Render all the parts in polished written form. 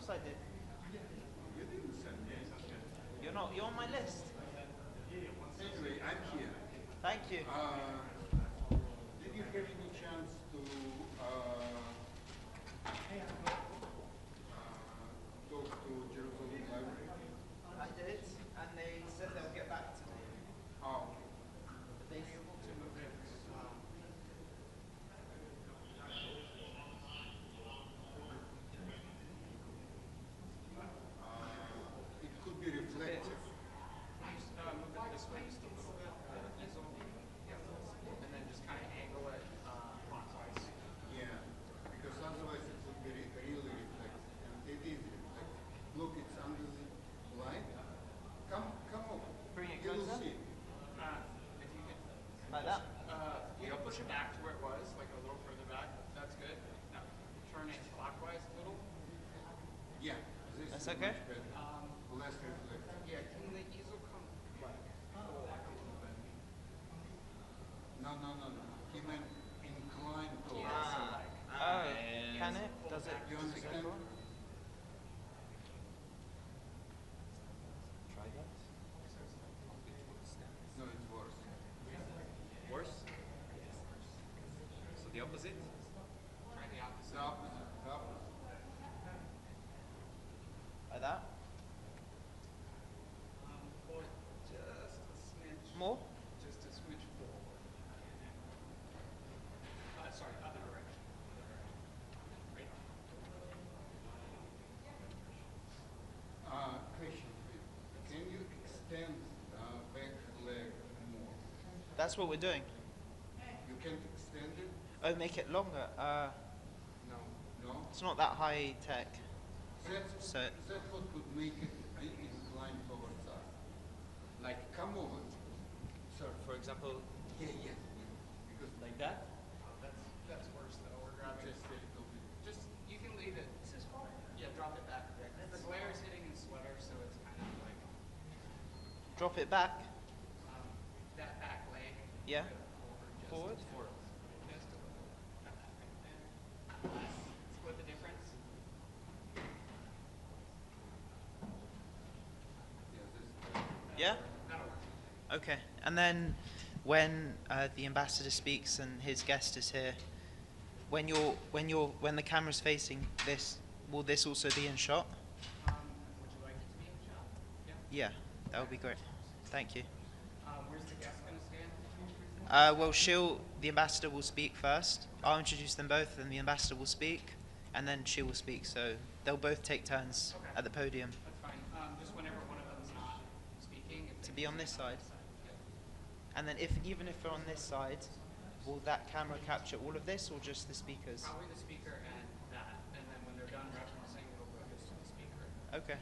course I did. You didn't send me. You're not. You're on my list. Anyway, I'm here. Thank you. Did you have any chance to talk to Jerusalem Library? I did, and they said they'll get back to me. Oh, But they able to move it. it could be reflective. Can you move it this way just a little bit, the easel? Yeah. And then just kind of angle it clockwise. Yeah, because otherwise it would be really reflective, and it is reflective. Look, it's under the light. Come over. Bring it You will closer? see. If you can, Like that? you know, push it back to where it was, like a little further back. That's good. Now, turn it clockwise a little. Yeah, this That's is okay? much better. Less reflective. Yeah, can the easel come back a little bit? No. He meant incline towards. Oh, can it? Does it? You understand? Try that. No, it's worse. Worse? So the opposite? Try the opposite. The opposite. The opposite. Like that? Pull it just a smidge. More? Just a smidge forward. Sorry, other direction. Right. Question, please. Can you extend back leg more? That's what we're doing. You can't extend it? Oh, make it longer. No. No? It's not that high tech. So- That's what would make it incline towards us. Like, come over. Sir. For example, Yeah. Because like that? That's worse though. We're grabbing. just a little bit. Just you can leave it. This is fine. Yeah, drop it back. The glare is hitting his sweater, so it's kind of like Drop it back. that back leg. Yeah. Forward. Just Forward. Just a little. Got that right there. Split the difference. Yeah? That'll work. Okay. And then when the ambassador speaks and his guest is here, when the camera's facing this, will this also be in shot? Would you like it to be in shot? Yeah. Yeah, that would be great. Thank you. Where's the guest gonna stand? The ambassador will speak first. I'll introduce them both, and the ambassador will speak, and then she will speak. So they'll both take turns Okay. at the podium. That's fine. Just whenever one of them's not speaking. If To they be on this side. Yeah. And then even if they're on this side, will that camera capture all of this or just the speakers? Probably the speaker and that, and then when they're done referencing, it'll go just to the speaker. Okay.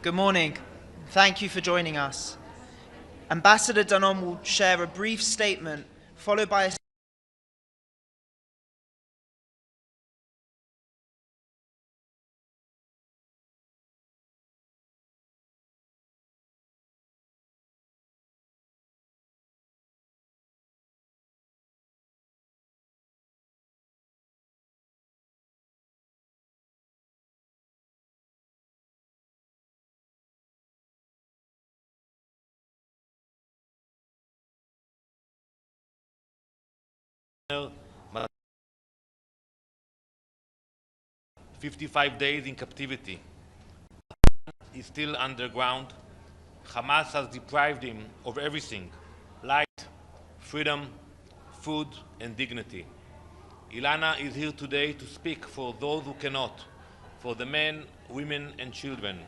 Good morning. Thank you for joining us. Ambassador Danon will share a brief statement, followed by a but 55 days in captivity. He's still underground. Hamas has deprived him of everything: light, freedom, food, and dignity. Ilana is here today to speak for those who cannot, for the men, women, and children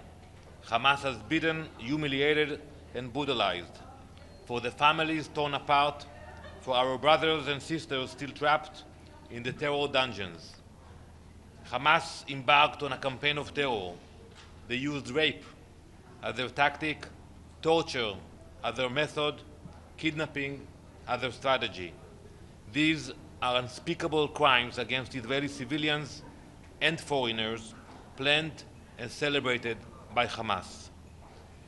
Hamas has beaten, humiliated, and brutalized, for the families torn apart, for our brothers and sisters still trapped in the terror dungeons. Hamas embarked on a campaign of terror. They used rape as their tactic, torture as their method, kidnapping as their strategy. These are unspeakable crimes against Israeli civilians and foreigners, planned and celebrated by Hamas.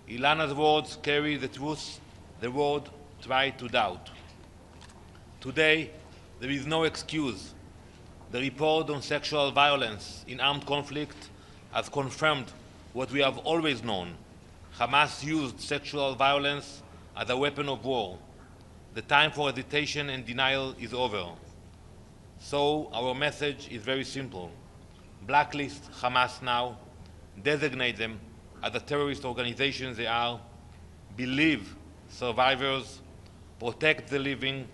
Ilana's words carry the truth the world tried to doubt. Today, there is no excuse. The report on sexual violence in armed conflict has confirmed what we have always known. Hamas used sexual violence as a weapon of war. The time for hesitation and denial is over. So our message is very simple. Blacklist Hamas now, designate them as the terrorist organizations they are, believe survivors, protect the living,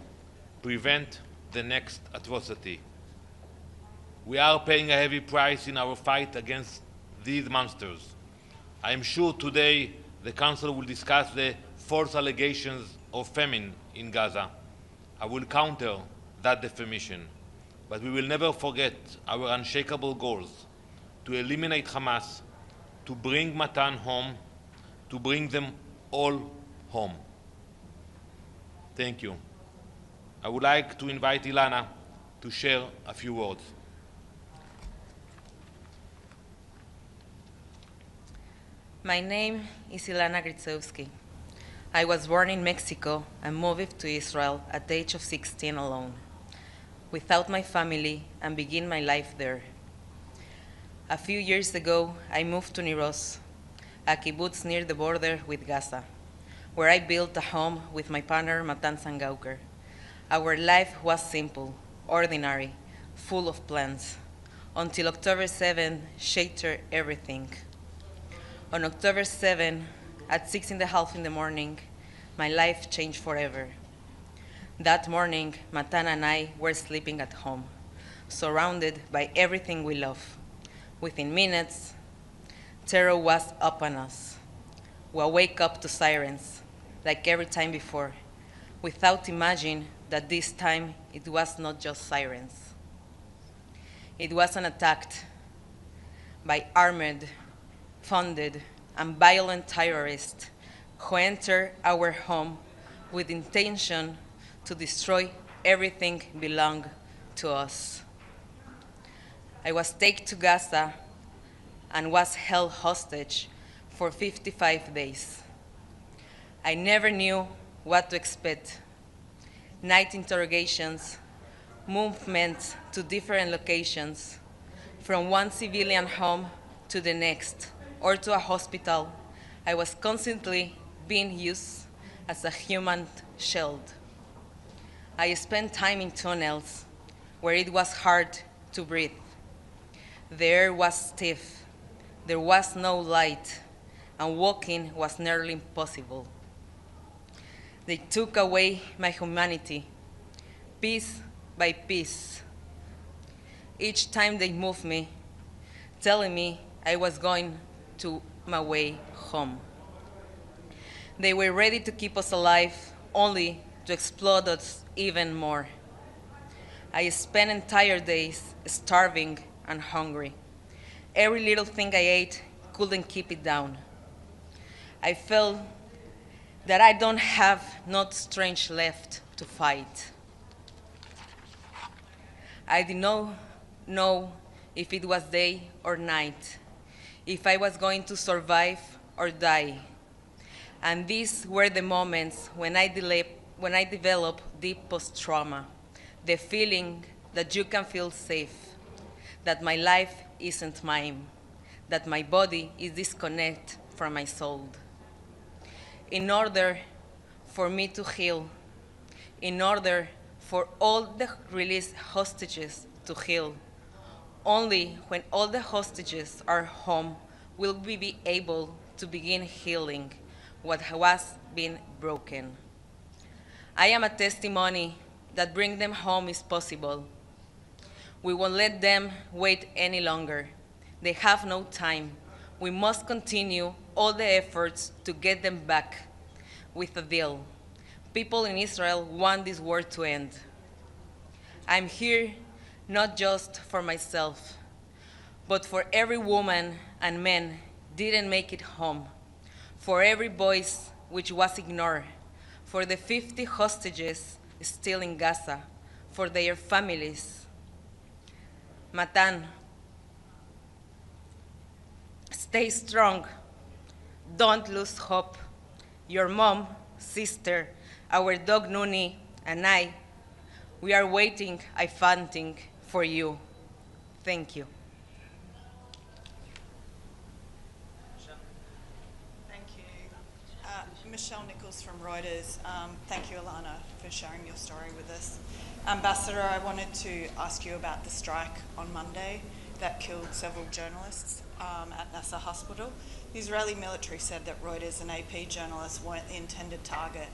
prevent the next atrocity. We are paying a heavy price in our fight against these monsters. I am sure today the Council will discuss the false allegations of famine in Gaza. I will counter that defamation, but we will never forget our unshakable goals: to eliminate Hamas, to bring Matan home, to bring them all home. Thank you. I would like to invite Ilana to share a few words. My name is Ilana Gritsovsky. I was born in Mexico and moved to Israel at the age of 16 alone, without my family, and began my life there. A few years ago, I moved to Niros, a kibbutz near the border with Gaza, where I built a home with my partner Matan Sangauker. Our life was simple, ordinary, full of plans, until October 7 shattered everything. On October 7, at 6:30 in the morning, my life changed forever. That morning, Matan and I were sleeping at home, surrounded by everything we love. Within minutes, terror was upon us. We wake up to sirens, like every time before, without imagining that this time it was not just sirens. It was an attack by armored, funded, and violent terrorists who entered our home with intention to destroy everything belonging to us. I was taken to Gaza and was held hostage for 55 days. I never knew what to expect. Night interrogations, movements to different locations, from one civilian home to the next, or to a hospital. I was constantly being used as a human shield. I spent time in tunnels where it was hard to breathe. The air was stiff, there was no light, and walking was nearly impossible. They took away my humanity, piece by piece. Each time they moved me, telling me I was going to my way home. They were ready to keep us alive, only to explode us even more. I spent entire days starving and hungry. Every little thing I ate couldn't keep it down. I felt that I don't have not strength left to fight. I did not know if it was day or night, if I was going to survive or die. And these were the moments when I developed deep post-trauma, the feeling that you can feel safe, that my life isn't mine, that my body is disconnected from my soul. In order for me to heal, in order for all the released hostages to heal, only when all the hostages are home will we be able to begin healing what was being broken. I am a testimony that bringing them home is possible. We won't let them wait any longer. They have no time. We must continue all the efforts to get them back with a deal. People in Israel want this war to end. I'm here not just for myself, but for every woman and man didn't make it home, for every voice which was ignored, for the 50 hostages still in Gaza, for their families. Matan, stay strong. Don't lose hope. Your mom, sister, our dog Nuni, and I, we are waiting, fighting for you. Thank you. Thank you. Michelle Nichols from Reuters. Thank you, Ilana, for sharing your story with us. Ambassador, I wanted to ask you about the strike on Monday that killed several journalists at Nasser Hospital. The Israeli military said that Reuters and AP journalists weren't the intended target,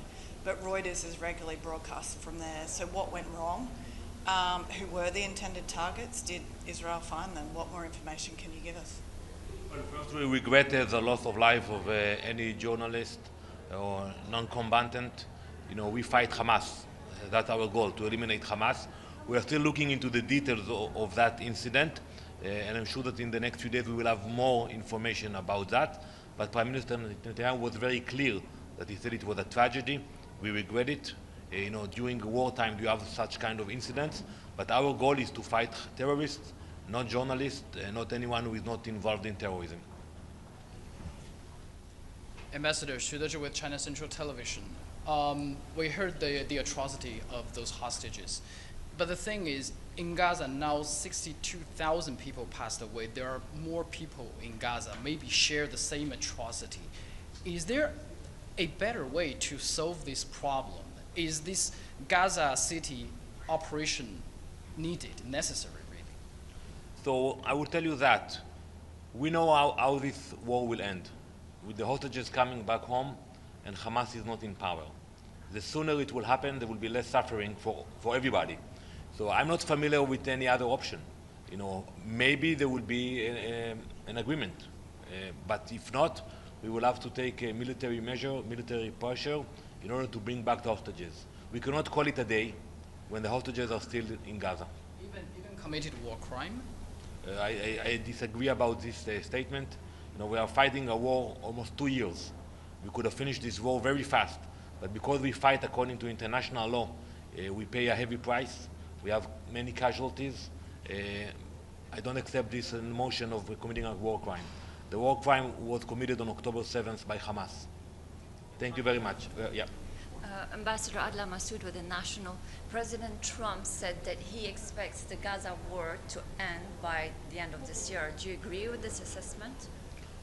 but Reuters is regularly broadcast from there. So what went wrong? Who were the intended targets? Did Israel find them? What more information can you give us? Well, first, we regret the loss of life of any journalist or non-combatant. You know, we fight Hamas. That's our goal, to eliminate Hamas. We are still looking into the details of that incident, and I'm sure that in the next few days we will have more information about that. But Prime Minister Netanyahu was very clear that he said it was a tragedy. We regret it. You know, during wartime you have such kind of incidents, but our goal is to fight terrorists, not journalists, not anyone who is not involved in terrorism. Ambassador Xu Dezhi with China Central Television. We heard the atrocity of those hostages. But the thing is, in Gaza now 62,000 people passed away. There are more people in Gaza, maybe share the same atrocity. Is there a better way to solve this problem? Is this Gaza City operation needed, necessary, really? So I will tell you that we know how this war will end. With the hostages coming back home and Hamas is not in power. The sooner it will happen, there will be less suffering for everybody. So I'm not familiar with any other option. You know, maybe there will be an agreement, but if not, we will have to take a military measure, military pressure, in order to bring back the hostages. We cannot call it a day when the hostages are still in Gaza. Even committed war crime? I disagree about this statement. You know, we are fighting a war almost 2 years. We could have finished this war very fast, but because we fight according to international law, we pay a heavy price. We have many casualties. I don't accept this notion of committing a war crime. The war crime was committed on October 7th by Hamas. Thank you very much. Yeah. Ambassador Adla Massoud with The National. President Trump said that he expects the Gaza war to end by the end of this year. Do you agree with this assessment?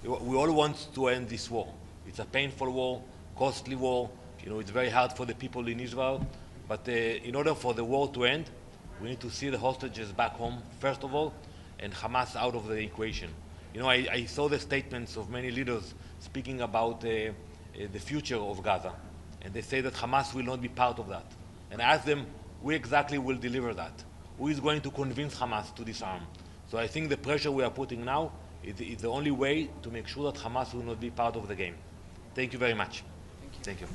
We all want to end this war. It's a painful war, costly war. You know, it's very hard for the people in Israel. But in order for the war to end, we need to see the hostages back home, first of all, and Hamas out of the equation. You know, I saw the statements of many leaders speaking about the future of Gaza. And they say that Hamas will not be part of that. And I asked them, who exactly will deliver that? Who is going to convince Hamas to disarm? So I think the pressure we are putting now is the only way to make sure that Hamas will not be part of the game. Thank you very much. Thank you.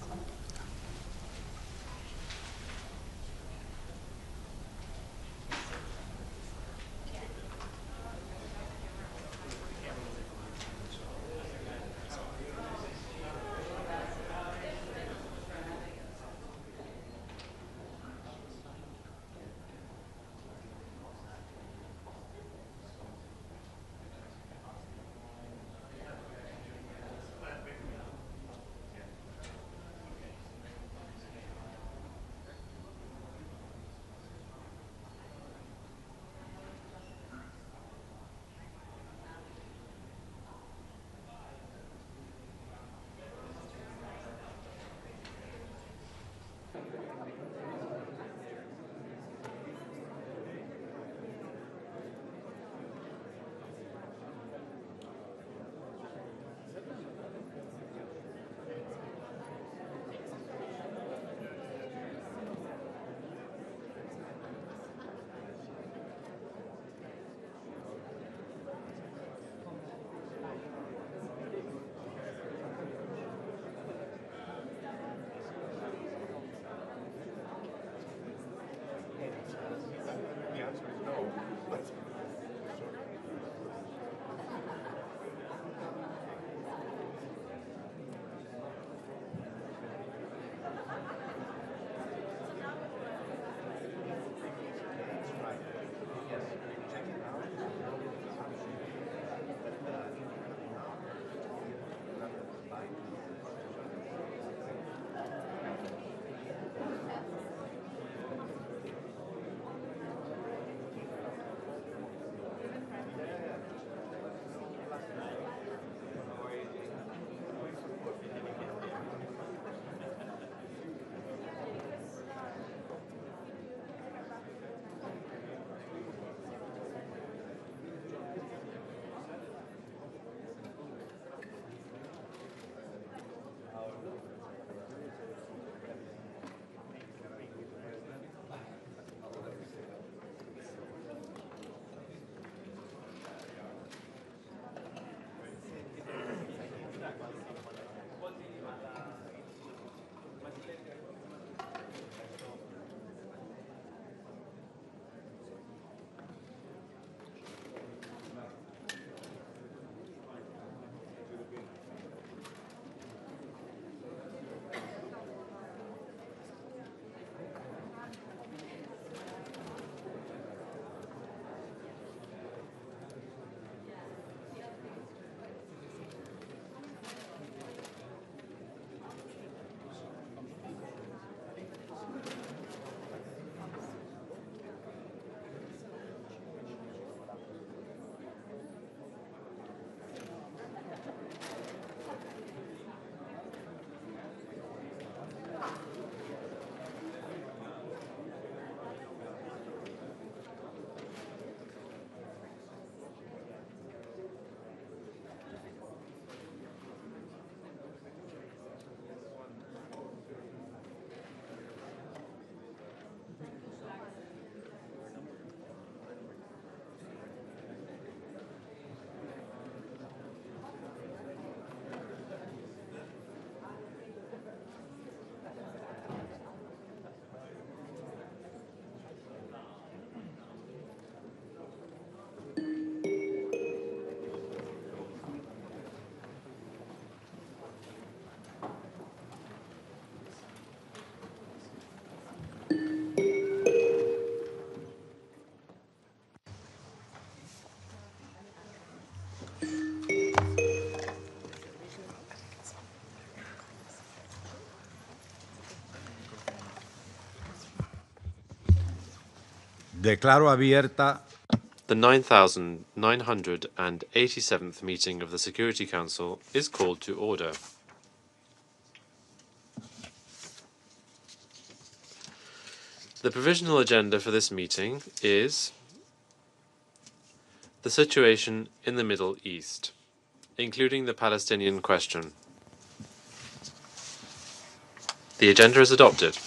Declaro abierta The 9,987th meeting of the Security Council is called to order. The provisional agenda for this meeting is the situation in the Middle East, including the Palestinian question. The agenda is adopted.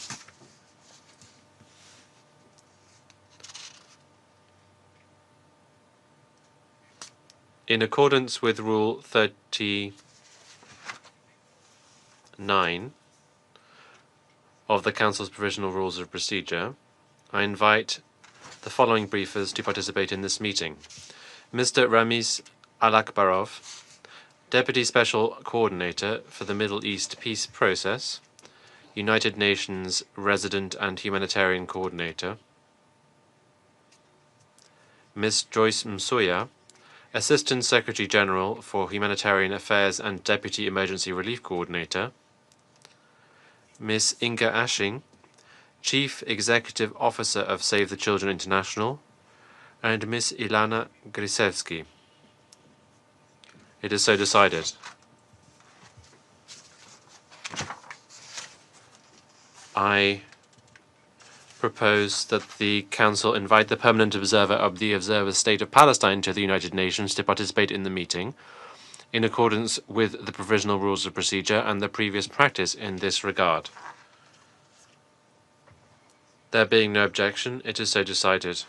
In accordance with Rule 39 of the Council's Provisional Rules of Procedure, I invite the following briefers to participate in this meeting. Mr. Ramiz Alakbarov, Deputy Special Coordinator for the Middle East Peace Process, United Nations Resident and Humanitarian Coordinator. Ms. Joyce Msuya, Assistant Secretary General for Humanitarian Affairs and Deputy Emergency Relief Coordinator. Ms. Inga Ashing, Chief Executive Officer of Save the Children International, and Ms. Ilana Grisevsky. It is so decided. I propose that the Council invite the permanent observer of the Observer State of Palestine to the United Nations to participate in the meeting, in accordance with the Provisional Rules of Procedure and the previous practice in this regard. There being no objection, it is so decided.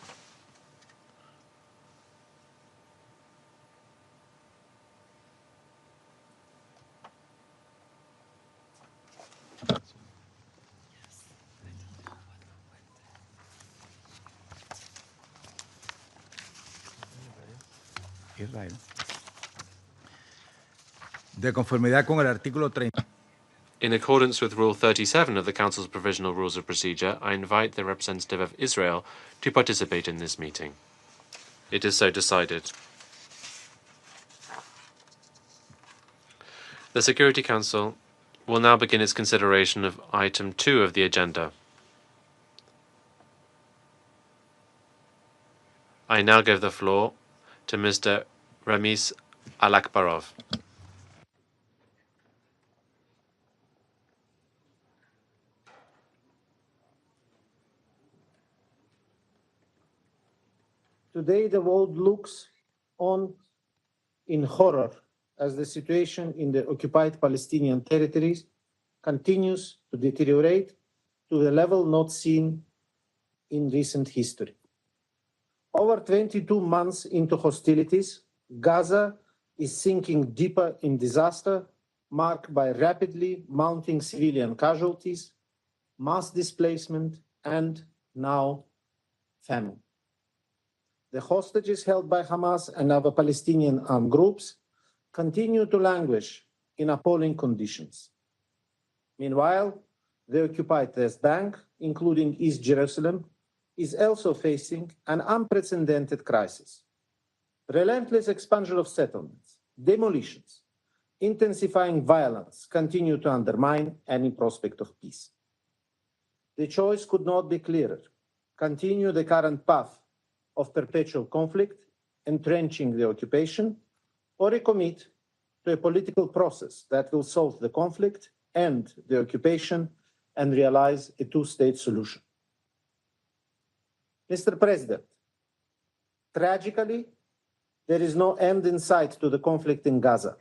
Israel. De conformidad con el artículo 30. In accordance with Rule 37 of the Council's Provisional Rules of Procedure, I invite the representative of Israel to participate in this meeting. It is so decided. The Security Council will now begin its consideration of Item 2 of the agenda. I now give the floor to Mr. Ramiz Alakbarov. Today, the world looks on in horror as the situation in the occupied Palestinian territories continues to deteriorate to the level not seen in recent history. Over 22 months into hostilities, Gaza is sinking deeper in disaster, marked by rapidly mounting civilian casualties, mass displacement, and now famine. The hostages held by Hamas and other Palestinian armed groups continue to languish in appalling conditions. Meanwhile, the occupied West Bank, including East Jerusalem, is also facing an unprecedented crisis. Relentless expansion of settlements, demolitions, intensifying violence continue to undermine any prospect of peace. The choice could not be clearer. Continue the current path of perpetual conflict, entrenching the occupation, or recommit to a political process that will solve the conflict, end the occupation, and realize a two-state solution. Mr. President, tragically, there is no end in sight to the conflict in Gaza.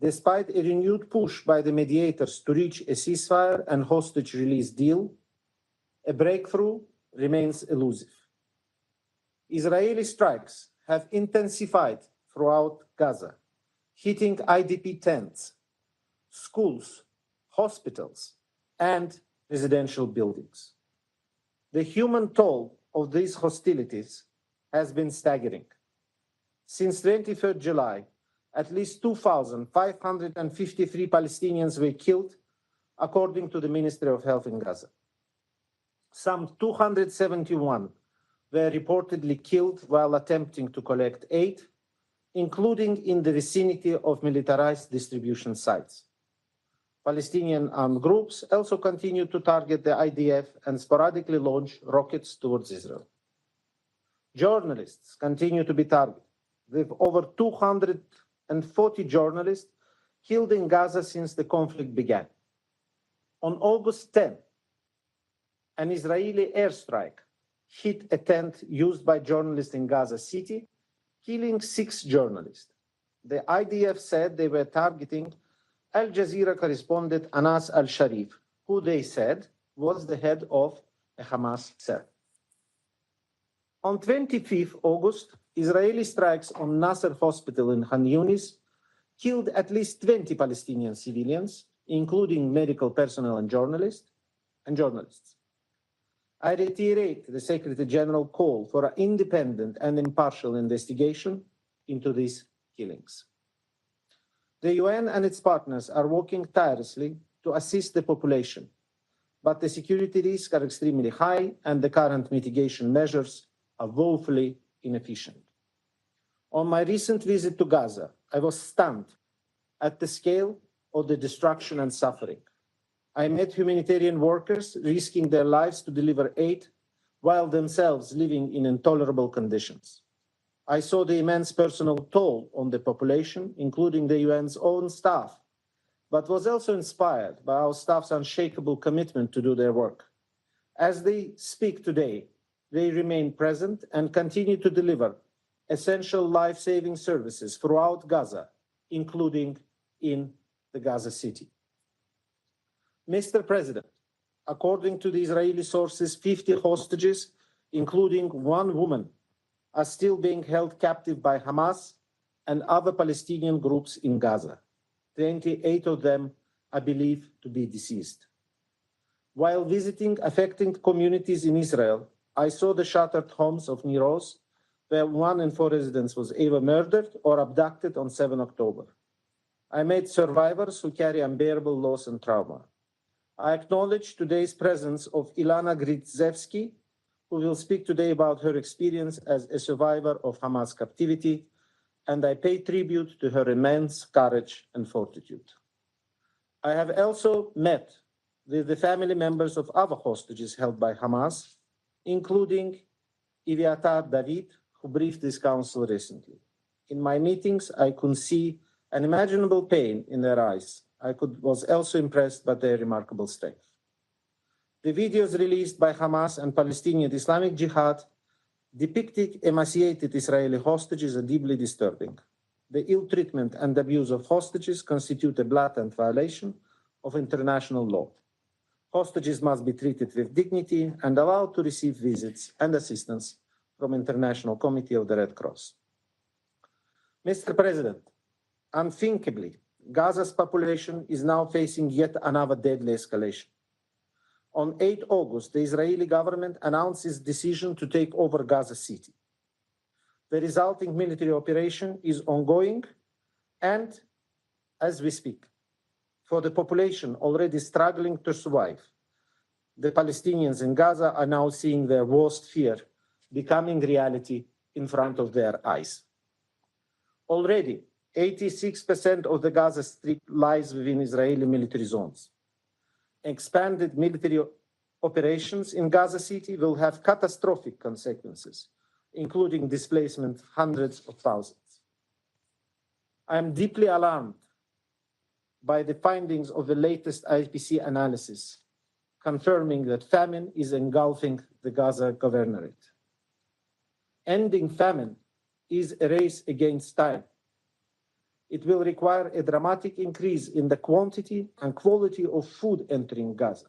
Despite a renewed push by the mediators to reach a ceasefire and hostage release deal, a breakthrough remains elusive. Israeli strikes have intensified throughout Gaza, hitting IDP tents, schools, hospitals, and residential buildings. The human toll of these hostilities has been staggering. Since 23rd July, at least 2,553 Palestinians were killed, according to the Ministry of Health in Gaza. Some 271 were reportedly killed while attempting to collect aid, including in the vicinity of militarized distribution sites. Palestinian armed groups also continue to target the IDF and sporadically launch rockets towards Israel. Journalists continue to be targeted, with over 240 journalists killed in Gaza since the conflict began. On August 10, an Israeli airstrike hit a tent used by journalists in Gaza City, killing 6 journalists. The IDF said they were targeting Al Jazeera correspondent Anas al-Sharif, who they said was the head of a Hamas cell. On 25th August, Israeli strikes on Nasser Hospital in Khan Yunis killed at least 20 Palestinian civilians, including medical personnel and journalists. I reiterate the Secretary General call for an independent and impartial investigation into these killings. The UN and its partners are working tirelessly to assist the population, but the security risks are extremely high and the current mitigation measures are woefully inefficient. On my recent visit to Gaza, I was stunned at the scale of the destruction and suffering. I met humanitarian workers risking their lives to deliver aid while themselves living in intolerable conditions. I saw the immense personal toll on the population, including the UN's own staff, but was also inspired by our staff's unshakable commitment to do their work. As they speak today, they remain present and continue to deliver essential life-saving services throughout Gaza, including in the Gaza City. Mr. President, according to the Israeli sources, 50 hostages, including 1 woman, are still being held captive by Hamas and other Palestinian groups in Gaza. 28 of them are believed to be deceased. While visiting affected communities in Israel, I saw the shattered homes of Niroz, where 1 in 4 residents was either murdered or abducted on 7 October. I met survivors who carry unbearable loss and trauma. I acknowledge today's presence of Ilana Grzyzewski, who will speak today about her experience as a survivor of Hamas captivity, and I pay tribute to her immense courage and fortitude. I have also met with the family members of other hostages held by Hamas, including Eviatar David, who briefed this council recently. In my meetings, I could see unimaginable pain in their eyes. I was also impressed by their remarkable strength. The videos released by Hamas and Palestinian Islamic Jihad depicting emaciated Israeli hostages are deeply disturbing. The ill treatment and abuse of hostages constitute a blatant violation of international law. Hostages must be treated with dignity and allowed to receive visits and assistance from International Committee of the Red Cross. Mr. President, unthinkably, Gaza's population is now facing yet another deadly escalation. On 8 August, the Israeli government announced its decision to take over Gaza City. The resulting military operation is ongoing and, as we speak, for the population already struggling to survive, the Palestinians in Gaza are now seeing their worst fear becoming reality in front of their eyes. Already, 86% of the Gaza Strip lies within Israeli military zones. Expanded military operations in Gaza City will have catastrophic consequences, including displacement of hundreds of thousands. I am deeply alarmed by the findings of the latest IPC analysis, confirming that famine is engulfing the Gaza governorate. Ending famine is a race against time. It will require a dramatic increase in the quantity and quality of food entering Gaza.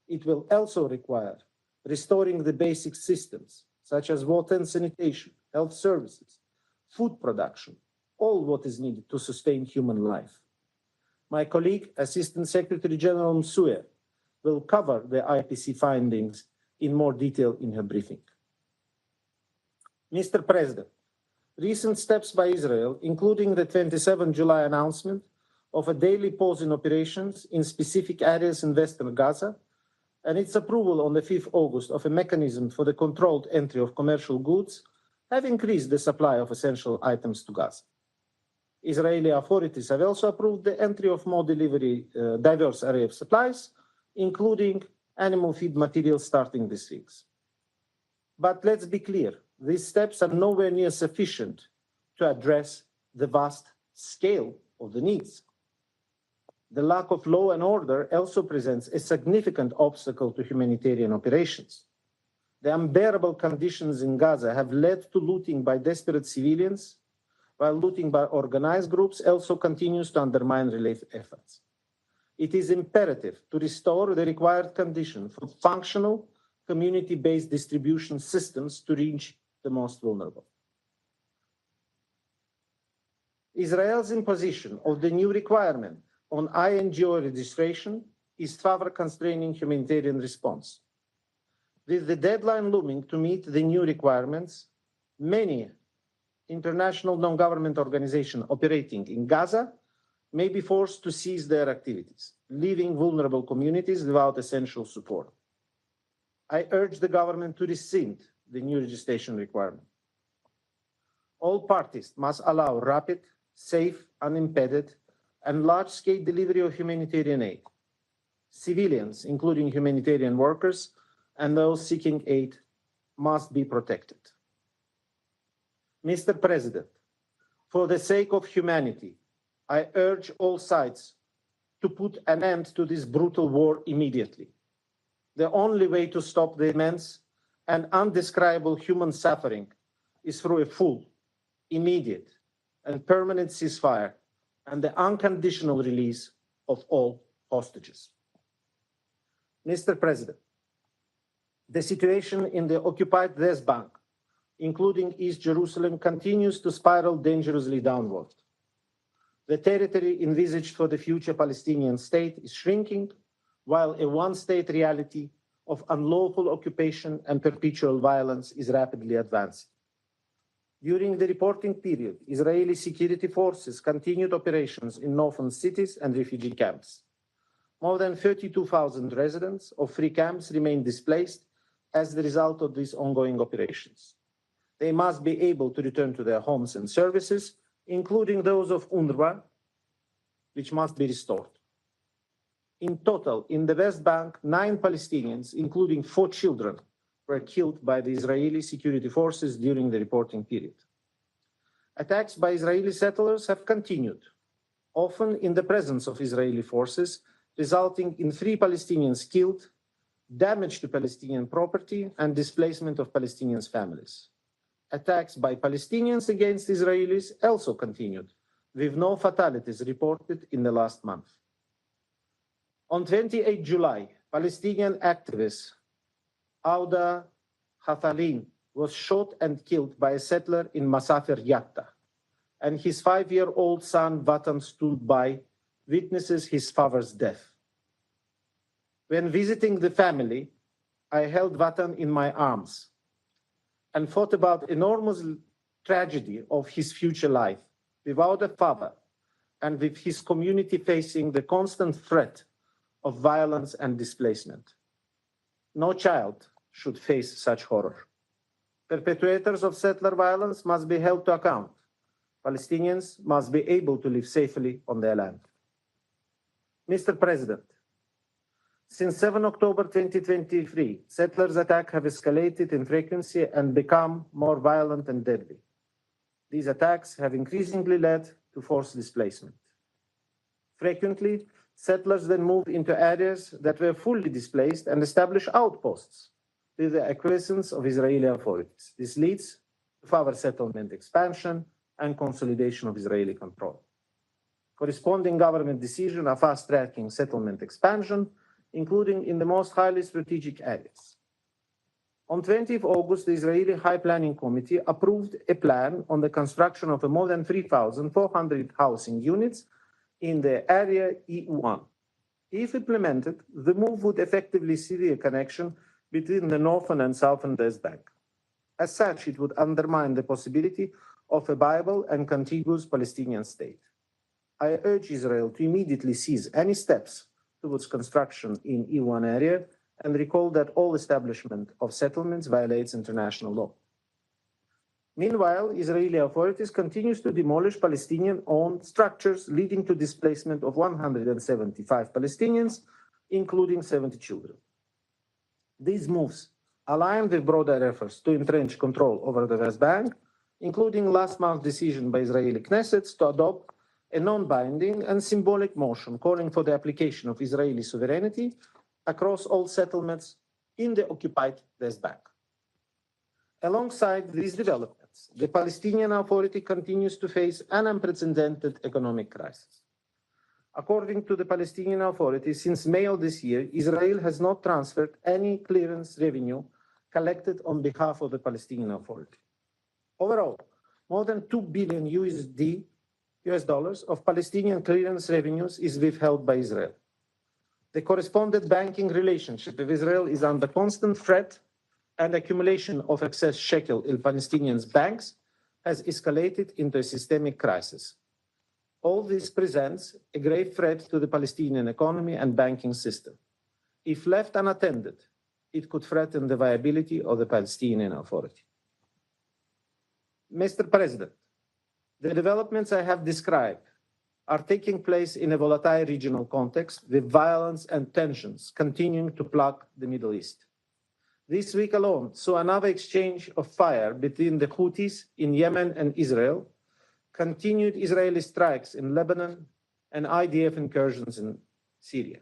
It will also require restoring the basic systems, such as water and sanitation, health services, food production, all what is needed to sustain human life. My colleague, Assistant Secretary General Msuya, will cover the IPC findings in more detail in her briefing. Mr. President, recent steps by Israel, including the 27 July announcement of a daily pause in operations in specific areas in Western Gaza, and its approval on the 5th August of a mechanism for the controlled entry of commercial goods, have increased the supply of essential items to Gaza. Israeli authorities have also approved the entry of more diverse array of supplies, including animal feed materials starting this week. But let's be clear, these steps are nowhere near sufficient to address the vast scale of the needs. The lack of law and order also presents a significant obstacle to humanitarian operations. The unbearable conditions in Gaza have led to looting by desperate civilians, while looting by organized groups also continues to undermine relief efforts. It is imperative to restore the required condition for functional, community-based distribution systems to reach the most vulnerable. Israel's imposition of the new requirement on INGO registration is further constraining humanitarian response. With the deadline looming to meet the new requirements, many international non-government organizations operating in Gaza may be forced to cease their activities, leaving vulnerable communities without essential support. I urge the government to rescind the new registration requirement. All parties must allow rapid, safe, unimpeded, and large-scale delivery of humanitarian aid. Civilians, including humanitarian workers, and those seeking aid must be protected. Mr. President, for the sake of humanity, I urge all sides to put an end to this brutal war immediately. The only way to stop the immense and undescribable human suffering is through a full, immediate, and permanent ceasefire and the unconditional release of all hostages. Mr. President, the situation in the occupied West Bank, including East Jerusalem, continues to spiral dangerously downward. The territory envisaged for the future Palestinian state is shrinking, while a one-state reality of unlawful occupation and perpetual violence is rapidly advancing. During the reporting period, Israeli security forces continued operations in northern cities and refugee camps. More than 32,000 residents of three camps remain displaced as the result of these ongoing operations. They must be able to return to their homes and services, including those of UNRWA, which must be restored. In total, in the West Bank, 9 Palestinians, including 4 children, were killed by the Israeli security forces during the reporting period. Attacks by Israeli settlers have continued, often in the presence of Israeli forces, resulting in 3 Palestinians killed, damage to Palestinian property, and displacement of Palestinians' families. Attacks by Palestinians against Israelis also continued, with no fatalities reported in the last month. On 28 July, Palestinian activist Auda Hathalin was shot and killed by a settler in Masafer Yatta, and his 5-year-old son Vatan stood by, witnesses his father's death. When visiting the family, I held Vatan in my arms and thought about the enormous tragedy of his future life without a father and with his community facing the constant threat of violence and displacement. No child should face such horror. Perpetrators of settler violence must be held to account. Palestinians must be able to live safely on their land. Mr. President, since 7 October 2023, settlers' attacks have escalated in frequency and become more violent and deadly. These attacks have increasingly led to forced displacement. Frequently, settlers then move into areas that were fully displaced and establish outposts with the acquiescence of Israeli authorities. This leads to further settlement expansion and consolidation of Israeli control. Corresponding government decisions are fast-tracking settlement expansion, including in the most highly strategic areas. On 20th August, the Israeli High Planning Committee approved a plan on the construction of more than 3,400 housing units in the area EU1. If implemented, the move would effectively see a connection between the northern and southern West Bank. As such, it would undermine the possibility of a viable and contiguous Palestinian state. I urge Israel to immediately seize any steps towards construction in E1 area and recall that all establishment of settlements violates international law. Meanwhile, Israeli authorities continue to demolish Palestinian-owned structures, leading to displacement of 175 Palestinians, including 70 children. These moves aligned with broader efforts to entrench control over the West Bank, including last month's decision by Israeli Knesset to adopt a non-binding and symbolic motion calling for the application of Israeli sovereignty across all settlements in the occupied West Bank. Alongside these developments, the Palestinian Authority continues to face an unprecedented economic crisis. According to the Palestinian Authority, since May of this year, Israel has not transferred any clearance revenue collected on behalf of the Palestinian Authority. Overall, more than $2 billion US dollars of Palestinian clearance revenues is withheld by Israel. The correspondent banking relationship with Israel is under constant threat, and accumulation of excess shekel in Palestinian banks has escalated into a systemic crisis. All this presents a grave threat to the Palestinian economy and banking system. If left unattended, it could threaten the viability of the Palestinian Authority. Mr. President, the developments I have described are taking place in a volatile regional context with violence and tensions continuing to plague the Middle East. This week alone saw another exchange of fire between the Houthis in Yemen and Israel, continued Israeli strikes in Lebanon, and IDF incursions in Syria.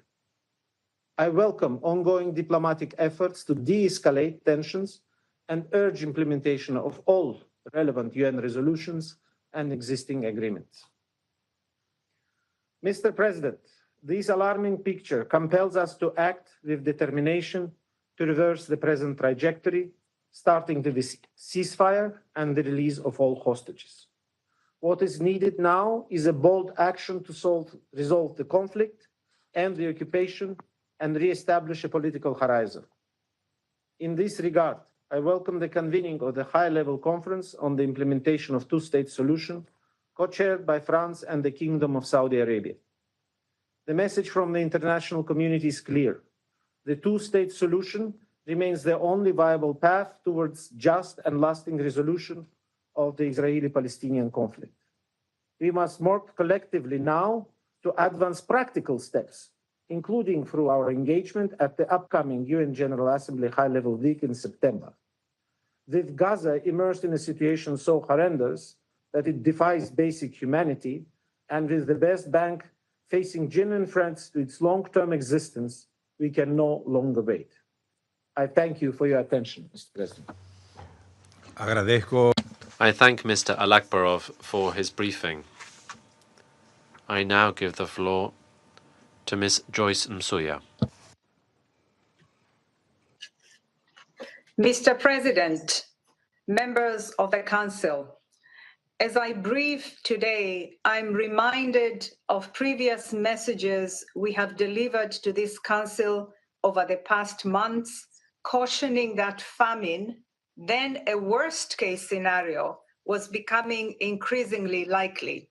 I welcome ongoing diplomatic efforts to de-escalate tensions and urge implementation of all relevant UN resolutions and existing agreements. Mr. President, this alarming picture compels us to act with determination to reverse the present trajectory, starting with the ceasefire and the release of all hostages. What is needed now is a bold action to resolve the conflict, end the occupation, and re-establish a political horizon. In this regard, I welcome the convening of the high-level conference on the implementation of two-state solution, co-chaired by France and the Kingdom of Saudi Arabia. The message from the international community is clear. The two-state solution remains the only viable path towards just and lasting resolution of the Israeli-Palestinian conflict. We must work collectively now to advance practical steps, including through our engagement at the upcoming UN General Assembly High-Level Week in September. With Gaza immersed in a situation so horrendous that it defies basic humanity, and with the West Bank facing genuine threats to its long-term existence, we can no longer wait. I thank you for your attention, Mr. President. Agradezco. I thank Mr. Alakbarov for his briefing. I now give the floor to Ms. Joyce Msuya. Mr. President, members of the Council, as I brief today, I'm reminded of previous messages we have delivered to this Council over the past months, cautioning that famine, then a worst-case scenario, was becoming increasingly likely.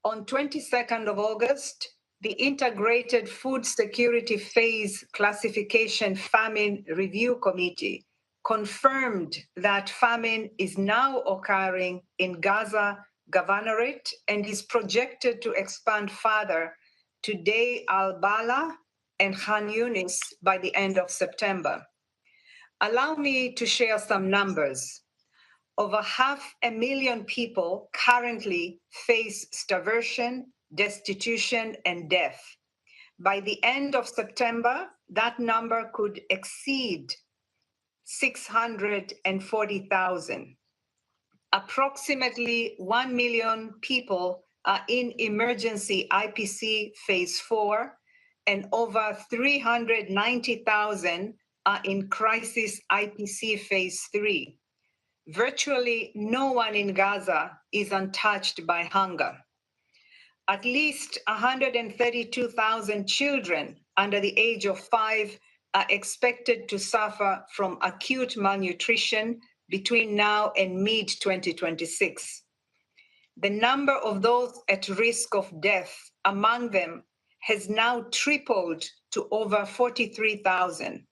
On 22nd of August, the Integrated Food Security Phase Classification Famine Review Committee confirmed that famine is now occurring in Gaza Governorate and is projected to expand further to Deir al-Bala and Khan Yunis by the end of September. Allow me to share some numbers. Over 500,000 people currently face starvation, destitution, and death. By the end of September, that number could exceed 640,000. Approximately 1 million people are in emergency IPC phase 4, and over 390,000 are in crisis IPC phase 3. Virtually no one in Gaza is untouched by hunger. At least 132,000 children under the age of 5 are expected to suffer from acute malnutrition between now and mid-2026. The number of those at risk of death among them has now tripled to over 43,000.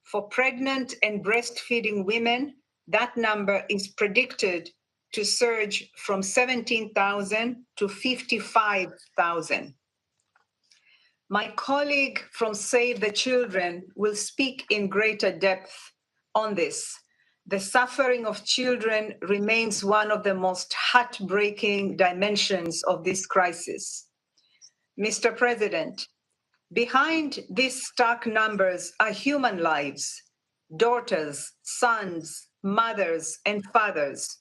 For pregnant and breastfeeding women, that number is predicted to surge from 17,000 to 55,000. My colleague from Save the Children will speak in greater depth on this. The suffering of children remains one of the most heartbreaking dimensions of this crisis. Mr. President, behind these stark numbers are human lives, daughters, sons, mothers, and fathers,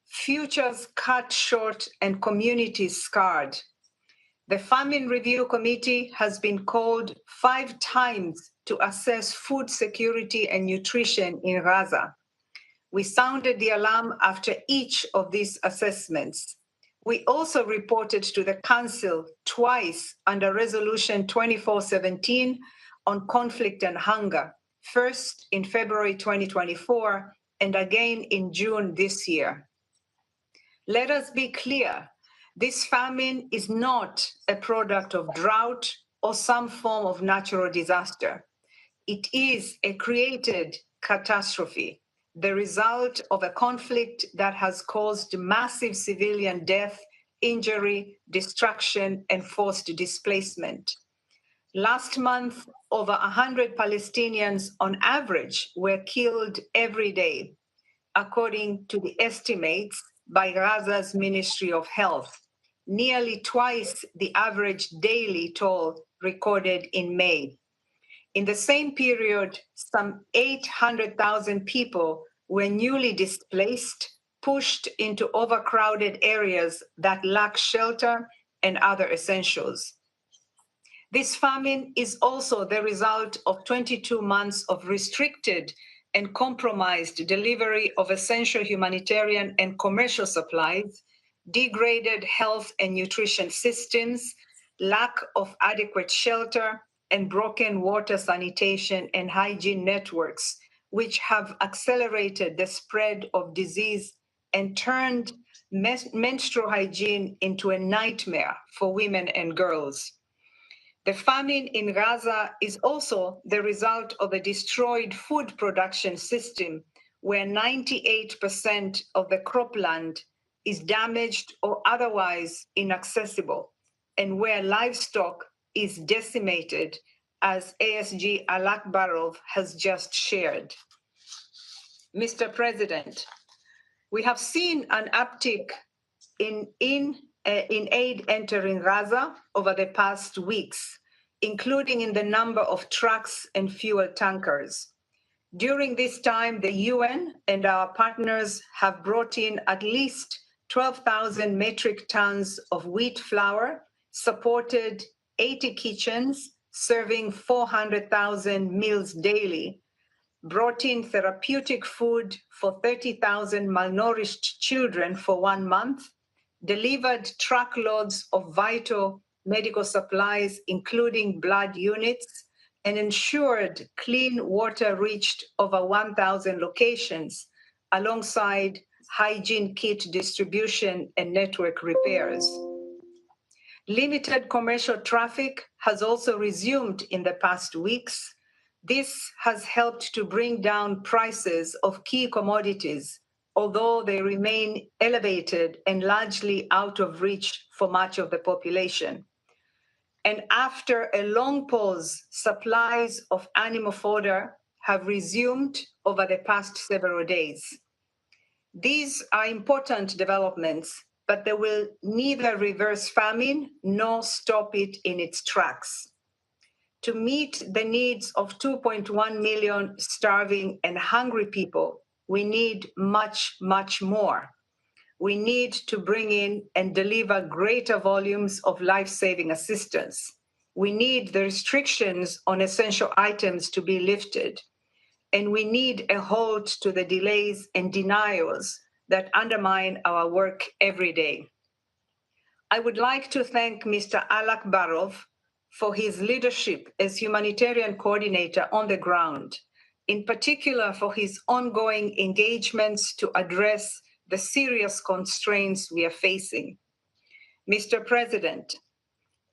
futures cut short and communities scarred. The Famine Review Committee has been called 5 times to assess food security and nutrition in Gaza. We sounded the alarm after each of these assessments. We also reported to the Council twice under Resolution 2417 on conflict and hunger, first in February 2024 and again in June this year. Let us be clear, this famine is not a product of drought or some form of natural disaster. It is a created catastrophe, the result of a conflict that has caused massive civilian death, injury, destruction, and forced displacement. Last month, over 100 Palestinians on average were killed every day, according to the estimates by Gaza's Ministry of Health, nearly twice the average daily toll recorded in May. In the same period, some 800,000 people were newly displaced, pushed into overcrowded areas that lack shelter and other essentials. This famine is also the result of 22 months of restricted and compromised delivery of essential humanitarian and commercial supplies, degraded health and nutrition systems, lack of adequate shelter, and broken water sanitation and hygiene networks, which have accelerated the spread of disease and turned menstrual hygiene into a nightmare for women and girls. The famine in Gaza is also the result of a destroyed food production system where 98% of the cropland is damaged or otherwise inaccessible, and where livestock is decimated, as ASG Alakbarov has just shared. Mr. President, we have seen an uptick in aid entering Gaza over the past weeks, including in the number of trucks and fuel tankers. During this time, the UN and our partners have brought in at least 12,000 metric tons of wheat flour, supported 80 kitchens serving 400,000 meals daily, brought in therapeutic food for 30,000 malnourished children for 1 month, delivered truckloads of vital medical supplies, including blood units, and ensured clean water reached over 1,000 locations, alongside hygiene kit distribution and network repairs. Limited commercial traffic has also resumed in the past weeks. This has helped to bring down prices of key commodities, although they remain elevated and largely out of reach for much of the population. And after a long pause, supplies of animal fodder have resumed over the past several days. These are important developments, but they will neither reverse famine nor stop it in its tracks. To meet the needs of 2.1 million starving and hungry people, we need much, much more. We need to bring in and deliver greater volumes of life-saving assistance. We need the restrictions on essential items to be lifted. And we need a halt to the delays and denials that undermine our work every day. I would like to thank Mr. Alakbarov for his leadership as humanitarian coordinator on the ground, in particular for his ongoing engagements to address the serious constraints we are facing. Mr. President,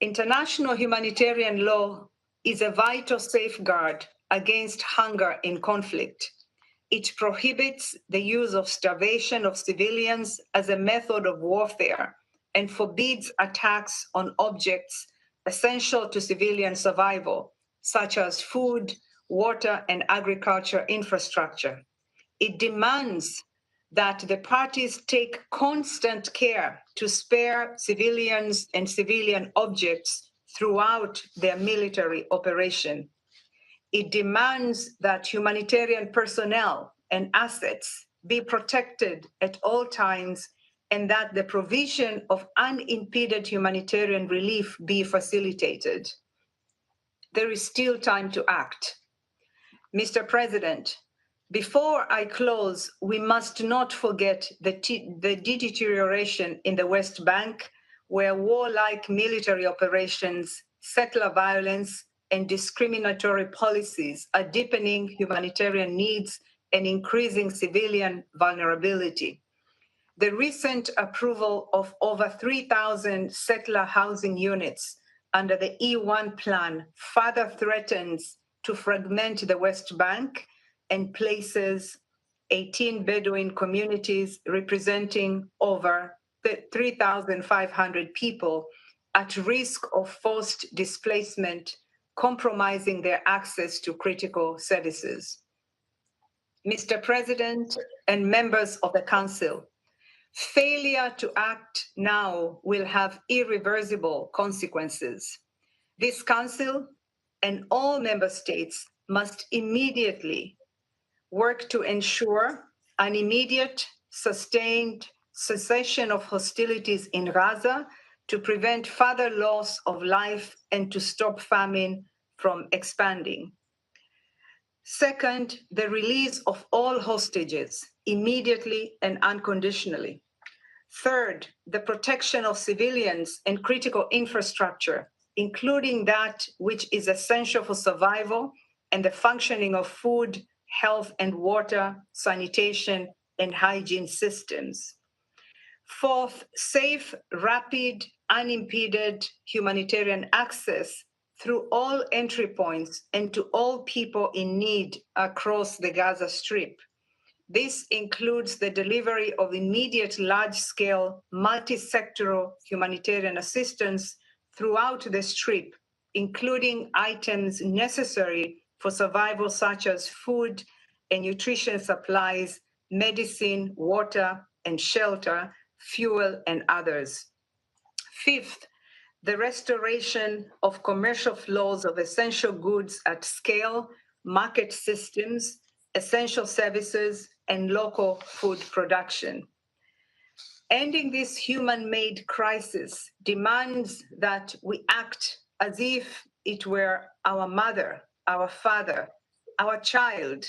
international humanitarian law is a vital safeguard against hunger in conflict. It prohibits the use of starvation of civilians as a method of warfare and forbids attacks on objects essential to civilian survival, such as food, water, and agriculture infrastructure. It demands that the parties take constant care to spare civilians and civilian objects throughout their military operation. It demands that humanitarian personnel and assets be protected at all times and that the provision of unimpeded humanitarian relief be facilitated. There is still time to act. Mr. President, before I close, we must not forget the deterioration in the West Bank, where warlike military operations, settler violence, and discriminatory policies are deepening humanitarian needs and increasing civilian vulnerability. The recent approval of over 3,000 settler housing units under the E1 plan further threatens to fragment the West Bank and places 18 Bedouin communities representing over 3,500 people at risk of forced displacement, compromising their access to critical services. Mr. President and members of the Council, failure to act now will have irreversible consequences. This Council and all member states must immediately work to ensure an immediate, sustained cessation of hostilities in Gaza to prevent further loss of life and to stop famine from expanding. Second, the release of all hostages immediately and unconditionally. Third, the protection of civilians and critical infrastructure, including that which is essential for survival and the functioning of food, health and water, sanitation, and hygiene systems. Fourth, safe, rapid, unimpeded humanitarian access through all entry points and to all people in need across the Gaza Strip. This includes the delivery of immediate large-scale, multi-sectoral humanitarian assistance throughout the Strip, including items necessary for survival such as food and nutrition supplies, medicine, water and shelter, fuel and others. Fifth, the restoration of commercial flows of essential goods at scale, market systems, essential services, and local food production. Ending this human-made crisis demands that we act as if it were our mother, our father, our child,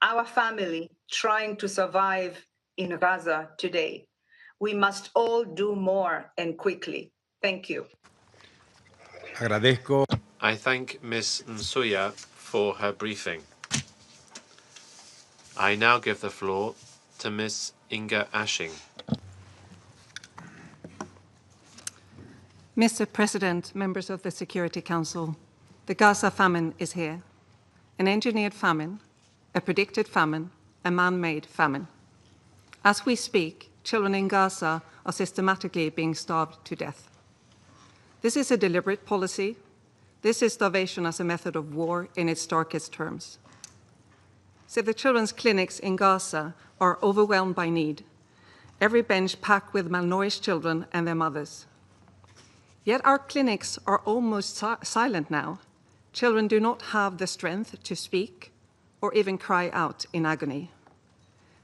our family trying to survive in Gaza today. We must all do more and quickly. Thank you. Agradezco. I thank Ms. Nsuya for her briefing. I now give the floor to Ms. Inga Ashing. Mr. President, members of the Security Council, the Gaza famine is here. An engineered famine, a predicted famine, a man-made famine. As we speak, children in Gaza are systematically being starved to death. This is a deliberate policy. This is starvation as a method of war in its darkest terms. So the children's clinics in Gaza are overwhelmed by need, every bench packed with malnourished children and their mothers. Yet our clinics are almost silent now. Children do not have the strength to speak or even cry out in agony.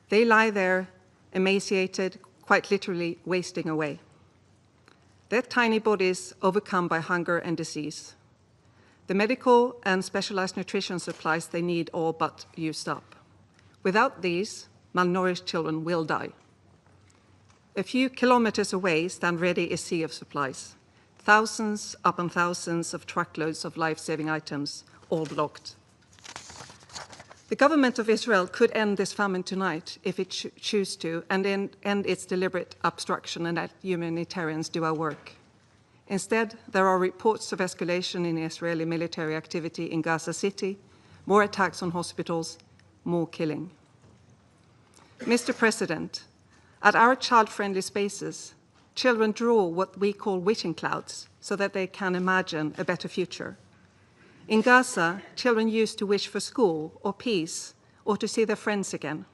They lie there, emaciated, quite literally wasting away. Their tiny bodies overcome by hunger and disease. The medical and specialized nutrition supplies they need all but used up. Without these, malnourished children will die. A few kilometers away stand ready a sea of supplies. Thousands upon thousands of truckloads of life-saving items, all blocked. The government of Israel could end this famine tonight if it choose to, and end its deliberate obstruction and let humanitarians do our work. Instead, there are reports of escalation in Israeli military activity in Gaza City, more attacks on hospitals, more killing. Mr. President, at our child-friendly spaces, children draw what we call wishing clouds so that they can imagine a better future. In Gaza, children used to wish for school or peace or to see their friends again.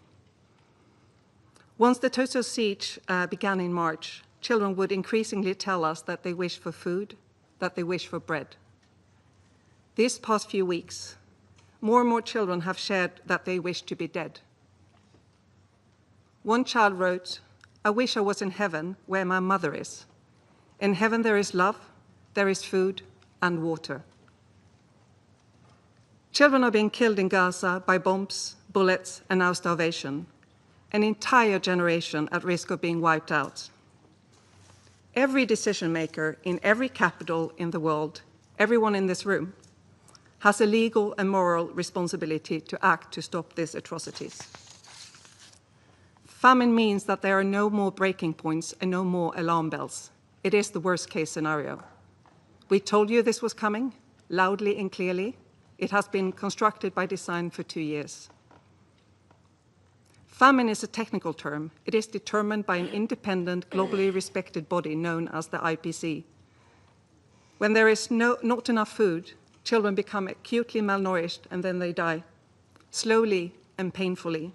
Once the total siege began in March, children would increasingly tell us that they wish for food, that they wish for bread. These past few weeks, more and more children have shared that they wish to be dead. One child wrote, "I wish I was in heaven where my mother is. In heaven there is love, there is food and water." Children are being killed in Gaza by bombs, bullets, and now starvation. An entire generation at risk of being wiped out. Every decision maker in every capital in the world, everyone in this room, has a legal and moral responsibility to act to stop these atrocities. Famine means that there are no more breaking points and no more alarm bells. It is the worst case scenario. We told you this was coming, loudly and clearly. It has been constructed by design for 2 years. Famine is a technical term. It is determined by an independent, globally respected body known as the IPC. When there is not enough food, children become acutely malnourished and then they die, slowly and painfully.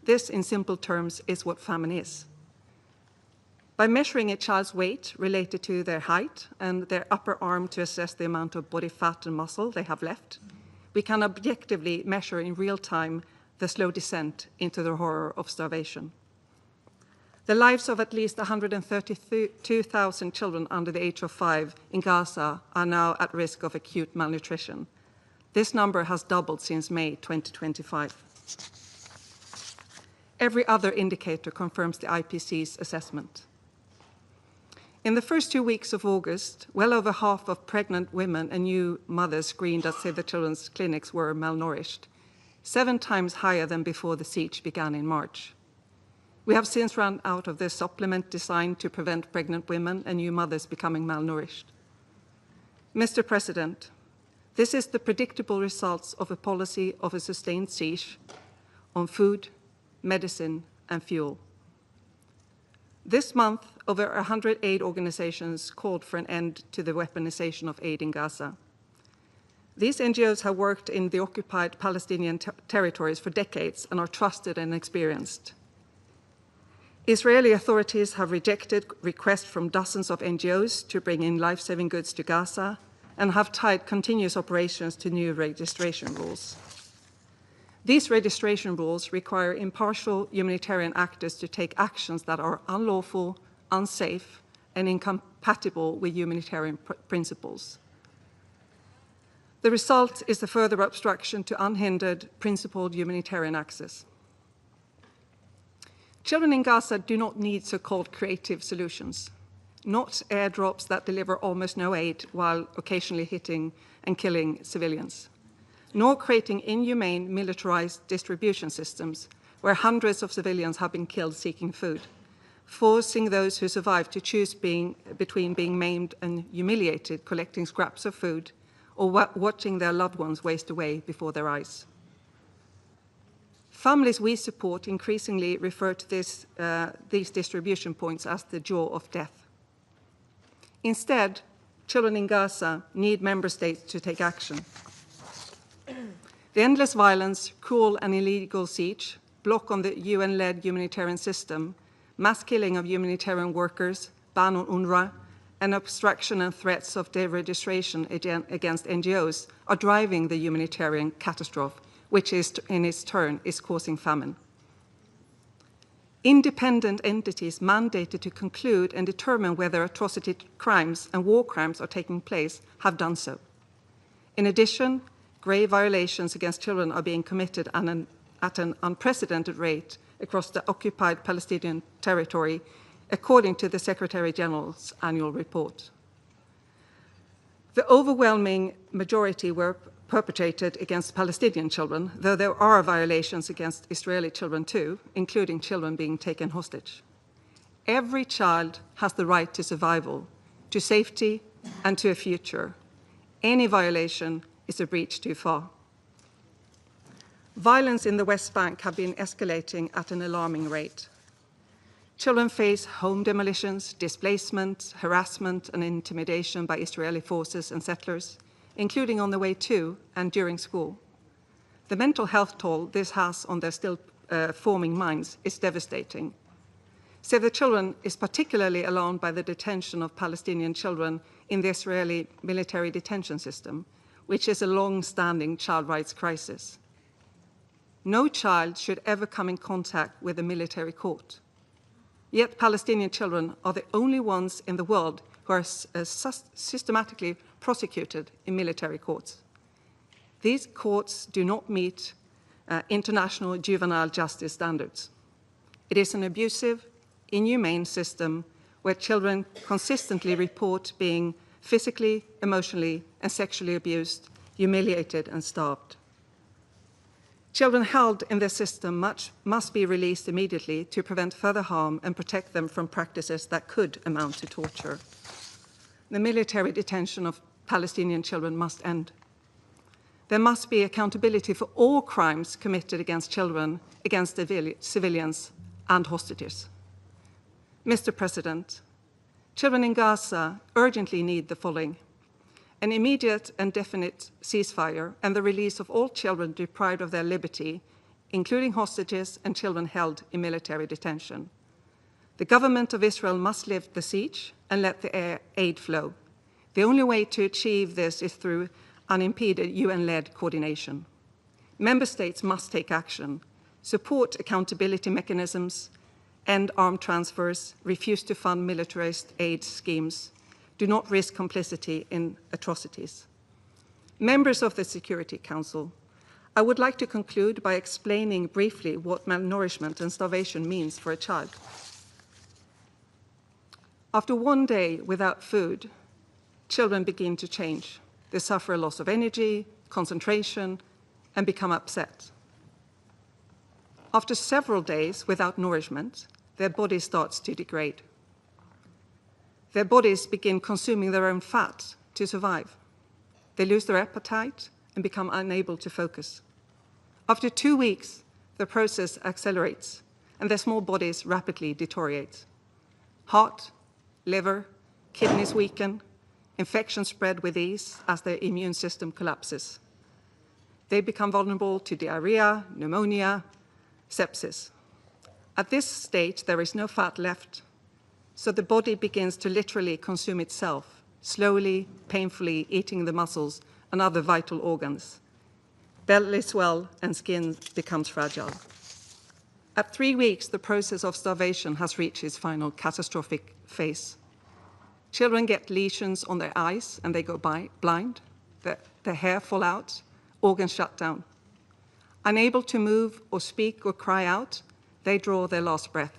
This, in simple terms, is what famine is. By measuring a child's weight related to their height and their upper arm to assess the amount of body fat and muscle they have left, we can objectively measure in real time the slow descent into the horror of starvation. The lives of at least 132,000 children under the age of 5 in Gaza are now at risk of acute malnutrition. This number has doubled since May 2025. Every other indicator confirms the IPC's assessment. In the first 2 weeks of August, well over half of pregnant women and new mothers screened at Save the Children's clinics were malnourished, 7 times higher than before the siege began in March. We have since run out of this supplement designed to prevent pregnant women and new mothers becoming malnourished. Mr. President, this is the predictable results of a policy of a sustained siege on food, medicine, and fuel. This month, over 100 aid organizations called for an end to the weaponization of aid in Gaza. These NGOs have worked in the occupied Palestinian territories for decades and are trusted and experienced. Israeli authorities have rejected requests from dozens of NGOs to bring in life-saving goods to Gaza and have tied continuous operations to new registration rules. These registration rules require impartial humanitarian actors to take actions that are unlawful, unsafe, and incompatible with humanitarian principles. The result is a further obstruction to unhindered, principled humanitarian access. Children in Gaza do not need so-called creative solutions, not airdrops that deliver almost no aid while occasionally hitting and killing civilians, nor creating inhumane militarized distribution systems where hundreds of civilians have been killed seeking food, forcing those who survive to choose between being maimed and humiliated collecting scraps of food or watching their loved ones waste away before their eyes. Families we support increasingly refer to these distribution points as the jaw of death. Instead, children in Gaza need member states to take action. The endless violence, cruel and illegal siege, block on the UN-led humanitarian system, mass killing of humanitarian workers, ban on UNRWA, and obstruction and threats of deregistration against NGOs are driving the humanitarian catastrophe, which in its turn is causing famine. Independent entities mandated to conclude and determine whether atrocity crimes and war crimes are taking place have done so. In addition, grave violations against children are being committed at an unprecedented rate across the occupied Palestinian territory, according to the Secretary General's annual report. The overwhelming majority were perpetrated against Palestinian children, though there are violations against Israeli children too, including children being taken hostage. Every child has the right to survival, to safety, and to a future. Any violation is a breach too far. Violence in the West Bank have been escalating at an alarming rate. Children face home demolitions, displacement, harassment, and intimidation by Israeli forces and settlers, including on the way to and during school. The mental health toll this has on their still forming minds is devastating. Save the Children is particularly alarmed by the detention of Palestinian children in the Israeli military detention system, which is a long-standing child rights crisis. No child should ever come in contact with a military court. Yet Palestinian children are the only ones in the world who are systematically prosecuted in military courts. These courts do not meet international juvenile justice standards. It is an abusive, inhumane system where children consistently report being physically, emotionally, and sexually abused, humiliated, and starved. Children held in this system must be released immediately to prevent further harm and protect them from practices that could amount to torture. The military detention of Palestinian children must end. There must be accountability for all crimes committed against children, against civilians, and hostages. Mr. President, children in Gaza urgently need the following: an immediate and definite ceasefire and the release of all children deprived of their liberty, including hostages and children held in military detention. The government of Israel must lift the siege and let the aid flow. The only way to achieve this is through unimpeded UN-led coordination. Member states must take action, support accountability mechanisms, end armed transfers, refuse to fund militarized aid schemes, do not risk complicity in atrocities. Members of the Security Council, I would like to conclude by explaining briefly what malnourishment and starvation means for a child. After one day without food, children begin to change. They suffer a loss of energy, concentration, and become upset. After several days without nourishment, their body starts to degrade. Their bodies begin consuming their own fat to survive. They lose their appetite and become unable to focus. After 2 weeks, the process accelerates and their small bodies rapidly deteriorate. Heart, liver, kidneys weaken, infections spread with ease as their immune system collapses. They become vulnerable to diarrhea, pneumonia, sepsis. At this stage, there is no fat left, so the body begins to literally consume itself, slowly, painfully eating the muscles and other vital organs. Belly swell and skin becomes fragile. At 3 weeks, the process of starvation has reached its final catastrophic phase. Children get lesions on their eyes and they go blind. Their hair fall out, organs shut down. Unable to move or speak or cry out, they draw their last breath.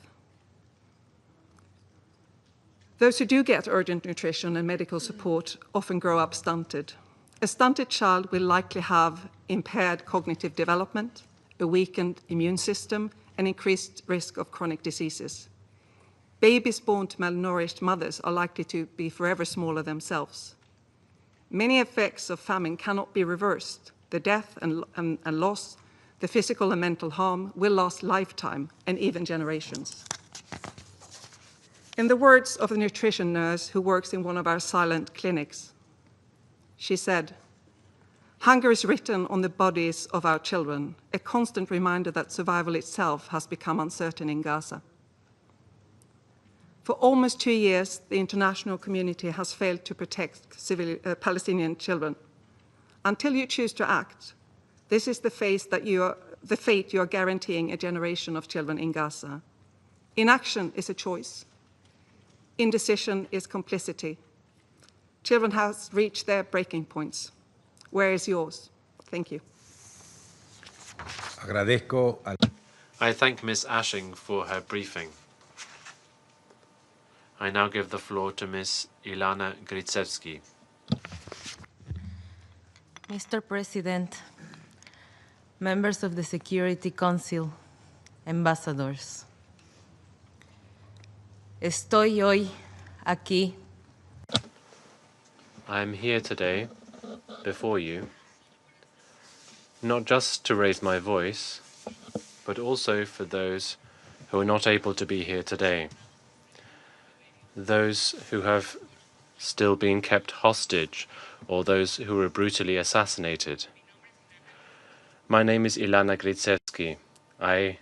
Those who do get urgent nutrition and medical support often grow up stunted. A stunted child will likely have impaired cognitive development, a weakened immune system, and increased risk of chronic diseases. Babies born to malnourished mothers are likely to be forever smaller themselves. Many effects of famine cannot be reversed. The death and loss, the physical and mental harm will last lifetime and even generations. In the words of a nutrition nurse who works in one of our silent clinics, she said, "Hunger is written on the bodies of our children, a constant reminder that survival itself has become uncertain in Gaza." For almost 2 years, the international community has failed to protect Palestinian children. Until you choose to act, this is the fate you are guaranteeing a generation of children in Gaza. Inaction is a choice. Indecision is complicity. Children have reached their breaking points. Where is yours? Thank you. I thank Ms. Ashing for her briefing. I now give the floor to Ms. Ilana Gritsevsky. Mr. President, members of the Security Council, ambassadors, estoy hoy aquí. I am here today, before you, not just to raise my voice, but also for those who are not able to be here today. Those who have still being kept hostage or those who were brutally assassinated. My name is Ilana Gritsevsky. I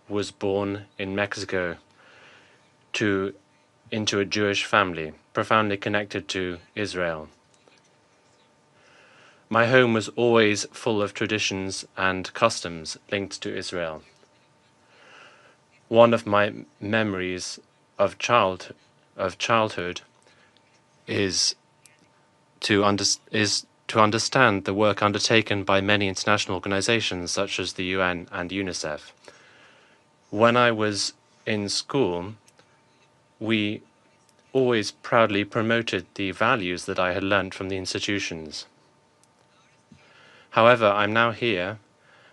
was born in Mexico into a Jewish family, profoundly connected to Israel. My home was always full of traditions and customs linked to Israel. One of my memories of childhood is to understand the work undertaken by many international organizations such as the UN and UNICEF. When I was in school, we always proudly promoted the values that I had learnt from the institutions. However, I'm now here,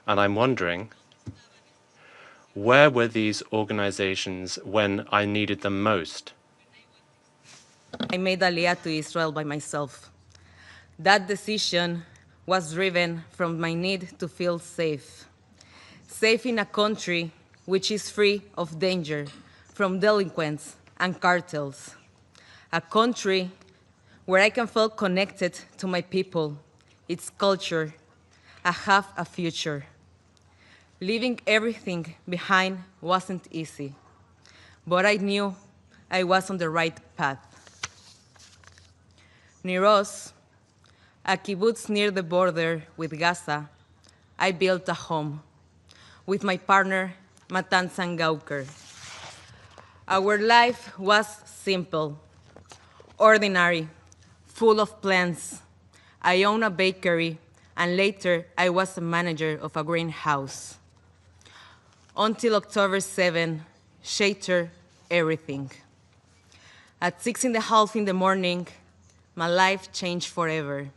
and I'm wondering, where were these organizations when I needed them most? I made Aliyah to Israel by myself. That decision was driven from my need to feel safe. Safe in a country which is free of danger from delinquents and cartels. A country where I can feel connected to my people, its culture, and have a future. Leaving everything behind wasn't easy, but I knew I was on the right path. Near us, a kibbutz near the border with Gaza, I built a home with my partner, Matan Sangauker. Our life was simple, ordinary, full of plans. I owned a bakery, and later I was a manager of a greenhouse. Until October 7, shattered everything. At 6:30 in the morning, my life changed forever.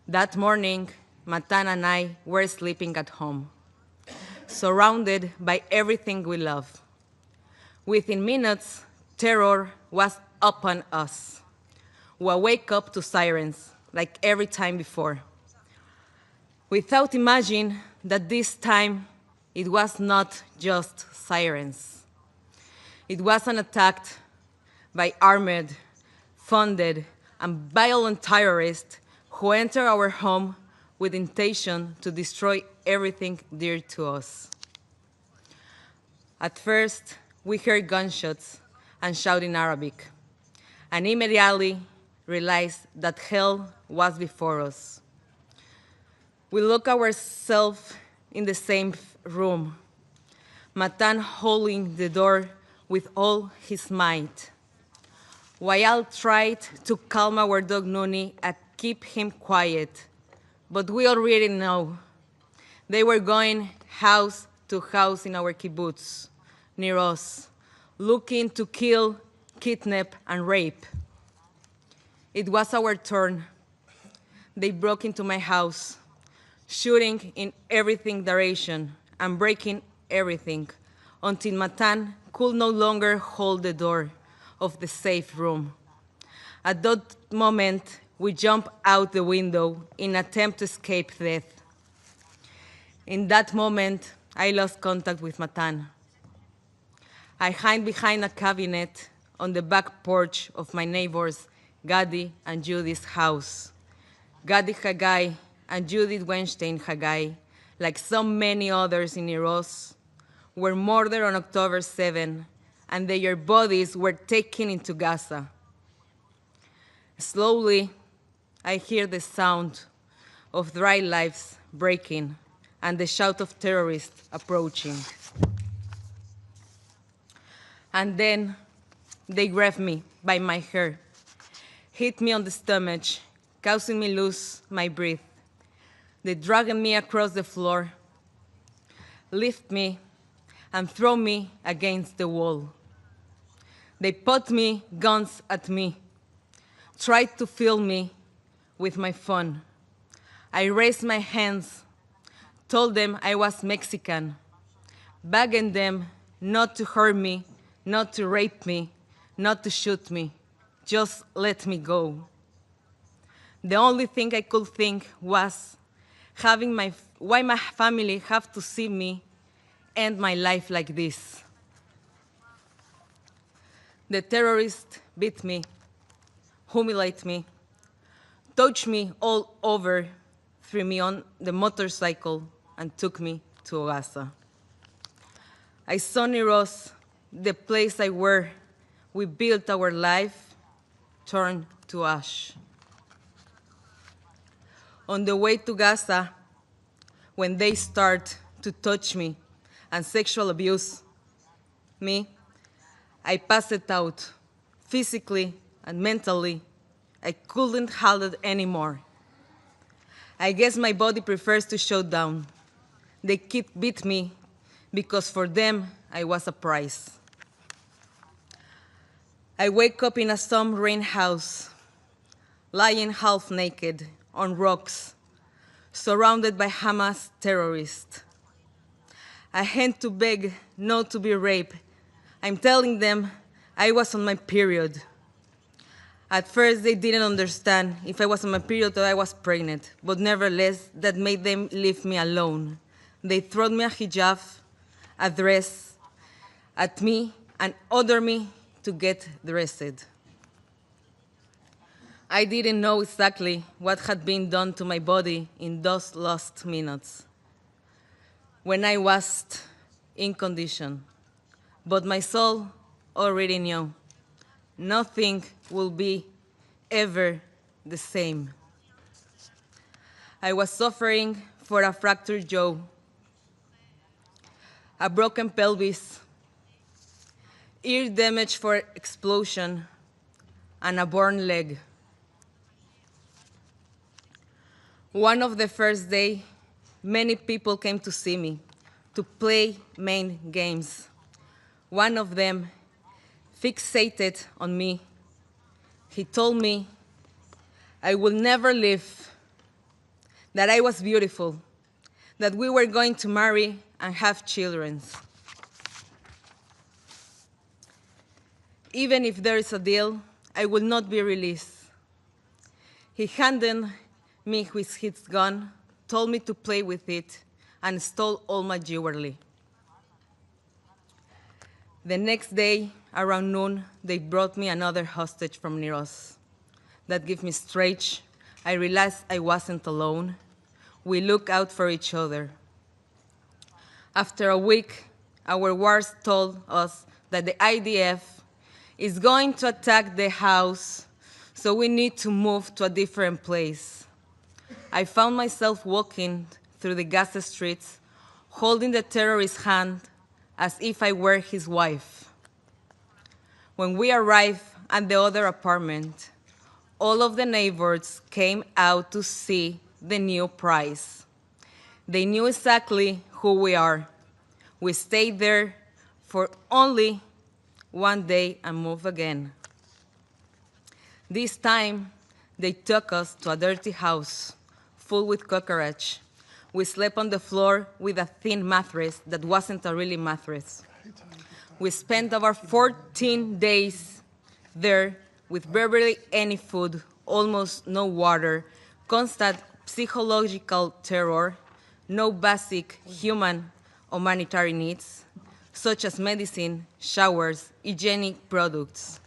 That morning, Matan and I were sleeping at home, surrounded by everything we love. Within minutes, terror was upon us. We wake up to sirens, like every time before. Without imagining that this time, it was not just sirens. It was an attack by armed, funded, and violent terrorists who entered our home with intention to destroy everything dear to us. At first, we heard gunshots and shouting in Arabic, and immediately realized that hell was before us. We looked ourselves in the same room, Matan holding the door with all his might. Wael tried to calm our dog Nuni and keep him quiet, but we already know. They were going house to house in our kibbutz, near us, looking to kill, kidnap, and rape. It was our turn. They broke into my house, shooting in every direction and breaking everything until Matan could no longer hold the door of the safe room. At that moment, we jumped out the window in an attempt to escape death. In that moment, I lost contact with Matan. I hid behind a cabinet on the back porch of my neighbors, Gadi and Judith's house. Gadi Haggai and Judith Weinstein Haggai, like so many others in Iros, were murdered on October 7, and their bodies were taken into Gaza. Slowly, I hear the sound of dry lives breaking and the shout of terrorists approaching. And then they grabbed me by my hair, hit me on the stomach, causing me lose my breath. They dragged me across the floor, lift me, and throw me against the wall. They put guns at me, tried to fill me with my phone. I raised my hands, told them I was Mexican, begging them not to hurt me, not to rape me, not to shoot me, just let me go. The only thing I could think was why my family have to see me end my life like this. The terrorists beat me, humiliated me, touched me all over, threw me on the motorcycle, and took me to Gaza. I saw Niros, the place where we built our life, turned to ash. On the way to Gaza, when they start to touch me and sexual abuse me, I passed out physically and mentally. I couldn't handle it anymore. I guess my body prefers to shut down. They keep beat me because for them I was a prize. I wake up in a storm rain house, lying half naked on rocks, surrounded by Hamas terrorists. I had to beg not to be raped. I'm telling them I was on my period. At first, they didn't understand if I was on my period or I was pregnant, but nevertheless, that made them leave me alone. They threw me a hijab, a dress, at me, and ordered me to get dressed. I didn't know exactly what had been done to my body in those last minutes when I was in condition, but my soul already knew nothing will be ever the same. I was suffering for a fractured jaw, a broken pelvis, ear damage for explosion, and a burn leg. One of the first day, many people came to see me, to play main games. One of them fixated on me. He told me I would never leave, that I was beautiful, that we were going to marry and have children. Even if there is a deal, I will not be released. He handed me with his gun, told me to play with it, and stole all my jewelry. The next day, around noon, they brought me another hostage from Niros. That gave me strength. I realized I wasn't alone. We looked out for each other. After a week, our wars told us that the IDF is going to attack the house, so we need to move to a different place. I found myself walking through the Gaza streets, holding the terrorist's hand as if I were his wife. When we arrived at the other apartment, all of the neighbors came out to see the new prize. They knew exactly who we are. We stayed there for only one day and moved again. This time, they took us to a dirty house full with cockroaches. We slept on the floor with a thin mattress that wasn't a really mattress. We spent over 14 days there with barely any food, almost no water, constant psychological terror, no basic human or humanitarian needs, such as medicine, showers, hygienic products.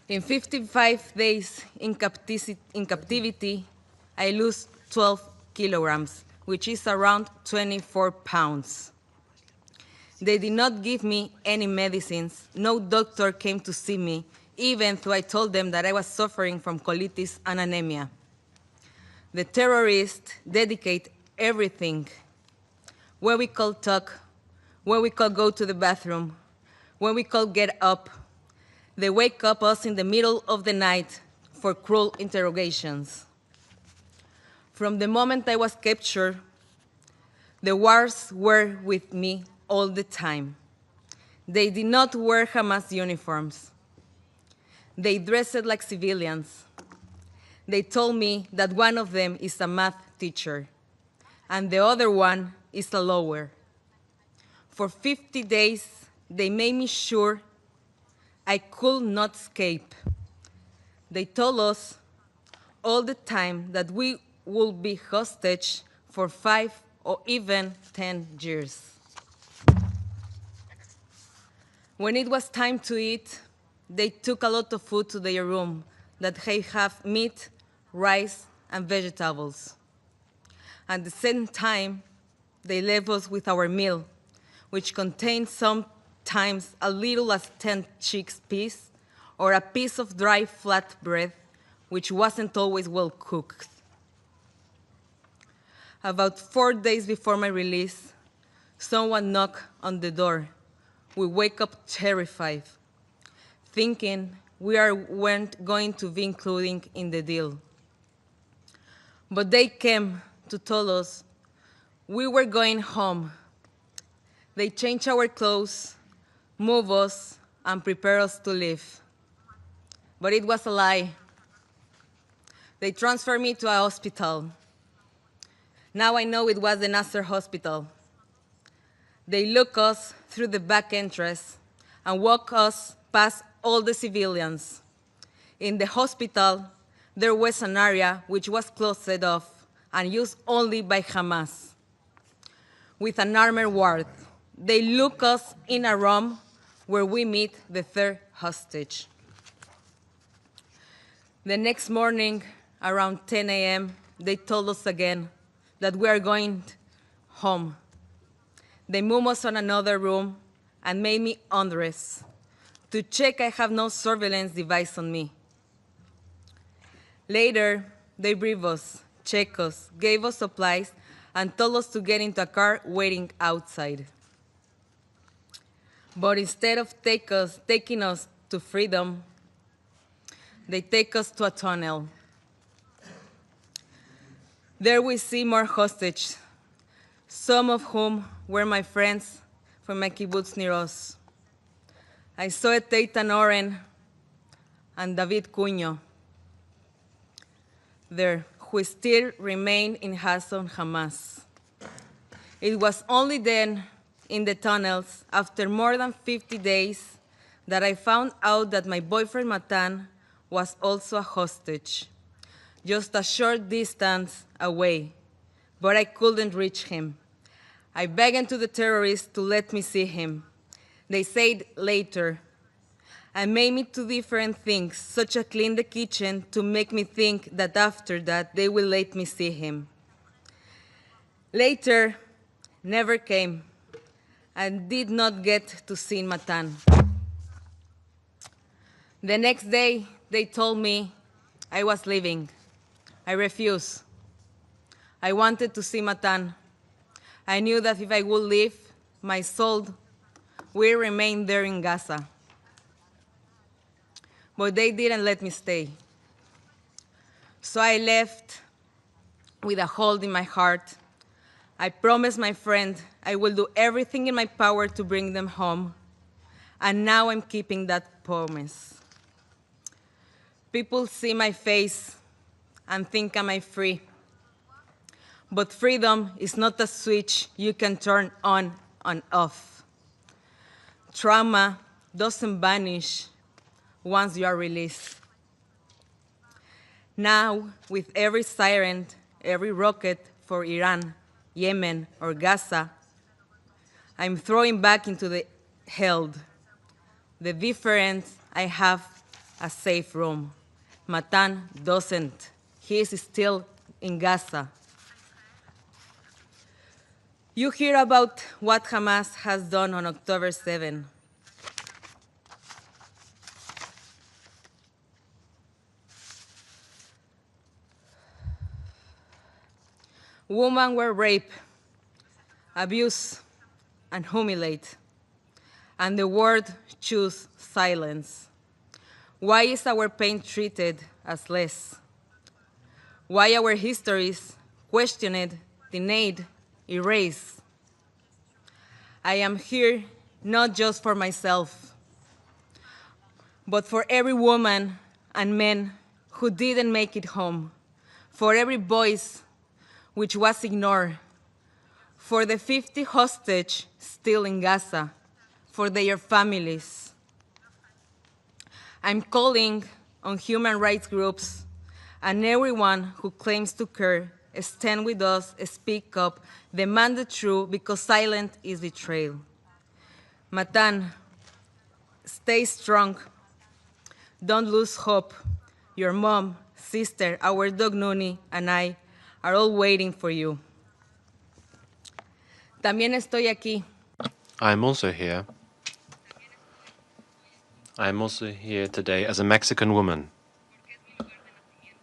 In 55 days in captivity, I lost 12 kilograms, which is around 24 pounds. They did not give me any medicines. No doctor came to see me, even though I told them that I was suffering from colitis and anemia. The terrorists dedicate everything, where we call talk, where we call go to the bathroom, when we call get up. They wake up us in the middle of the night for cruel interrogations. From the moment I was captured, the wars were with me all the time. They did not wear Hamas uniforms. They dressed like civilians. They told me that one of them is a math teacher, and the other one is a lawyer. For 50 days, they made me sure I could not escape. They told us all the time that we would be hostage for 5 or even 10 years. When it was time to eat, they took a lot of food to their room that they have meat, rice, and vegetables. At the same time, they left us with our meal, which contained sometimes as little as 10 chickpeas or a piece of dry flat bread, which wasn't always well cooked. About 4 days before my release, someone knocked on the door. We wake up terrified, thinking weren't going to be included in the deal. But they came to tell us we were going home. They changed our clothes, moved us, and prepared us to leave. But it was a lie. They transferred me to a hospital. Now I know it was the Nasser hospital. They look us through the back entrance and walk us past all the civilians. In the hospital, there was an area which was closed off and used only by Hamas. With an armored ward, they look us in a room where we meet the third hostage. The next morning, around 10 a.m., they told us again that we are going home. They moved us on another room and made me undress to check I have no surveillance device on me. Later, they briefed us, checked us, gave us supplies, and told us to get into a car waiting outside. But instead of taking us to freedom, they take us to a tunnel. There we see more hostages, some of whom were my friends from my kibbutz near us. I saw Eitan Oren and David Cunyo there, who still remain in Hasson Hamas. It was only then, in the tunnels, after more than 50 days, that I found out that my boyfriend Matan was also a hostage, just a short distance away, but I couldn't reach him. I begged to the terrorists to let me see him. They said later, and made me do different things, such as clean the kitchen to make me think that after that they will let me see him. Later, never came, and did not get to see Matan. The next day, they told me I was leaving. I refused. I wanted to see Matan. I knew that if I would leave, my soul will remain there in Gaza. But they didn't let me stay. So I left with a hole in my heart. I promised my friend I will do everything in my power to bring them home. And now I'm keeping that promise. People see my face and think I'm free. But freedom is not a switch you can turn on and off. Trauma doesn't vanish once you are released. Now, with every siren, every rocket for Iran, Yemen, or Gaza, I'm throwing back into the held. The difference, I have a safe room. Matan doesn't. He is still in Gaza. You hear about what Hamas has done on October 7. Women were raped, abused, and humiliated, and the world chose silence. Why is our pain treated as less? Why our histories questioned, denied, erased? I am here not just for myself, but for every woman and man who didn't make it home, for every voice which was ignored, for the 50 hostages still in Gaza, for their families. I'm calling on human rights groups and everyone who claims to care, stand with us, speak up, demand the truth, because silence is betrayal. Matan, stay strong. Don't lose hope. Your mom, sister, our dog Nuni, and I are all waiting for you. También estoy aquí. I am also here. I am also here today as a Mexican woman,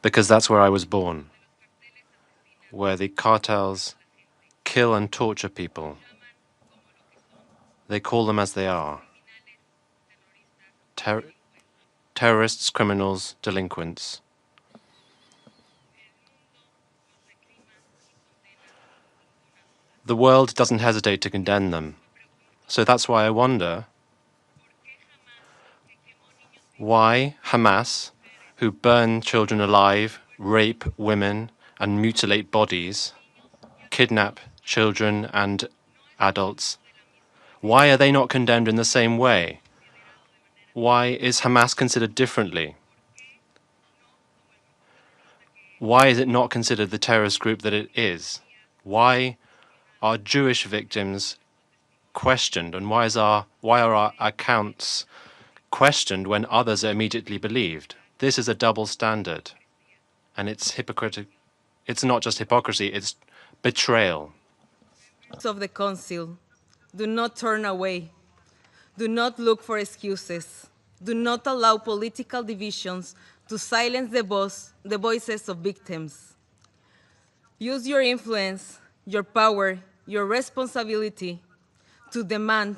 because that's where I was born, where the cartels kill and torture people. They call them as they are. Terrorists, criminals, delinquents. The world doesn't hesitate to condemn them. So that's why I wonder why Hamas, who burn children alive, rape women, and mutilate bodies, kidnap children and adults, why are they not condemned in the same way? Why is Hamas considered differently? Why is it not considered the terrorist group that it is? Why are Jewish victims questioned, and why are our accounts questioned when others are immediately believed? This is a double standard, and it's hypocritical. It's not just hypocrisy, it's betrayal. Of the Council, do not turn away. Do not look for excuses. Do not allow political divisions to silence the voices of victims. Use your influence, your power, your responsibility to demand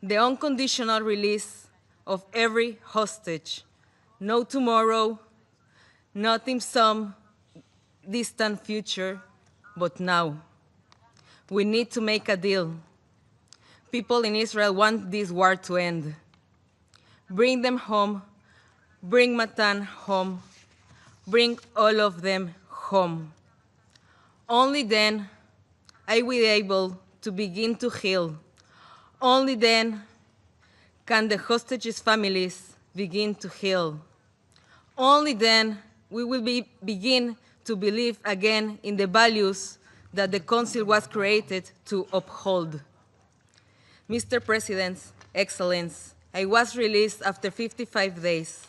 the unconditional release of every hostage. No tomorrow, not in some distant future, but now. We need to make a deal. People in Israel want this war to end. Bring them home. Bring Matan home. Bring all of them home. Only then I will be able to begin to heal. Only then can the hostages' families begin to heal. Only then we will begin to believe again in the values that the Council was created to uphold. Mr. President, Excellence, I was released after 55 days,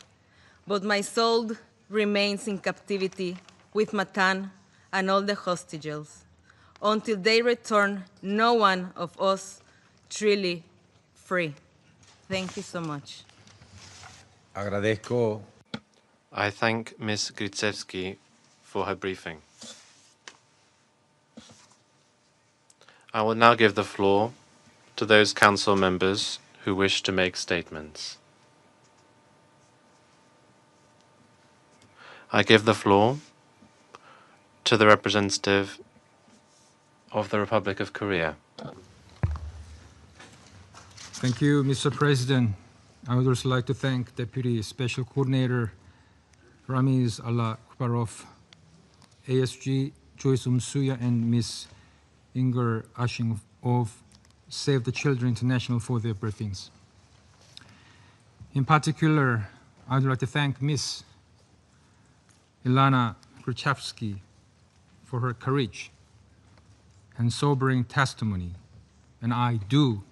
but my soul remains in captivity with Matan and all the hostages. Until they return, no one of us truly free. Thank you so much. Agradezco. I thank Ms. Gritsevsky for her briefing. I will now give the floor to those council members who wish to make statements. I give the floor to the representative of the Republic of Korea. Thank you, Mr. President. I would also like to thank Deputy Special Coordinator Ramiz Allah-Kubarov, ASG Joyce Umsuya, and Ms. Inger Ashing of Save the Children International for their briefings. In particular, I would like to thank Ms. Ilana Gruchevsky for her courage and sobering testimony, and I do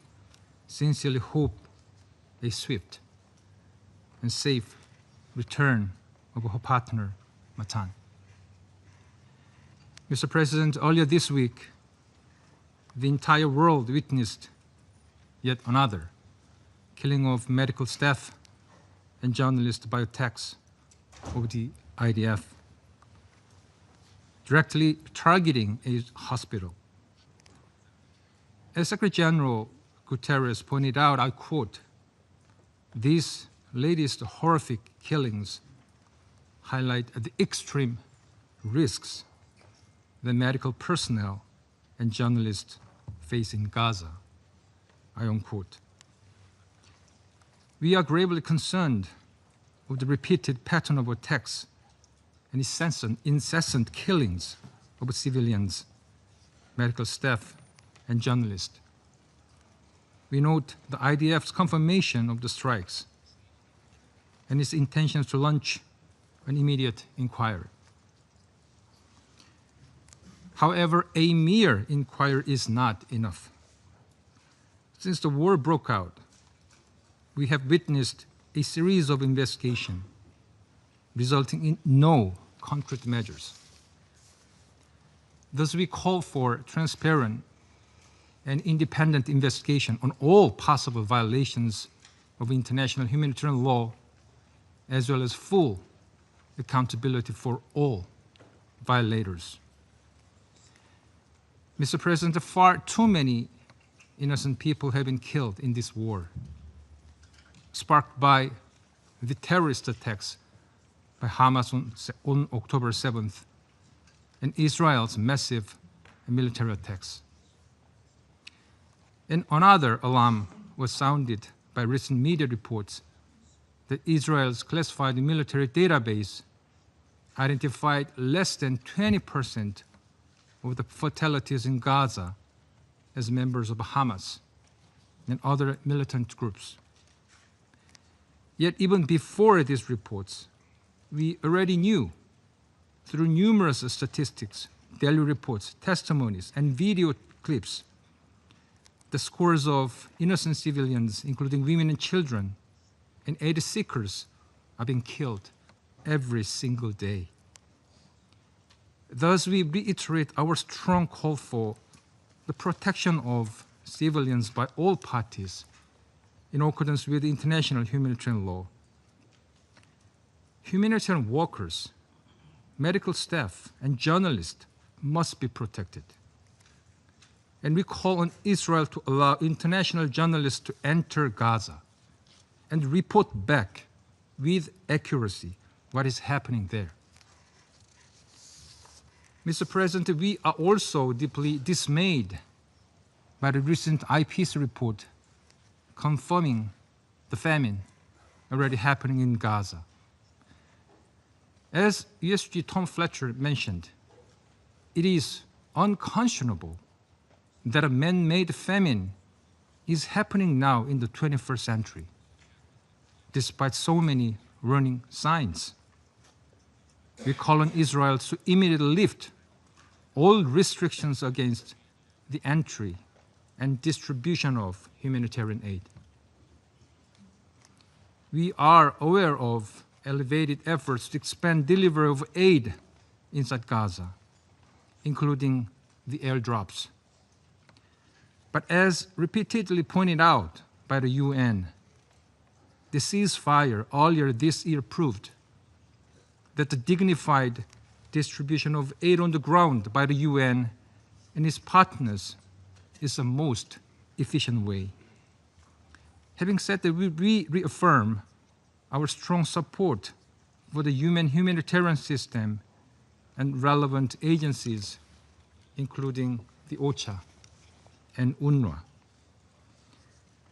sincerely hope a swift and safe return of her partner, Matan. Mr. President, earlier this week, the entire world witnessed yet another killing of medical staff and journalists by attacks of the IDF, directly targeting a hospital. As Secretary General Guterres pointed out, I quote, "These latest horrific killings highlight the extreme risks that medical personnel and journalists face in Gaza," I unquote. We are gravely concerned with the repeated pattern of attacks and incessant killings of civilians, medical staff, and journalists. We note the IDF's confirmation of the strikes and its intentions to launch an immediate inquiry. However, a mere inquiry is not enough. Since the war broke out, we have witnessed a series of investigations resulting in no concrete measures. Thus, we call for transparent and independent investigation on all possible violations of international humanitarian law, as well as full accountability for all violators. Mr. President, far too many innocent people have been killed in this war, sparked by the terrorist attacks by Hamas on October 7th and Israel's massive military attacks. And another alarm was sounded by recent media reports that Israel's classified military database identified less than 20% of the fatalities in Gaza as members of Hamas and other militant groups. Yet even before these reports, we already knew through numerous statistics, daily reports, testimonies, and video clips, the scores of innocent civilians, including women and children, and aid seekers are being killed every single day. Thus, we reiterate our strong call for the protection of civilians by all parties in accordance with international humanitarian law. Humanitarian workers, medical staff, and journalists must be protected. And we call on Israel to allow international journalists to enter Gaza and report back with accuracy what is happening there. Mr. President, we are also deeply dismayed by the recent IPC report confirming the famine already happening in Gaza. As USG Tom Fletcher mentioned, it is unconscionable that a man-made famine is happening now in the 21st century, despite so many warning signs. We call on Israel to immediately lift all restrictions against the entry and distribution of humanitarian aid. We are aware of elevated efforts to expand delivery of aid inside Gaza, including the airdrops. But as repeatedly pointed out by the UN, the ceasefire earlier this year proved that the dignified distribution of aid on the ground by the UN and its partners is the most efficient way. Having said that, we reaffirm our strong support for the humanitarian system and relevant agencies, including the OCHA and UNRWA.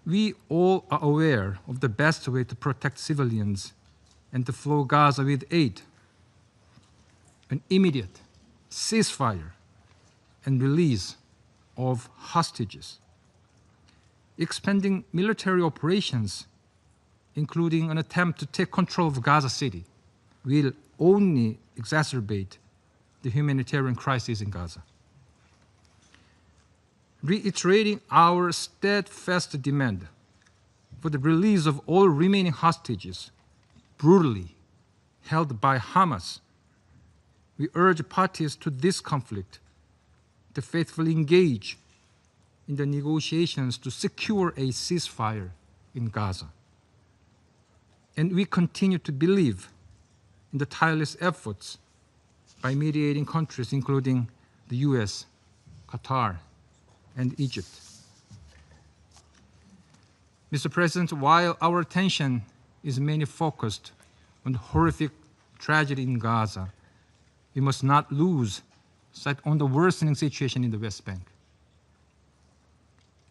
We all are aware of the best way to protect civilians and to flow Gaza with aid: an immediate ceasefire and release of hostages. Expanding military operations, including an attempt to take control of Gaza City, will only exacerbate the humanitarian crisis in Gaza. Reiterating our steadfast demand for the release of all remaining hostages brutally held by Hamas, we urge parties to this conflict to faithfully engage in the negotiations to secure a ceasefire in Gaza. And we continue to believe in the tireless efforts by mediating countries including the US, Qatar, and Egypt. Mr. President, while our attention is mainly focused on the horrific tragedy in Gaza, we must not lose sight on the worsening situation in the West Bank.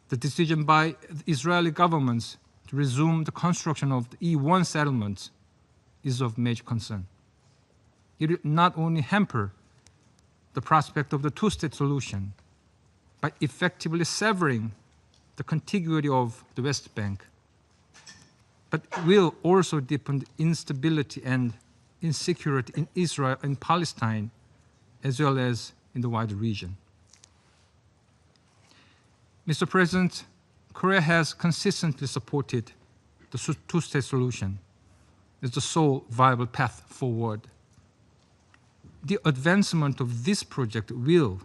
The decision by the Israeli government to resume the construction of the E1 settlements is of major concern. It will not only hamper the prospect of the two-state solution by effectively severing the contiguity of the West Bank, but will also deepen the instability and insecurity in Israel and Palestine, as well as in the wider region. Mr. President, Korea has consistently supported the two-state solution is the sole viable path forward. The advancement of this project will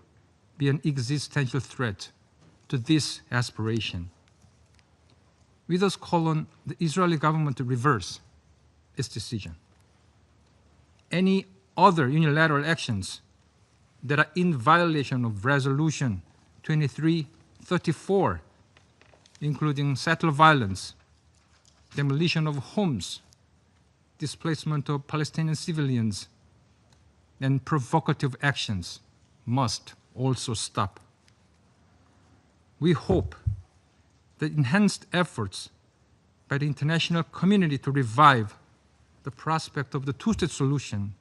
be an existential threat to this aspiration. We thus call on the Israeli government to reverse its decision. Any other unilateral actions that are in violation of Resolution 2334, including settler violence, demolition of homes, displacement of Palestinian civilians, and provocative actions must also stop. We hope that enhanced efforts by the international community to revive the prospect of the two-state solution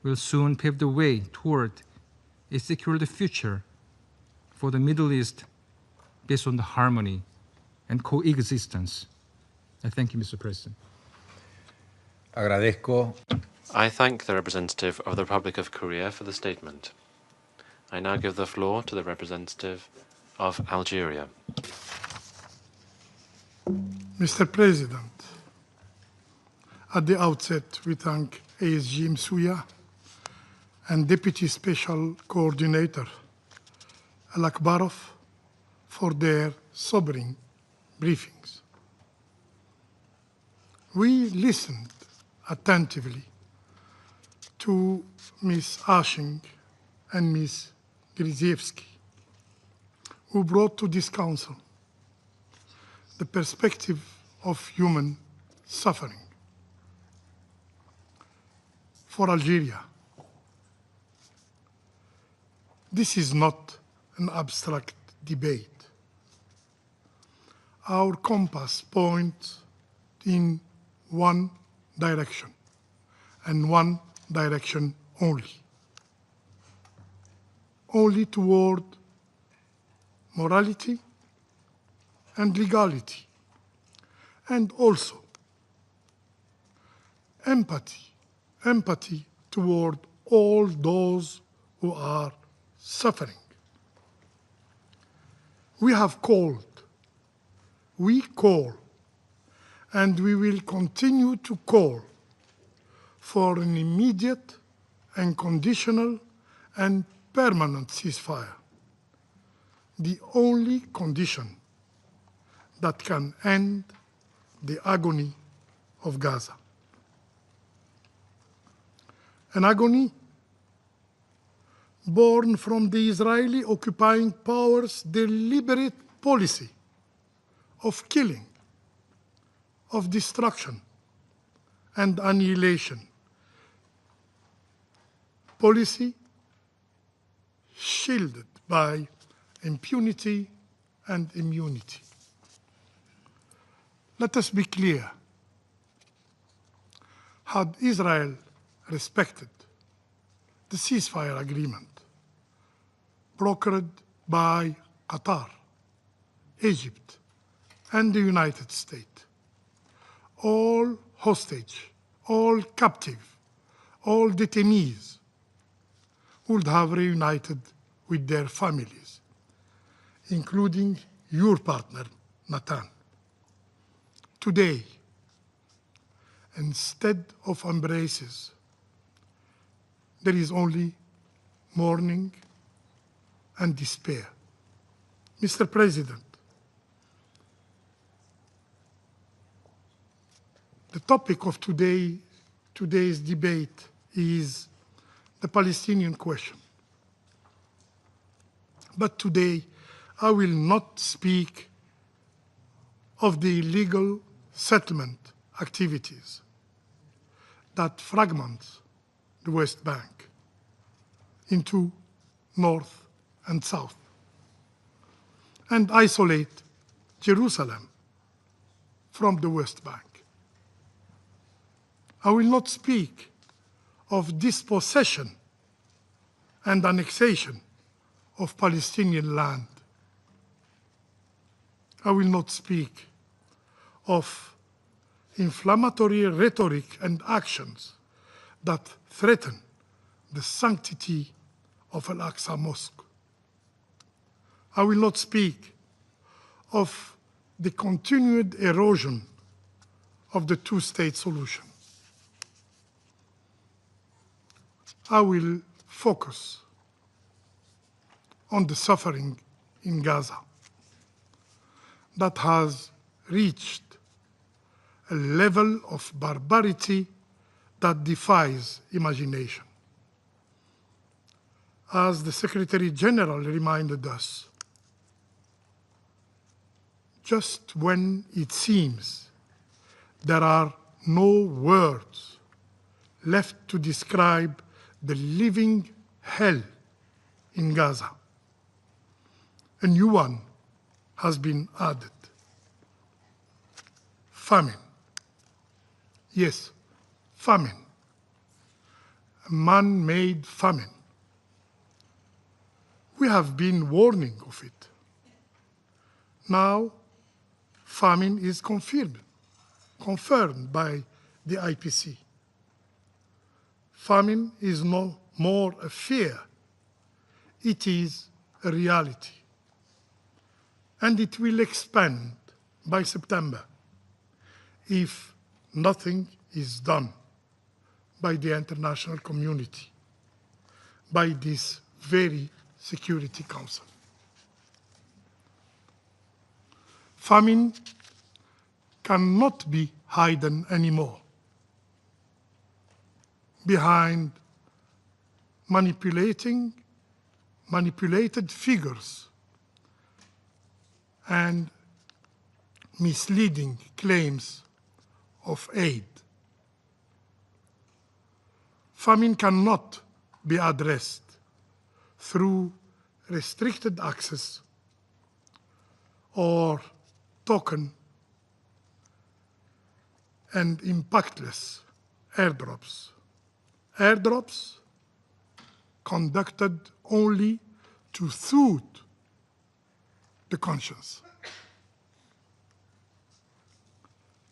will soon pave the way toward a secure future for the Middle East based on the harmony and coexistence. I thank you, Mr. President. Agradezco. I thank the representative of the Republic of Korea for the statement. I now give the floor to the representative of Algeria. Mr. President, at the outset, we thank ASG Msuya and Deputy Special Coordinator Al-Akbarov for their sobering briefings. We listened attentively to Ms. Ashing and Ms. Gryziewski, who brought to this Council the perspective of human suffering. For Algeria, this is not an abstract debate. Our compass points in one direction, and one direction only toward morality and legality, and also empathy toward all those who are suffering. We call, and we will continue to call for an immediate and conditional and permanent ceasefire, the only condition that can end the agony of Gaza. An agony born from the Israeli occupying powers' deliberate policy of killing, of destruction, and annihilation. Policy shielded by impunity and immunity. Let us be clear. Had Israel respected the ceasefire agreement brokered by Qatar, Egypt, and the United States, all hostage, all captive, all detainees would have reunited with their families, including your partner, Natan. Today, instead of embraces, there is only mourning and despair. Mr. President, the topic of today's debate is the Palestinian question. But today, I will not speak of the illegal settlement activities that fragment the West Bank into North and South and isolate Jerusalem from the West Bank. I will not speak of dispossession and annexation of Palestinian land. I will not speak of inflammatory rhetoric and actions that threaten the sanctity of Al-Aqsa Mosque. I will not speak of the continued erosion of the two-state solution. I will focus on the suffering in Gaza that has reached a level of barbarity that defies imagination. As the Secretary General reminded us, just when it seems there are no words left to describe the living hell in Gaza, a new one has been added. Famine. Yes, famine. A man-made famine. We have been warning of it. Now, famine is confirmed by the IPC. Famine is no more a fear, it is a reality. And it will expand by September if nothing is done by the international community, by this very Security Council. Famine cannot be hidden anymore behind manipulated figures and misleading claims of aid. Famine cannot be addressed through restricted access or token and impactless airdrops. Airdrops conducted only to soothe the conscience.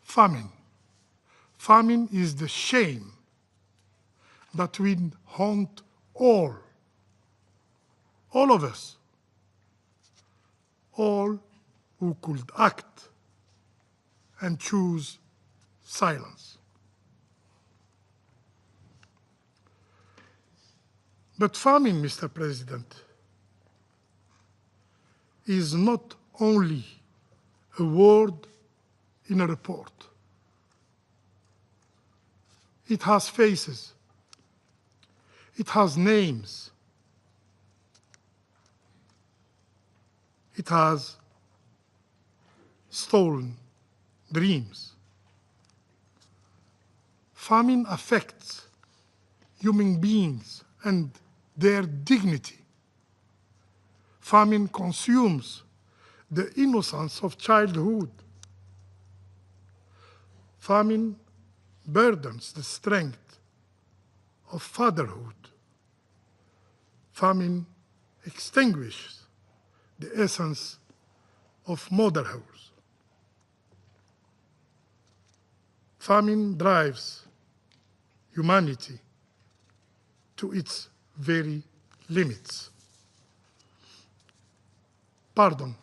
Famine. Famine is the shame that will haunt all of us, all who could act and choose silence. But famine, Mr. President, is not only a word in a report. It has faces. It has names. It has stolen dreams. Famine affects human beings and their dignity. Famine consumes the innocence of childhood. Famine burdens the strength of fatherhood. Famine extinguishes the essence of motherhood. Famine drives humanity to its very limits. Pardon,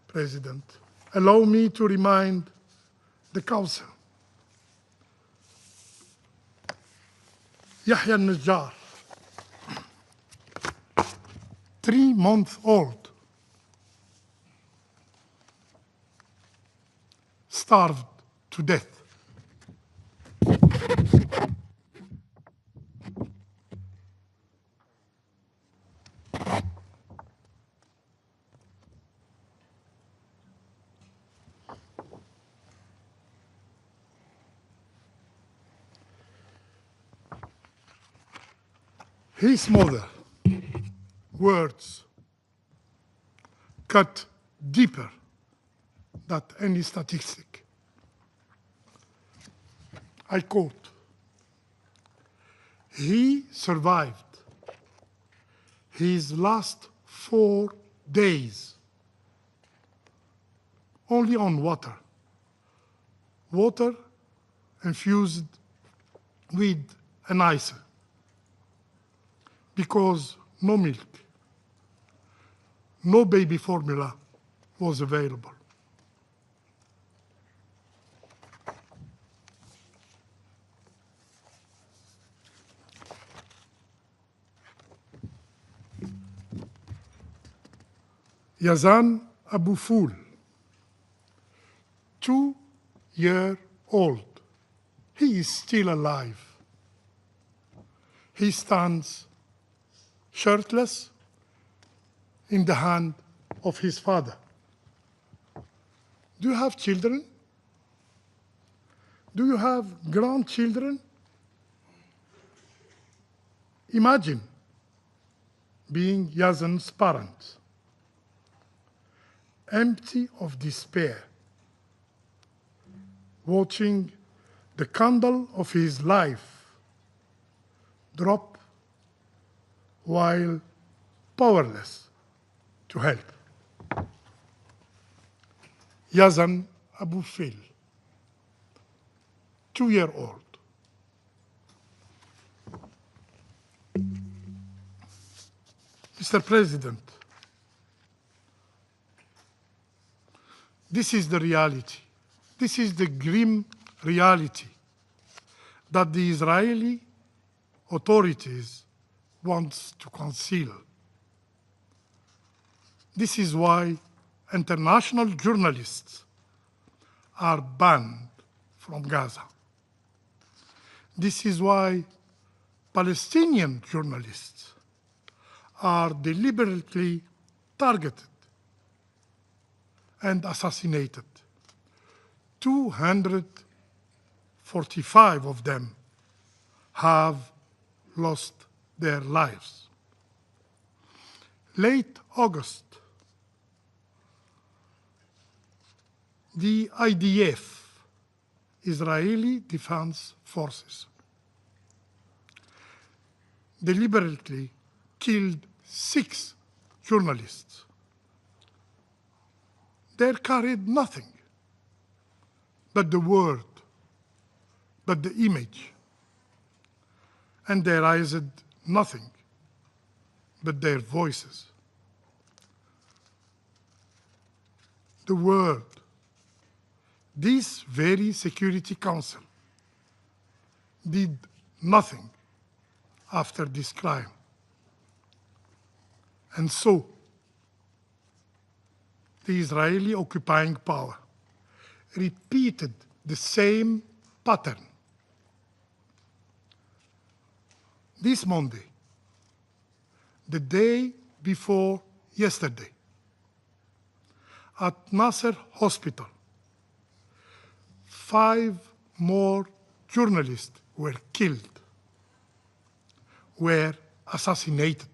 President. Allow me to remind the Council. Yahya al-Najjar, 3-month-old, starved to death. His mother, words cut deeper than any statistic. I quote, "He survived his last 4 days only on water infused with an ice, because no milk, no baby formula was available." Yazan Abu Ful, 2-year-old. He is still alive. He stands shirtless in the hand of his father. Do you have children? Do you have grandchildren? Imagine being Yazan's parents, empty of despair, watching the candle of his life drop while powerless to help. Yazan Abu Fil, 2-year-old. Mr. President, this is the reality. This is the grim reality that the Israeli authorities want to conceal. This is why international journalists are banned from Gaza. This is why Palestinian journalists are deliberately targeted and assassinated. 245 of them have lost their lives. Late August, the IDF, Israeli Defense Forces, deliberately killed 6 journalists. They carried nothing but the word, but the image, and they raised nothing but their voices. The world, this very Security Council, did nothing after this crime. And so, the Israeli occupying power repeated the same pattern. This Monday, the day before yesterday, at Nasser Hospital, 5 more journalists were killed, were assassinated.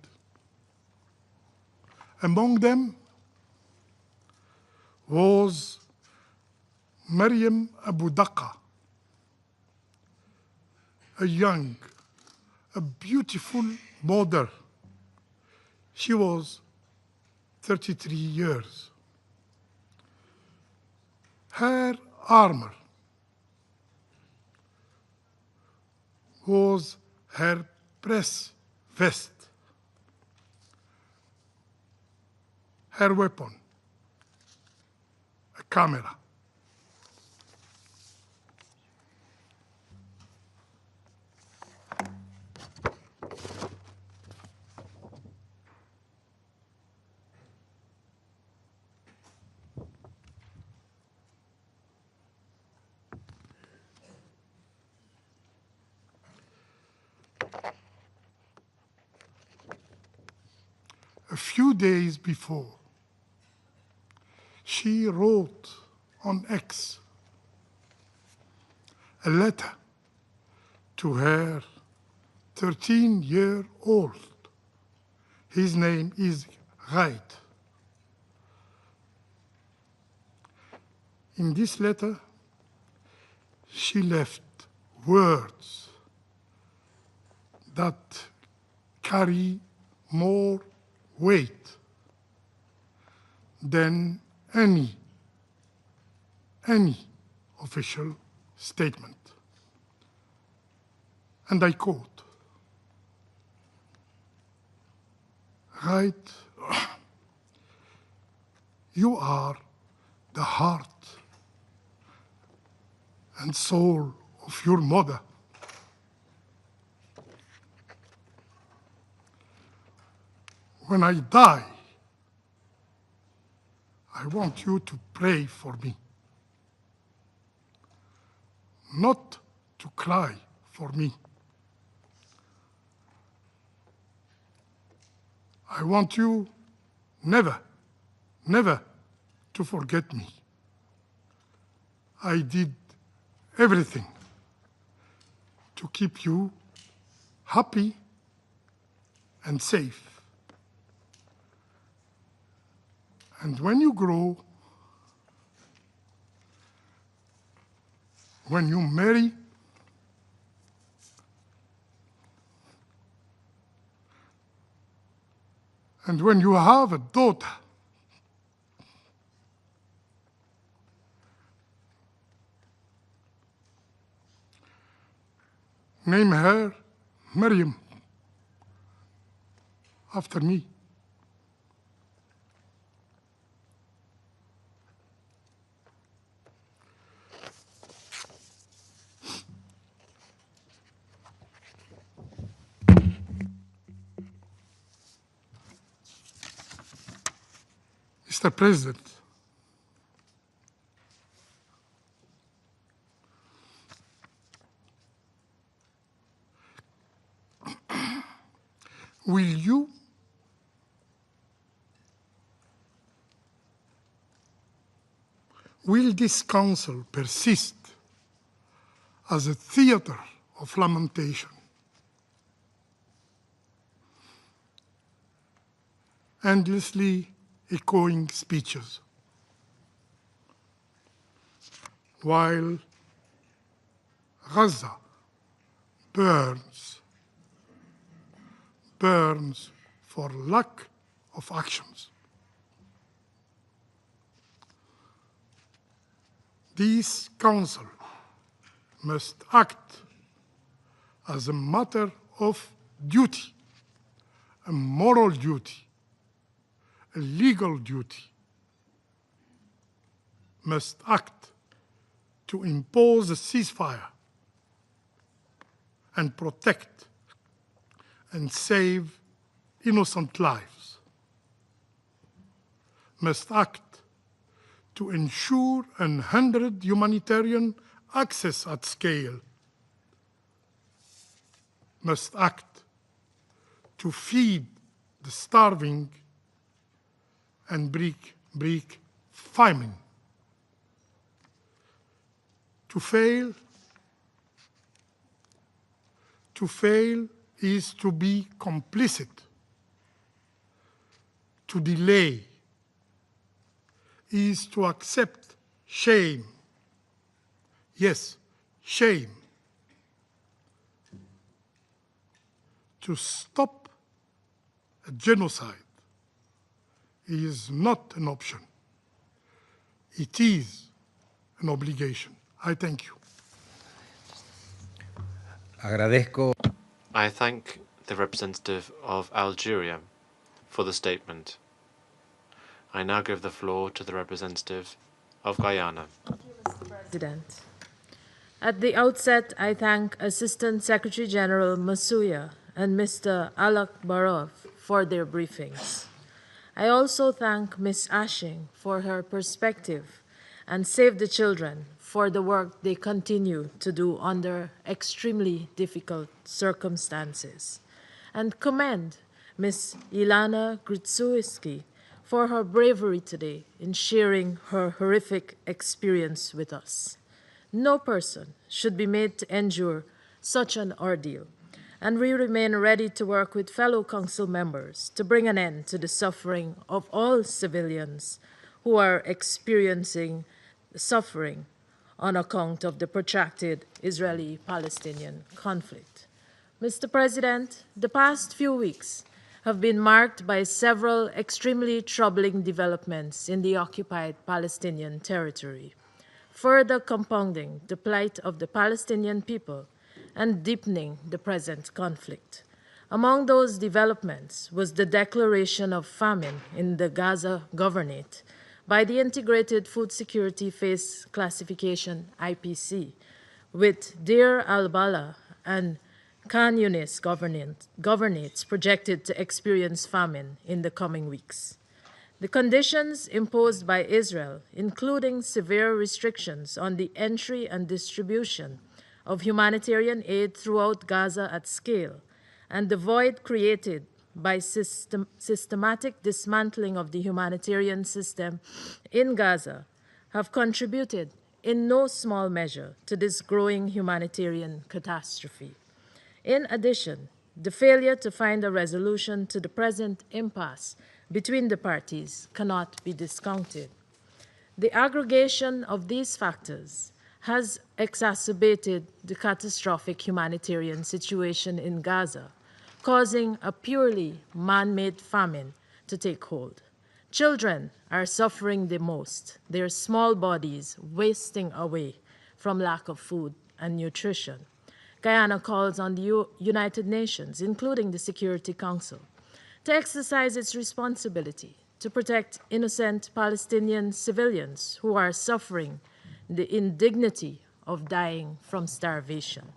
Among them was Maryam Abu Daqqa, a young, a beautiful mother. She was 33 years. Her armor was her press vest. Her weapon, a camera. A few days before, she wrote on X a letter to her 13-year-old. His name is Ghaid. In this letter, she left words that carry more weight than any official statement. And I quote, "Right, you are the heart and soul of your mother. When I die, I want you to pray for me, not to cry for me. I want you never, never to forget me. I did everything to keep you happy and safe. And when you grow, when you marry, and when you have a daughter, name her Miriam, after me. Mr. President, will this council persist as a theater of lamentation, endlessly echoing speeches, while Gaza burns for lack of actions? This council must act as a matter of duty, a moral duty, a legal duty, must act to impose a ceasefire and protect and save innocent lives, must act to ensure unhindered humanitarian access at scale, must act to feed the starving and break famine. To fail is to be complicit. To delay is to accept shame. Yes, shame. To stop a genocide is not an option. It is an obligation. I thank you. Agradezco. I thank the representative of Algeria for the statement. I now give the floor to the representative of Guyana. Thank you, Mr. President. At the outset, I thank Assistant Secretary General Masuya and Mr. Alak Barov for their briefings. I also thank Ms. Ashing for her perspective and Save the Children for the work they continue to do under extremely difficult circumstances, and commend Ms. Ilana Gritsuyski for her bravery today in sharing her horrific experience with us. No person should be made to endure such an ordeal, and we remain ready to work with fellow council members to bring an end to the suffering of all civilians who are experiencing suffering on account of the protracted Israeli-Palestinian conflict. Mr. President, the past few weeks have been marked by several extremely troubling developments in the occupied Palestinian territory, further compounding the plight of the Palestinian people and deepening the present conflict. Among those developments was the declaration of famine in the Gaza Governorate by the Integrated Food Security Phase Classification, IPC, with Deir al-Balah and Khan Yunis governorates projected to experience famine in the coming weeks. The conditions imposed by Israel, including severe restrictions on the entry and distribution of humanitarian aid throughout Gaza at scale, and the void created by systematic dismantling of the humanitarian system in Gaza, have contributed in no small measure to this growing humanitarian catastrophe. In addition, the failure to find a resolution to the present impasse between the parties cannot be discounted. The aggregation of these factors has exacerbated the catastrophic humanitarian situation in Gaza, causing a purely man-made famine to take hold. Children are suffering the most, their small bodies wasting away from lack of food and nutrition. Guyana calls on the United Nations, including the Security Council, to exercise its responsibility to protect innocent Palestinian civilians who are suffering the indignity of dying from starvation.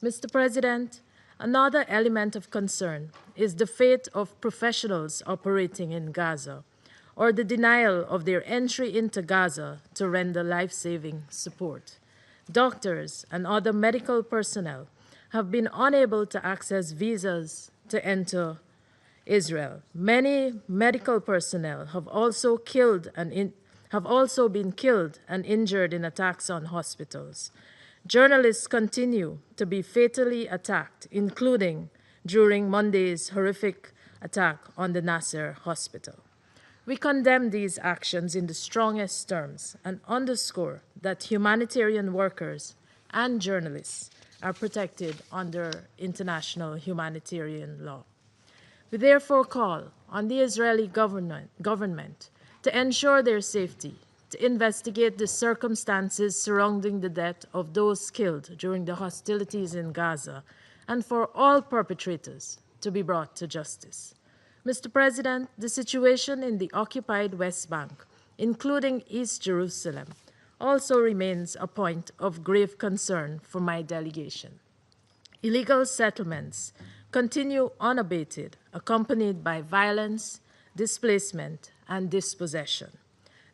Mr. President, another element of concern is the fate of professionals operating in Gaza, or the denial of their entry into Gaza to render life-saving support. Doctors and other medical personnel have been unable to access visas to enter Israel. Many medical personnel have also been killed and injured in attacks on hospitals. Journalists continue to be fatally attacked, including during Monday's horrific attack on the Nasser hospital. We condemn these actions in the strongest terms and underscore that humanitarian workers and journalists are protected under international humanitarian law. We therefore call on the Israeli government to ensure their safety, to investigate the circumstances surrounding the death of those killed during the hostilities in Gaza, and for all perpetrators to be brought to justice. Mr. President, the situation in the occupied West Bank, including East Jerusalem, also remains a point of grave concern for my delegation. Illegal settlements continue unabated, accompanied by violence, displacement, and dispossession.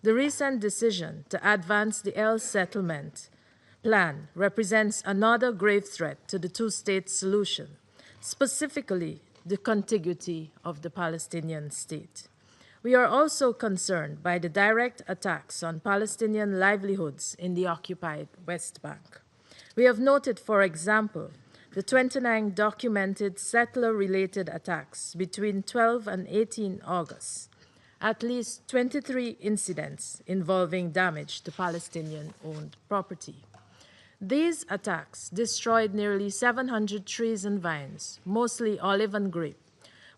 The recent decision to advance the El Settlement plan represents another grave threat to the two-state solution, specifically the contiguity of the Palestinian state. We are also concerned by the direct attacks on Palestinian livelihoods in the occupied West Bank. We have noted, for example, the 29 documented settler-related attacks between 12 and 18 August, at least 23 incidents involving damage to Palestinian-owned property. These attacks destroyed nearly 700 trees and vines, mostly olive and grape,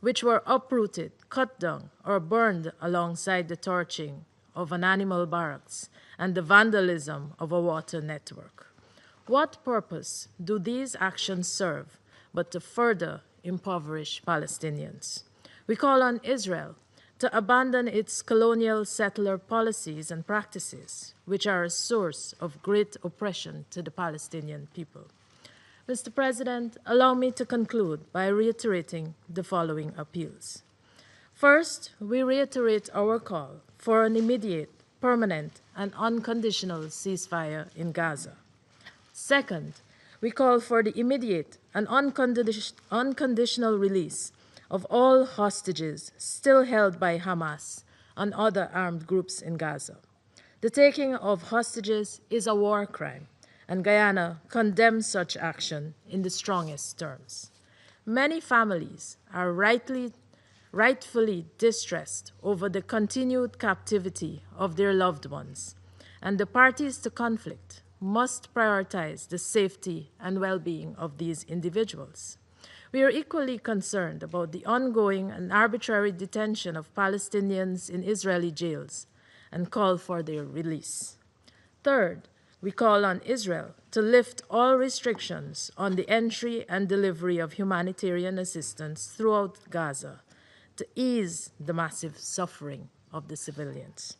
which were uprooted, cut down, or burned alongside the torching of an animal barracks and the vandalism of a water network. What purpose do these actions serve but to further impoverish Palestinians? We call on Israel to abandon its colonial settler policies and practices, which are a source of great oppression to the Palestinian people. Mr. President, allow me to conclude by reiterating the following appeals. First, we reiterate our call for an immediate, permanent, and unconditional ceasefire in Gaza. Second, we call for the immediate and unconditional release of all hostages still held by Hamas and other armed groups in Gaza. The taking of hostages is a war crime, and Guyana condemns such action in the strongest terms. Many families are rightfully distressed over the continued captivity of their loved ones, and the parties to conflict must prioritize the safety and well-being of these individuals. We are equally concerned about the ongoing and arbitrary detention of Palestinians in Israeli jails and call for their release. Third, we call on Israel to lift all restrictions on the entry and delivery of humanitarian assistance throughout Gaza to ease the massive suffering of the civilians.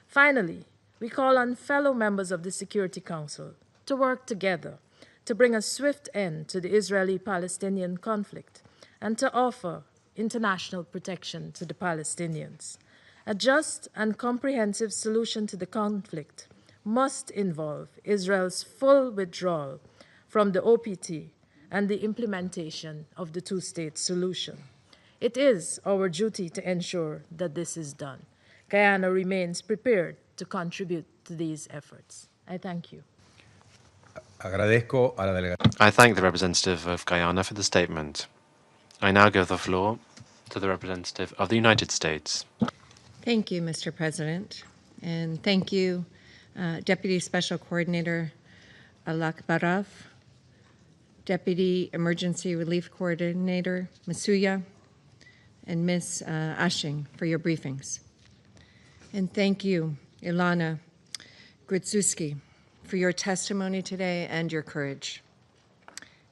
Finally, we call on fellow members of the Security Council to work together to bring a swift end to the Israeli-Palestinian conflict and to offer international protection to the Palestinians. A just and comprehensive solution to the conflict must involve Israel's full withdrawal from the OPT and the implementation of the two-state solution. It is our duty to ensure that this is done. Guyana remains prepared to contribute to these efforts. I thank you. I thank the representative of Guyana for the statement. I now give the floor to the representative of the United States. Thank you, Mr. President, and thank you, Deputy Special Coordinator Alak Barav, Deputy Emergency Relief Coordinator Masuya, and Ms. Ashing for your briefings. And thank you, Ilana Grzycki, for your testimony today and your courage.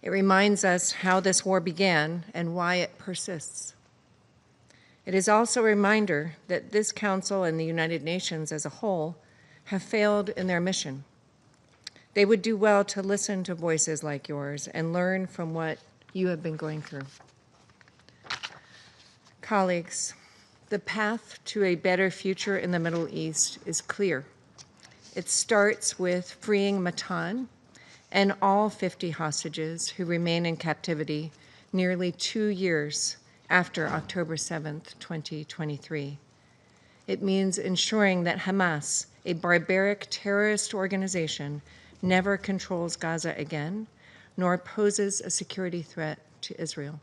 It reminds us how this war began and why it persists. It is also a reminder that this Council and the United Nations as a whole have failed in their mission. They would do well to listen to voices like yours and learn from what you have been going through. Colleagues, the path to a better future in the Middle East is clear. It starts with freeing Matan and all 50 hostages who remain in captivity nearly 2 years after October 7th, 2023. It means ensuring that Hamas, a barbaric terrorist organization, never controls Gaza again, nor poses a security threat to Israel.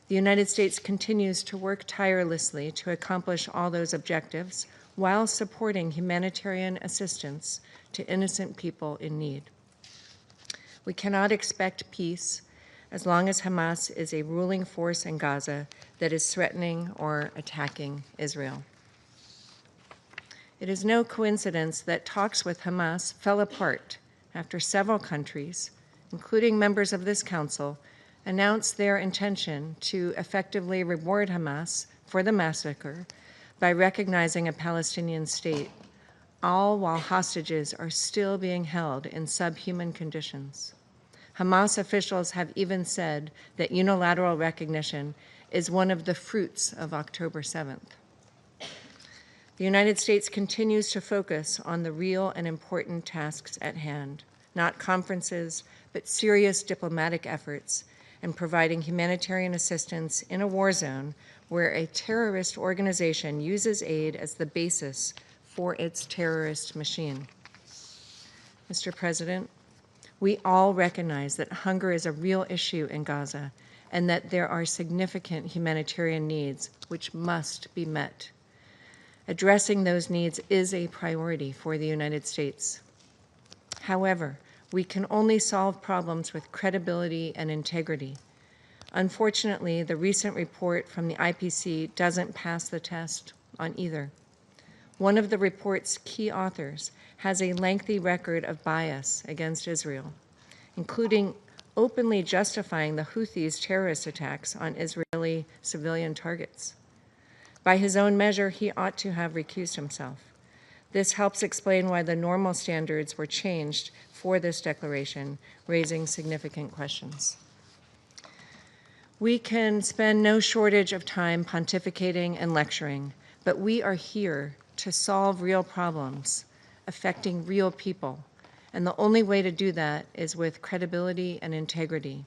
The United States continues to work tirelessly to accomplish all those objectives while supporting humanitarian assistance to innocent people in need. We cannot expect peace as long as Hamas is a ruling force in Gaza that is threatening or attacking Israel. It is no coincidence that talks with Hamas fell apart after several countries, including members of this Council, announced their intention to effectively reward Hamas for the massacre by recognizing a Palestinian state, all while hostages are still being held in subhuman conditions. Hamas officials have even said that unilateral recognition is one of the fruits of October 7th. The United States continues to focus on the real and important tasks at hand, not conferences, but serious diplomatic efforts and providing humanitarian assistance in a war zone where a terrorist organization uses aid as the basis for its terrorist machine. Mr. President, we all recognize that hunger is a real issue in Gaza and that there are significant humanitarian needs which must be met. Addressing those needs is a priority for the United States. However, we can only solve problems with credibility and integrity. Unfortunately, the recent report from the IPC doesn't pass the test on either. One of the report's key authors has a lengthy record of bias against Israel, including openly justifying the Houthis' terrorist attacks on Israeli civilian targets. By his own measure, he ought to have recused himself. This helps explain why the normal standards were changed for this declaration, raising significant questions. We can spend no shortage of time pontificating and lecturing, but we are here to solve real problems affecting real people, and the only way to do that is with credibility and integrity.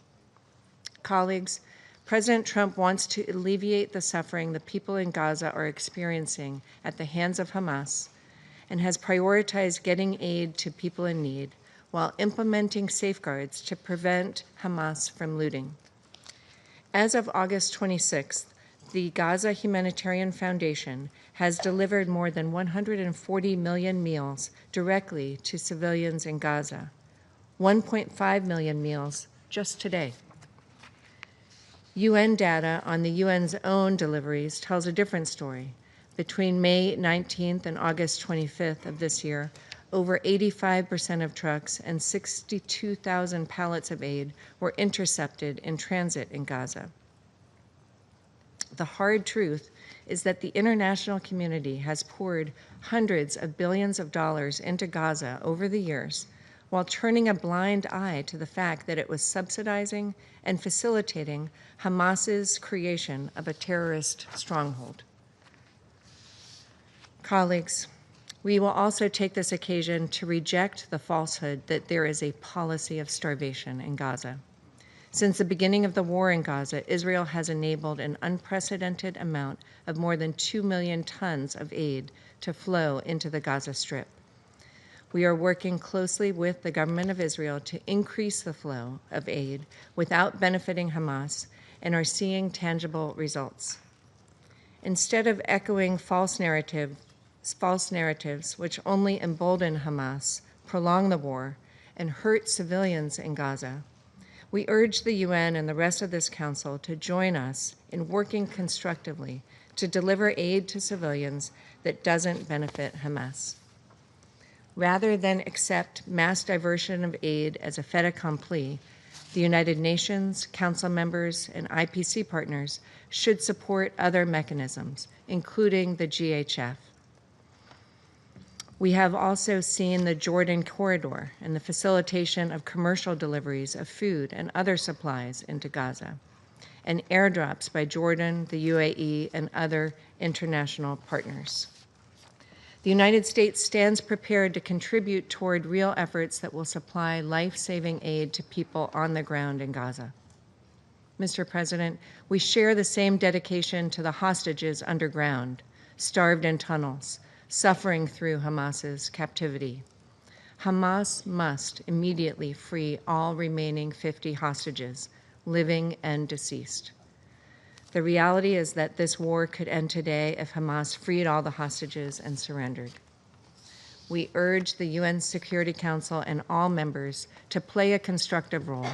Colleagues, President Trump wants to alleviate the suffering the people in Gaza are experiencing at the hands of Hamas and has prioritized getting aid to people in need while implementing safeguards to prevent Hamas from looting. As of August 26th, the Gaza Humanitarian Foundation has delivered more than 140 million meals directly to civilians in Gaza, 1.5 million meals just today. UN data on the UN's own deliveries tells a different story. Between May 19th and August 25th of this year, over 85% of trucks and 62,000 pallets of aid were intercepted in transit in Gaza. The hard truth is that the international community has poured hundreds of billions of dollars into Gaza over the years, while turning a blind eye to the fact that it was subsidizing and facilitating Hamas's creation of a terrorist stronghold. Colleagues, we will also take this occasion to reject the falsehood that there is a policy of starvation in Gaza. Since the beginning of the war in Gaza, Israel has enabled an unprecedented amount of more than 2 million tons of aid to flow into the Gaza Strip. We are working closely with the government of Israel to increase the flow of aid without benefiting Hamas and are seeing tangible results. Instead of echoing false narratives which only embolden Hamas, prolong the war, and hurt civilians in Gaza, we urge the UN and the rest of this Council to join us in working constructively to deliver aid to civilians that doesn't benefit Hamas. Rather than accept mass diversion of aid as a fait accompli, the United Nations, Council members, and IPC partners should support other mechanisms, including the GHF. We have also seen the Jordan corridor and the facilitation of commercial deliveries of food and other supplies into Gaza, and airdrops by Jordan, the UAE, and other international partners. The United States stands prepared to contribute toward real efforts that will supply life-saving aid to people on the ground in Gaza. Mr. President, we share the same dedication to the hostages underground, starved in tunnels, suffering through Hamas's captivity. Hamas must immediately free all remaining 50 hostages, living and deceased. The reality is that this war could end today if Hamas freed all the hostages and surrendered. We urge the UN Security Council and all members to play a constructive role,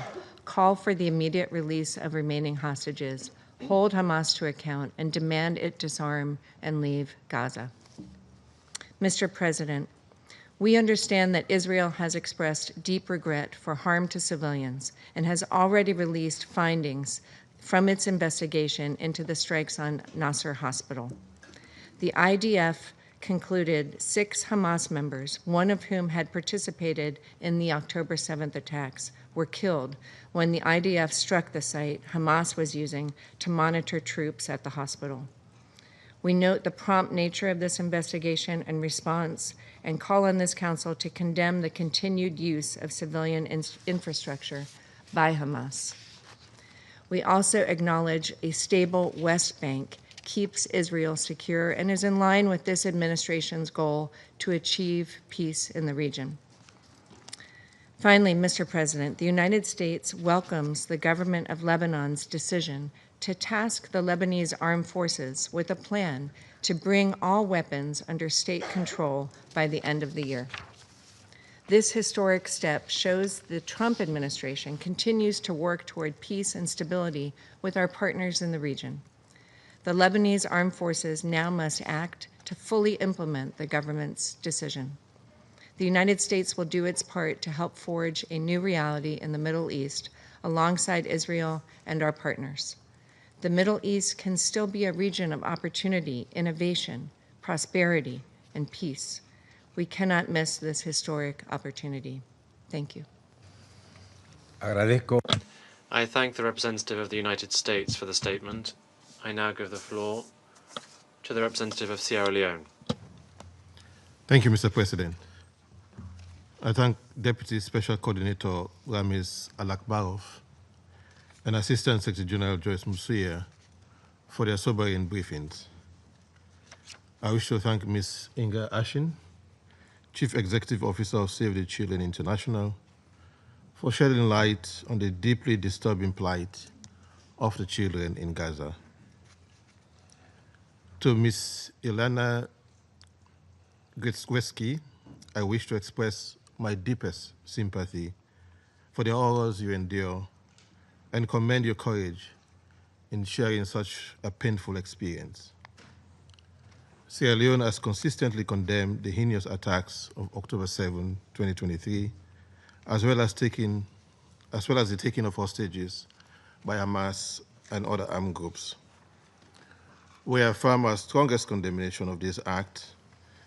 call for the immediate release of remaining hostages, hold Hamas to account, and demand it disarm and leave Gaza. Mr. President, we understand that Israel has expressed deep regret for harm to civilians and has already released findings from its investigation into the strikes on Nasser Hospital. The IDF concluded 6 Hamas members, one of whom had participated in the October 7th attacks, were killed when the IDF struck the site Hamas was using to monitor troops at the hospital. We note the prompt nature of this investigation and response and call on this Council to condemn the continued use of civilian infrastructure by Hamas. We also acknowledge a stable West Bank keeps Israel secure and is in line with this administration's goal to achieve peace in the region. Finally, Mr. President, the United States welcomes the government of Lebanon's decision to task the Lebanese armed forces with a plan to bring all weapons under state control by the end of the year. This historic step shows the Trump administration continues to work toward peace and stability with our partners in the region. The Lebanese armed forces now must act to fully implement the government's decision. The United States will do its part to help forge a new reality in the Middle East alongside Israel and our partners. The Middle East can still be a region of opportunity, innovation, prosperity, and peace. We cannot miss this historic opportunity. Thank you. Agradezco. I thank the representative of the United States for the statement. I now give the floor to the representative of Sierra Leone. Thank you, Mr. President. I thank Deputy Special Coordinator Ramiz Alakbarov and Assistant Secretary General Joyce Musuya for their sobering briefings. I wish to thank Ms. Inga Ashin, Chief Executive Officer of Save the Children International, for shedding light on the deeply disturbing plight of the children in Gaza. To Ms. Ilana Gritsweski, I wish to express my deepest sympathy for the horrors you endure and commend your courage in sharing such a painful experience. Sierra Leone has consistently condemned the heinous attacks of October 7, 2023, as well as the taking of hostages by Hamas and other armed groups. We affirm our strongest condemnation of this act,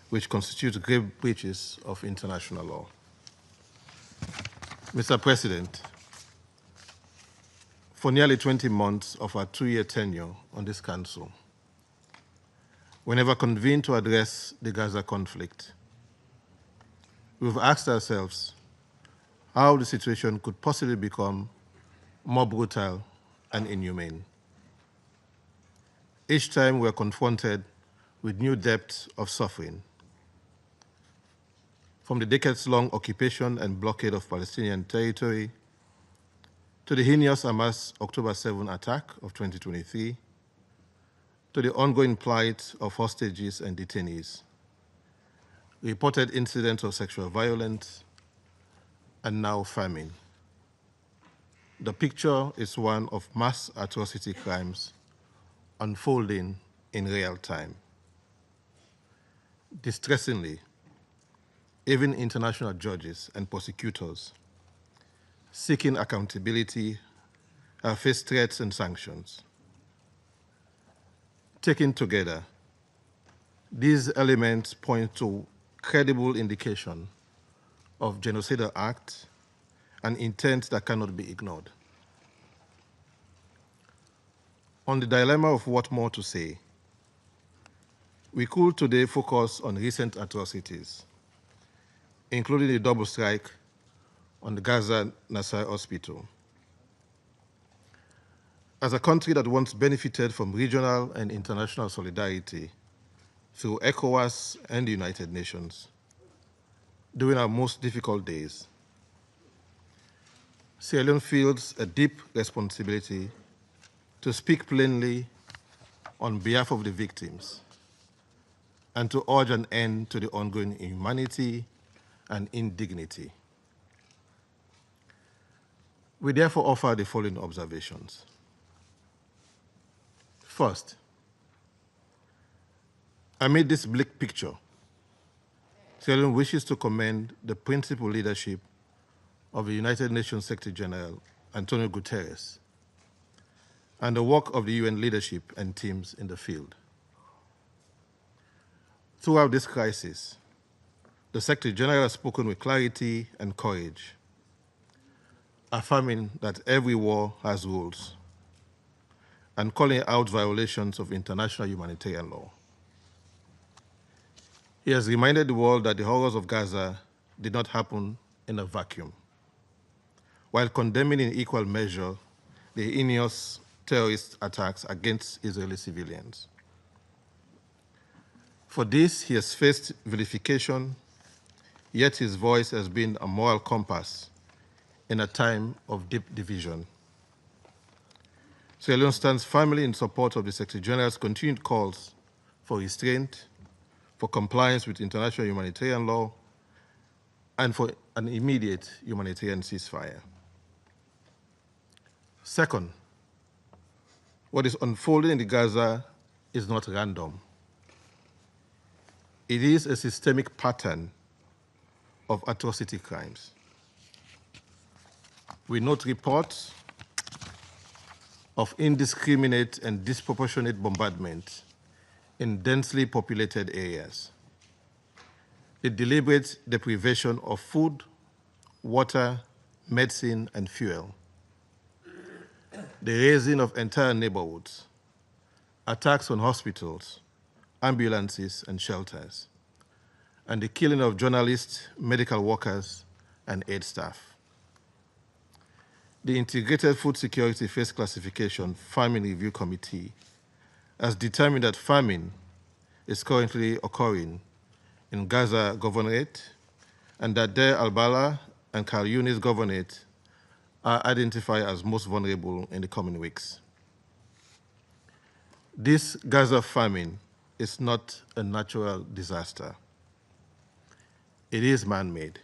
which constitutes grave breaches of international law. Mr. President, for nearly 20 months of our 2-year tenure on this Council, we never convened to address the Gaza conflict. We've asked ourselves how the situation could possibly become more brutal and inhumane. Each time we're confronted with new depths of suffering, from the decades-long occupation and blockade of Palestinian territory to the heinous Hamas October 7 attack of 2023, to the ongoing plight of hostages and detainees, reported incidents of sexual violence, and now famine. The picture is one of mass atrocity crimes unfolding in real time. Distressingly, even international judges and prosecutors seeking accountability have faced threats and sanctions. Taken together, these elements point to credible indication of genocidal act and intent that cannot be ignored. On the dilemma of what more to say, we could today focus on recent atrocities, including the double strike on the Gaza Nasser Hospital. As a country that once benefited from regional and international solidarity through ECOWAS and the United Nations, during our most difficult days, Sierra Leone feels a deep responsibility to speak plainly on behalf of the victims and to urge an end to the ongoing inhumanity and indignity. We therefore offer the following observations. First, amid this bleak picture, Sierra Leone wishes to commend the principal leadership of the United Nations Secretary General, Antonio Guterres, and the work of the UN leadership and teams in the field. Throughout this crisis, the Secretary General has spoken with clarity and courage, affirming that every war has rules and calling out violations of international humanitarian law. He has reminded the world that the horrors of Gaza did not happen in a vacuum, while condemning in equal measure the heinous terrorist attacks against Israeli civilians. For this, he has faced vilification, yet his voice has been a moral compass in a time of deep division. Sierra Leone stands firmly in support of the Secretary General's continued calls for restraint, for compliance with international humanitarian law, and for an immediate humanitarian ceasefire. Second, what is unfolding in Gaza is not random. It is a systemic pattern of atrocity crimes. We note reports of indiscriminate and disproportionate bombardment in densely populated areas, the deliberate deprivation of food, water, medicine, and fuel, the razing of entire neighborhoods, attacks on hospitals, ambulances, and shelters, and the killing of journalists, medical workers, and aid staff. The Integrated Food Security Phase Classification Famine Review Committee has determined that famine is currently occurring in Gaza Governorate and that Deir al-Balah and Khan Yunis Governorate are identified as most vulnerable in the coming weeks. This Gaza famine is not a natural disaster. It is man-made,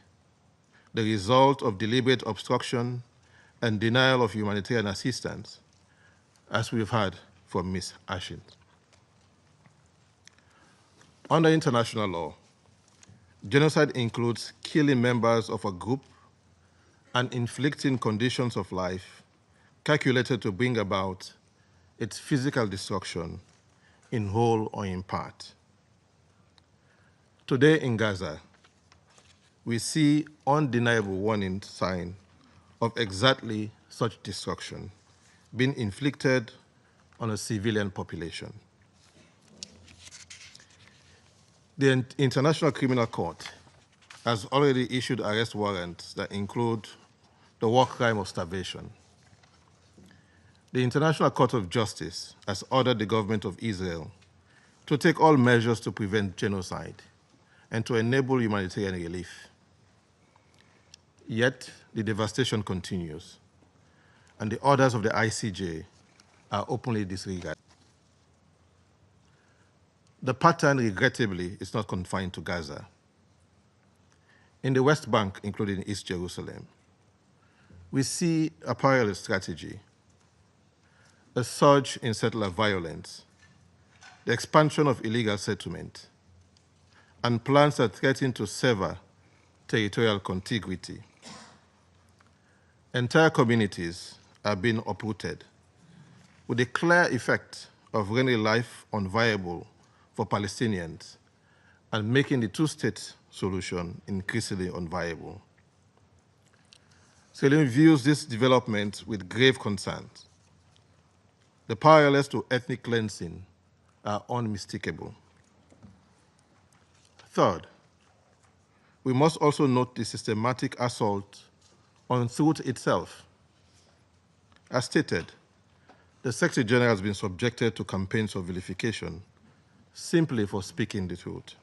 the result of deliberate obstruction and denial of humanitarian assistance, as we've heard from Ms. Ashin. Under international law, genocide includes killing members of a group and inflicting conditions of life calculated to bring about its physical destruction in whole or in part. Today in Gaza, we see undeniable warning signs of exactly such destruction being inflicted on a civilian population. The International Criminal Court has already issued arrest warrants that include the war crime of starvation. The International Court of Justice has ordered the government of Israel to take all measures to prevent genocide and to enable humanitarian relief. Yet, the devastation continues, and the orders of the ICJ are openly disregarded. The pattern, regrettably, is not confined to Gaza. In the West Bank, including East Jerusalem, we see a parallel strategy: a surge in settler violence, the expansion of illegal settlement, and plans that threaten to sever territorial contiguity. Entire communities are being uprooted, with the clear effect of rendering life unviable for Palestinians and making the two-state solution increasingly unviable. Salem views this development with grave concerns. The parallels to ethnic cleansing are unmistakable. Third, we must also note the systematic assault on truth itself. As stated, the Secretary General has been subjected to campaigns of vilification simply for speaking the truth.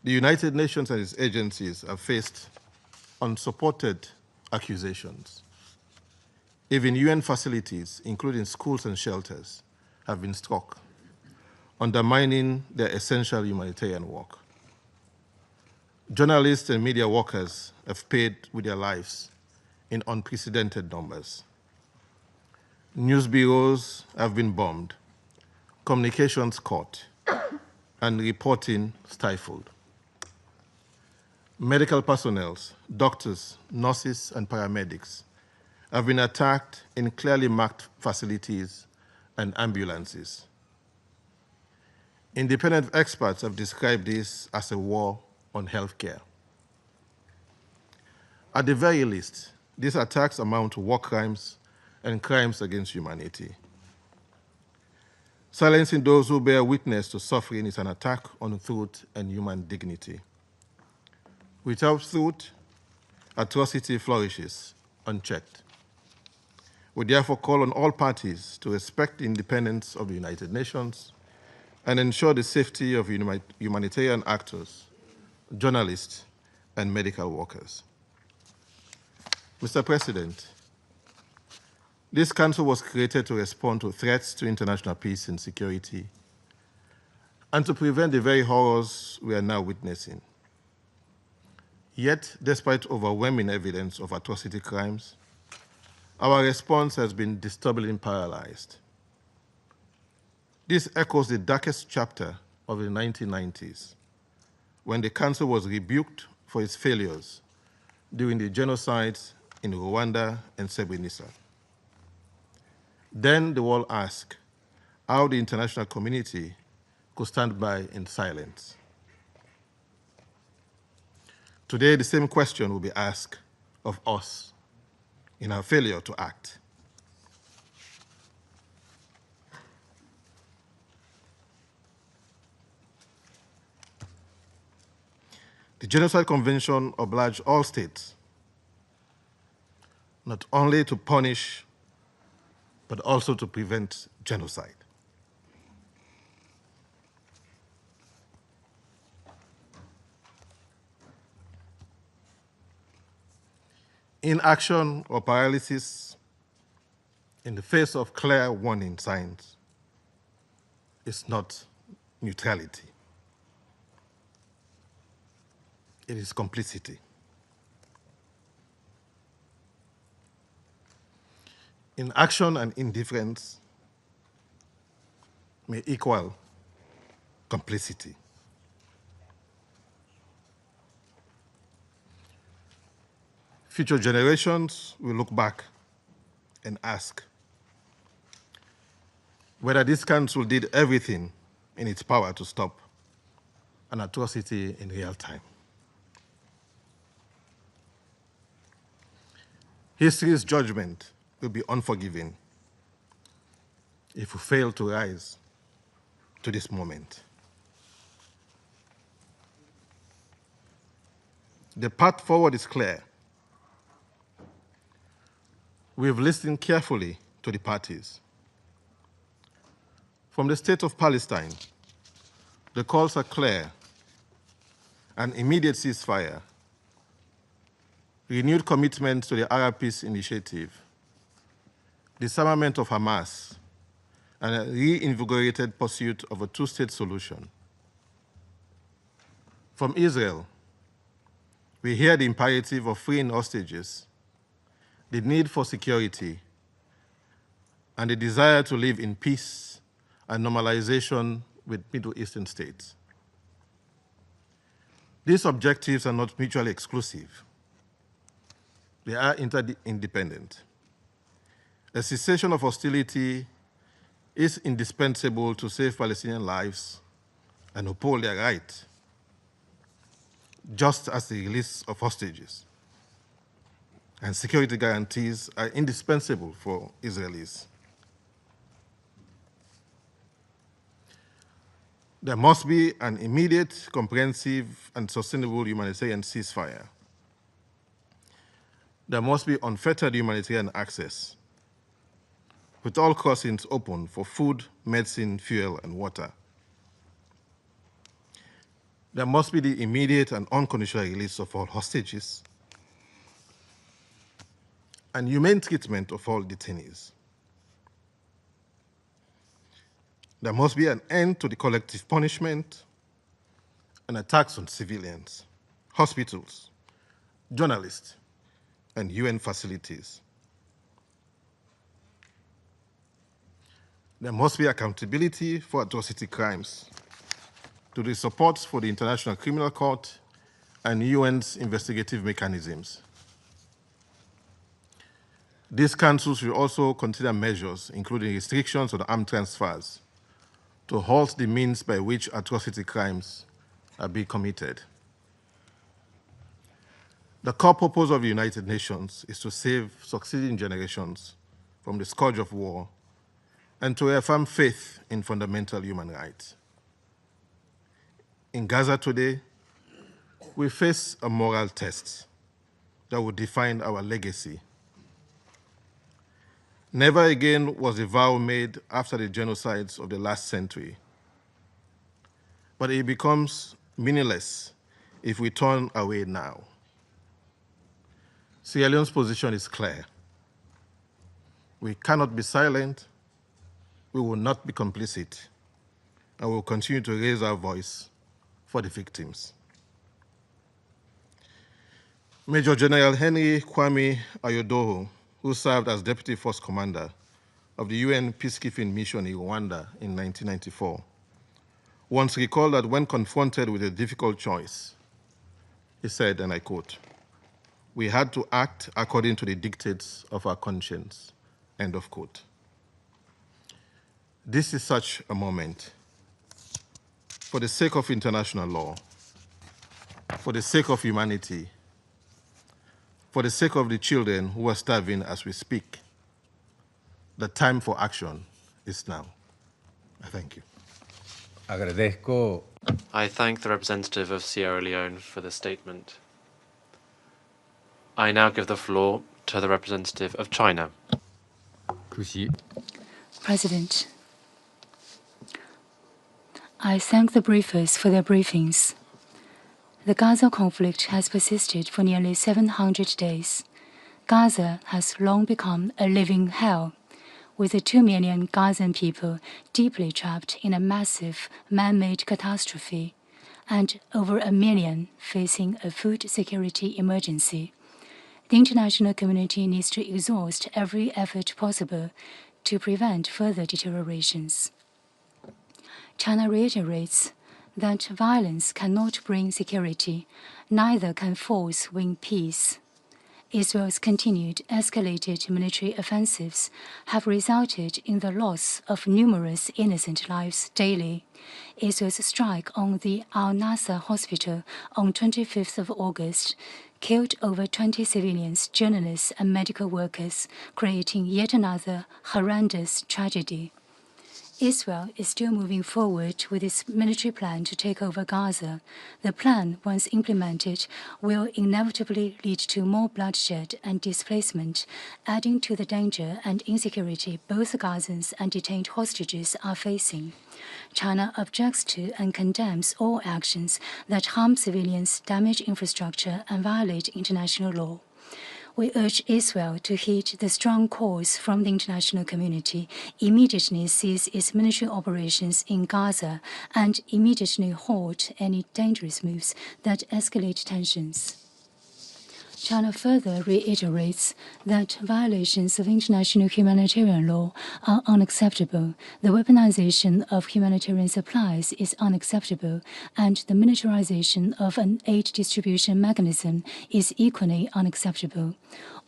The United Nations and its agencies have faced unsupported accusations. Even UN facilities, including schools and shelters, have been struck, undermining their essential humanitarian work. Journalists and media workers have paid with their lives in unprecedented numbers. News bureaus have been bombed, communications cut, and reporting stifled. Medical personnel, doctors, nurses, and paramedics have been attacked in clearly marked facilities and ambulances. Independent experts have described this as a war on healthcare. At the very least, these attacks amount to war crimes and crimes against humanity. Silencing those who bear witness to suffering is an attack on truth and human dignity. Without truth, atrocity flourishes unchecked. We therefore call on all parties to respect the independence of the United Nations and ensure the safety of humanitarian actors, journalists, and medical workers. Mr. President, this council was created to respond to threats to international peace and security and to prevent the very horrors we are now witnessing. Yet, despite overwhelming evidence of atrocity crimes, our response has been disturbingly paralyzed. This echoes the darkest chapter of the 1990s, when the Council was rebuked for its failures during the genocides in Rwanda and Srebrenica. Then the world asked how the international community could stand by in silence. Today, the same question will be asked of us in our failure to act. The Genocide Convention obliged all states not only to punish, but also to prevent genocide. Inaction or paralysis in the face of clear warning signs is not neutrality. It is complicity. Inaction and indifference may equal complicity. Future generations will look back and ask whether this council did everything in its power to stop an atrocity in real time. History's judgment will be unforgiving if we fail to rise to this moment. The path forward is clear. We've listened carefully to the parties. From the state of Palestine, the calls are clear: an immediate ceasefire, renewed commitment to the Arab Peace Initiative, disarmament of Hamas, and a reinvigorated pursuit of a two-state solution. From Israel, we hear the imperative of freeing hostages, the need for security, and the desire to live in peace and normalization with Middle Eastern states. These objectives are not mutually exclusive. They are interdependent. A cessation of hostility is indispensable to save Palestinian lives and uphold their right, just as the release of hostages and security guarantees are indispensable for Israelis. There must be an immediate, comprehensive, and sustainable humanitarian ceasefire. There must be unfettered humanitarian access, with all crossings open for food, medicine, fuel, and water. There must be the immediate and unconditional release of all hostages and humane treatment of all detainees. There must be an end to the collective punishment and attacks on civilians, hospitals, journalists, and UN facilities. There must be accountability for atrocity crimes, to the support for the International Criminal Court and UN's investigative mechanisms. These councils will also consider measures, including restrictions on armed transfers, to halt the means by which atrocity crimes are being committed. The core purpose of the United Nations is to save succeeding generations from the scourge of war and to reaffirm faith in fundamental human rights. In Gaza today, we face a moral test that will define our legacy. Never again was a vow made after the genocides of the last century, but it becomes meaningless if we turn away now. Sierra Leone's position is clear. We cannot be silent, we will not be complicit, and we will continue to raise our voice for the victims. Major General Henry Kwame Ayodoho, who served as Deputy Force Commander of the UN peacekeeping mission in Rwanda in 1994, once recalled that when confronted with a difficult choice, he said, and I quote, "We had to act according to the dictates of our conscience," end of quote. This is such a moment. For the sake of international law, for the sake of humanity, for the sake of the children who are starving as we speak, the time for action is now. I thank you. Agradezco. I thank the representative of Sierra Leone for the statement. I now give the floor to the representative of China. President, I thank the briefers for their briefings. The Gaza conflict has persisted for nearly 700 days. Gaza has long become a living hell, with the 2 million Gazan people deeply trapped in a massive man-made catastrophe and over 1 million facing a food security emergency. The international community needs to exhaust every effort possible to prevent further deteriorations. China reiterates that violence cannot bring security, neither can force win peace. Israel's continued escalated military offensives have resulted in the loss of numerous innocent lives daily. Israel's strike on the Al-Nasser hospital on 25th of August killed over 20 civilians, journalists, and medical workers, creating yet another horrendous tragedy. Israel is still moving forward with its military plan to take over Gaza. The plan, once implemented, will inevitably lead to more bloodshed and displacement, adding to the danger and insecurity both Gazans and detained hostages are facing. China objects to and condemns all actions that harm civilians, damage infrastructure, and violate international law. We urge Israel to heed the strong calls from the international community, immediately cease its military operations in Gaza, and immediately halt any dangerous moves that escalate tensions. China further reiterates that violations of international humanitarian law are unacceptable, the weaponization of humanitarian supplies is unacceptable, and the militarization of an aid distribution mechanism is equally unacceptable.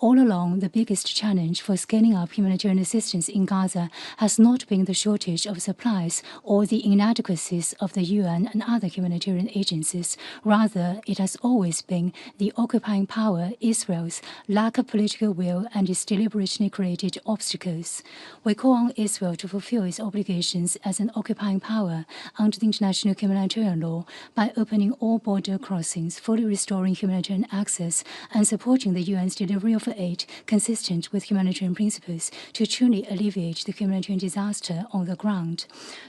All along, the biggest challenge for scaling up humanitarian assistance in Gaza has not been the shortage of supplies or the inadequacies of the UN and other humanitarian agencies. Rather, it has always been the occupying power, Israel's lack of political will and its deliberately created obstacles. We call on Israel to fulfill its obligations as an occupying power under the international humanitarian law by opening all border crossings, fully restoring humanitarian access, and supporting the UN's delivery of aid consistent with humanitarian principles to truly alleviate the humanitarian disaster on the ground.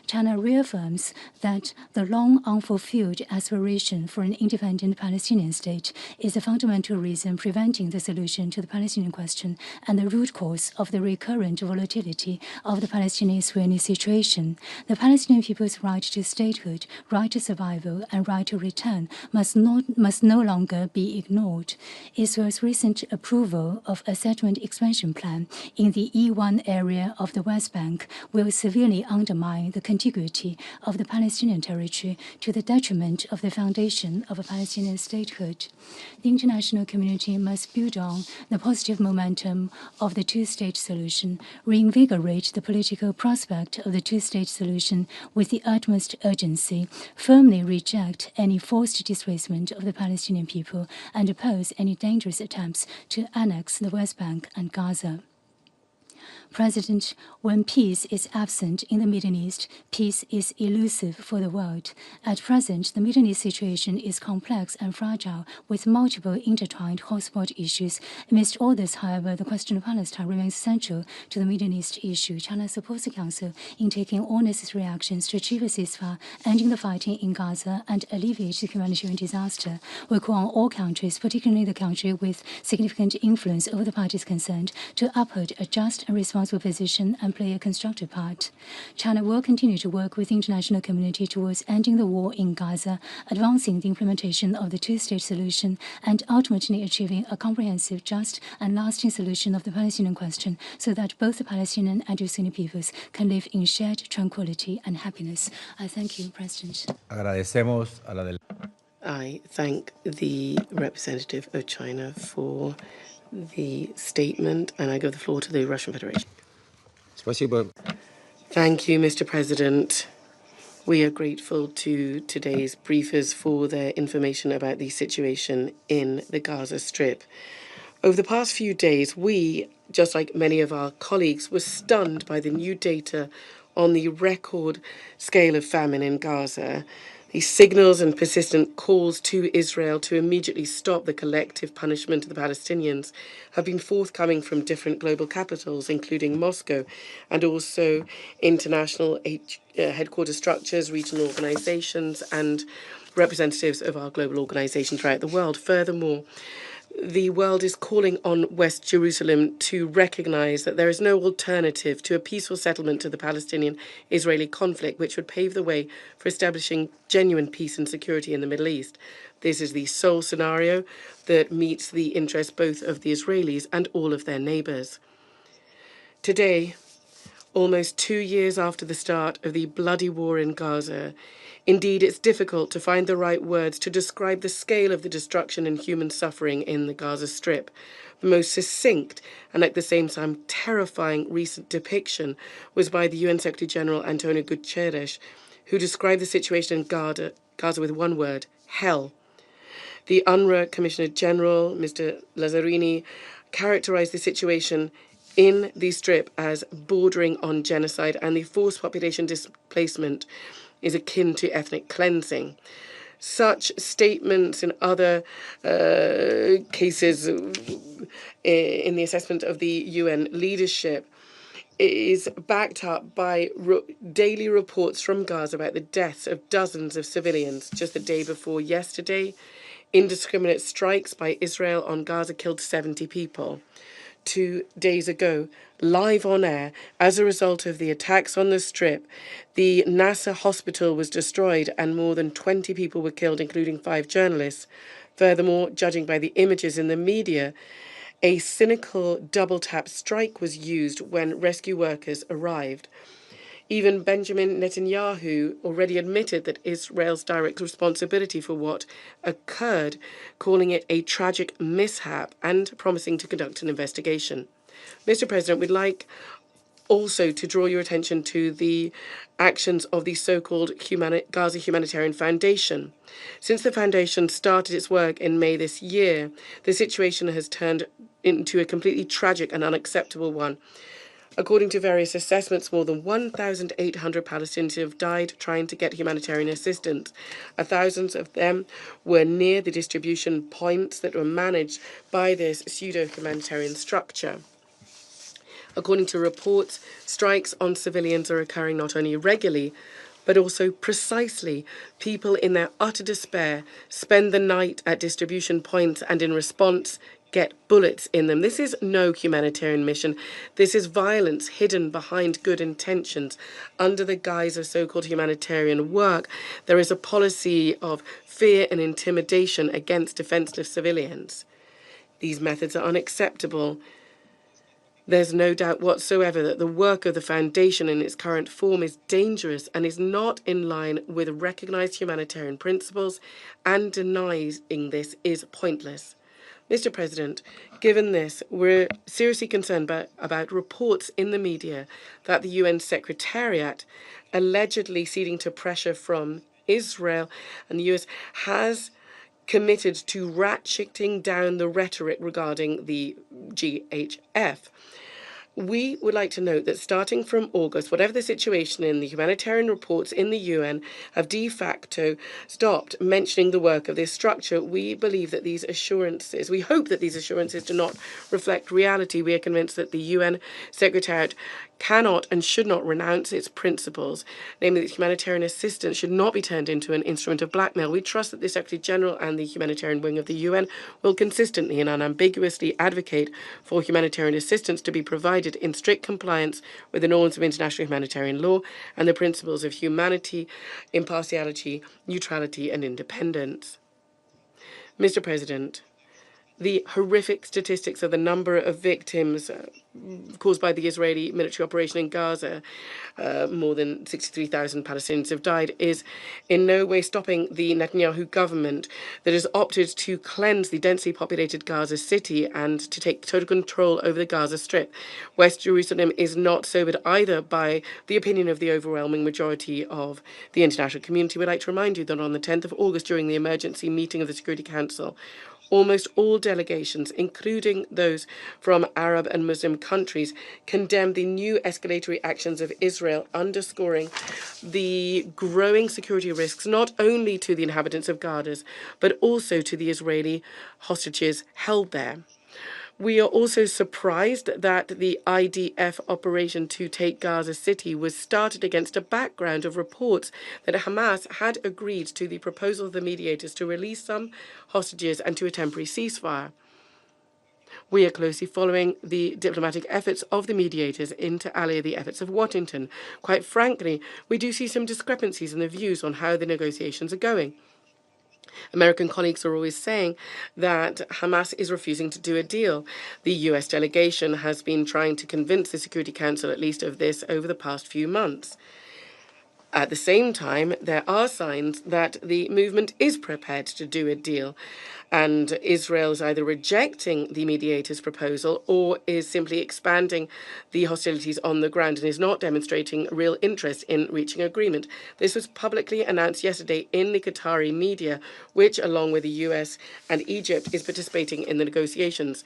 China reaffirms that the long unfulfilled aspiration for an independent Palestinian state is a fundamental reason preventing the solution to the Palestinian question and the root cause of the recurrent volatility of the Palestinian-Israeli situation. The Palestinian people's right to statehood, right to survival, and right to return must no longer be ignored. Israel's recent approval of a settlement expansion plan in the E1 area of the West Bank will severely undermine the contiguity of the Palestinian territory to the detriment of the foundation of a Palestinian statehood. The international community must build on the positive momentum of the two-state solution, reinvigorate the political prospect of the two-state solution with the utmost urgency, firmly reject any forced displacement of the Palestinian people, and oppose any dangerous attempts to annex the West Bank and Gaza. President, when peace is absent in the Middle East, peace is elusive for the world. At present, the Middle East situation is complex and fragile, with multiple intertwined hotspot issues. Amidst all this, however, the question of Palestine remains central to the Middle East issue. China supports the Council in taking all necessary actions to achieve a ceasefire, ending the fighting in Gaza, and alleviate the humanitarian disaster. We call on all countries, particularly the country with significant influence over the parties concerned, to uphold a just and responsible position and play a constructive part. China will continue to work with the international community towards ending the war in Gaza, advancing the implementation of the two-state solution, and ultimately achieving a comprehensive, just, and lasting solution of the Palestinian question so that both the Palestinian and Israeli peoples can live in shared tranquility and happiness. I thank you, President. Agradecemos a la I thank the representative of China for the statement, and I give the floor to the Russian Federation. Спасибо. Thank you, Mr. President. We are grateful to today's briefers for their information about the situation in the Gaza Strip. Over the past few days, we, just like many of our colleagues, were stunned by the new data on the record scale of famine in Gaza. These signals and persistent calls to Israel to immediately stop the collective punishment of the Palestinians have been forthcoming from different global capitals, including Moscow, and also international headquarters structures, regional organizations, and representatives of our global organizations throughout the world. Furthermore, the world is calling on West Jerusalem to recognize that there is no alternative to a peaceful settlement of the Palestinian-Israeli conflict, which would pave the way for establishing genuine peace and security in the Middle East. This is the sole scenario that meets the interests both of the Israelis and all of their neighbors. Today, almost 2 years after the start of the bloody war in Gaza, indeed, it's difficult to find the right words to describe the scale of the destruction and human suffering in the Gaza Strip. The most succinct and at the same time terrifying recent depiction was by the UN Secretary General Antonio Guterres, who described the situation in Gaza with one word: hell. The UNRWA Commissioner General, Mr. Lazzarini, characterized the situation in the Strip as bordering on genocide, and the forced population displacement is akin to ethnic cleansing. Such statements in other cases in the assessment of the UN leadership is backed up by daily reports from Gaza about the deaths of dozens of civilians. Just the day before yesterday, indiscriminate strikes by Israel on Gaza killed 70 people. 2 days ago, live on air, as a result of the attacks on the Strip, the Nasser hospital was destroyed and more than 20 people were killed, including 5 journalists. Furthermore, judging by the images in the media, a cynical double-tap strike was used when rescue workers arrived. Even Benjamin Netanyahu already admitted that Israel's direct responsibility for what occurred, calling it a tragic mishap and promising to conduct an investigation. Mr. President, we'd like also to draw your attention to the actions of the so-called Gaza Humanitarian Foundation. Since the foundation started its work in May this year, the situation has turned into a completely tragic and unacceptable one. According to various assessments, more than 1,800 Palestinians have died trying to get humanitarian assistance. Thousands of them were near the distribution points that were managed by this pseudo-humanitarian structure. According to reports, strikes on civilians are occurring not only regularly, but also precisely. People in their utter despair spend the night at distribution points and in response get bullets in them. This is no humanitarian mission. This is violence hidden behind good intentions. Under the guise of so-called humanitarian work, there is a policy of fear and intimidation against defenseless civilians. These methods are unacceptable. There's no doubt whatsoever that the work of the Foundation in its current form is dangerous and is not in line with recognized humanitarian principles, and denying this is pointless. Mr. President, given this, we're seriously concerned about reports in the media that the UN Secretariat, allegedly ceding to pressure from Israel and the US, has committed to ratcheting down the rhetoric regarding the GHF. We would like to note that starting from August, whatever the situation in the humanitarian reports in the UN have de facto stopped mentioning the work of this structure. We believe that we hope that these assurances do not reflect reality. We are convinced that the UN Secretariat cannot and should not renounce its principles, namely that humanitarian assistance should not be turned into an instrument of blackmail. We trust that the Secretary General and the humanitarian wing of the UN will consistently and unambiguously advocate for humanitarian assistance to be provided in strict compliance with the norms of international humanitarian law and the principles of humanity, impartiality, neutrality, and independence. Mr. President, the horrific statistics of the number of victims caused by the Israeli military operation in Gaza, more than 63,000 Palestinians have died, is in no way stopping the Netanyahu government that has opted to cleanse the densely populated Gaza city and to take total control over the Gaza Strip. West Jerusalem is not sobered either by the opinion of the overwhelming majority of the international community. We'd like to remind you that on the 10th of August, during the emergency meeting of the Security Council, almost all delegations, including those from Arab and Muslim countries, condemned the new escalatory actions of Israel, underscoring the growing security risks not only to the inhabitants of Gaza, but also to the Israeli hostages held there. We are also surprised that the IDF operation to take Gaza City was started against a background of reports that Hamas had agreed to the proposal of the mediators to release some hostages and to a temporary ceasefire. We are closely following the diplomatic efforts of the mediators inter alia the efforts of Washington. Quite frankly, we do see some discrepancies in the views on how the negotiations are going. American colleagues are always saying that Hamas is refusing to do a deal. The US delegation has been trying to convince the Security Council at least of this over the past few months. At the same time, there are signs that the movement is prepared to do a deal. and Israel is either rejecting the mediator's proposal or is simply expanding the hostilities on the ground and is not demonstrating real interest in reaching agreement. This was publicly announced yesterday in the Qatari media, which, along with the US and Egypt, is participating in the negotiations.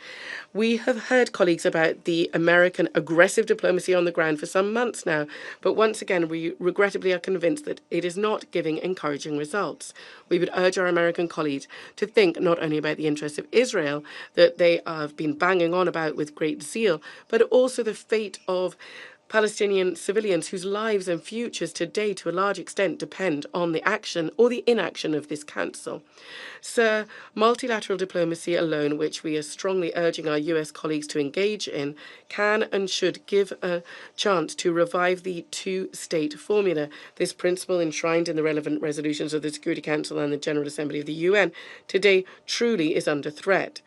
We have heard, colleagues, about the American aggressive diplomacy on the ground for some months now, but once again, we regrettably are convinced that it is not giving encouraging results. We would urge our American colleagues to think not only about the interests of Israel, that they have been banging on about with great zeal, but also the fate of Palestinian civilians whose lives and futures today, to a large extent, depend on the action or the inaction of this council. Sir, multilateral diplomacy alone, which we are strongly urging our US colleagues to engage in, can and should give a chance to revive the two-state formula. This principle, enshrined in the relevant resolutions of the Security Council and the General Assembly of the UN, today truly is under threat.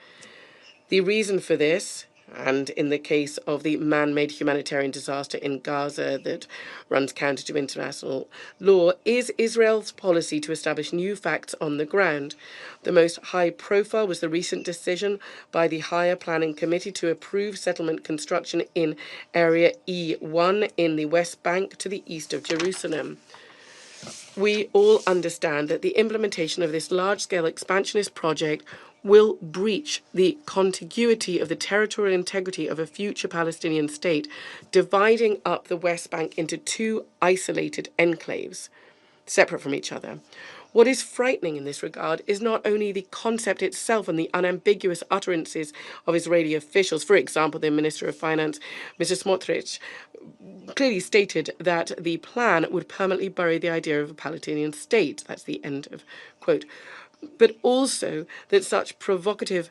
The reason for this, and in the case of the man-made humanitarian disaster in Gaza that runs counter to international law, is Israel's policy to establish new facts on the ground. The most high-profile was the recent decision by the Higher Planning Committee to approve settlement construction in Area E1 in the West Bank to the east of Jerusalem. We all understand that the implementation of this large-scale expansionist project will breach the contiguity of the territorial integrity of a future Palestinian state, dividing up the West Bank into two isolated enclaves, separate from each other. What is frightening in this regard is not only the concept itself and the unambiguous utterances of Israeli officials. For example, the Minister of Finance, Mr. Smotrich, clearly stated that the plan would permanently bury the idea of a Palestinian state. That's the end of quote. But also that such provocative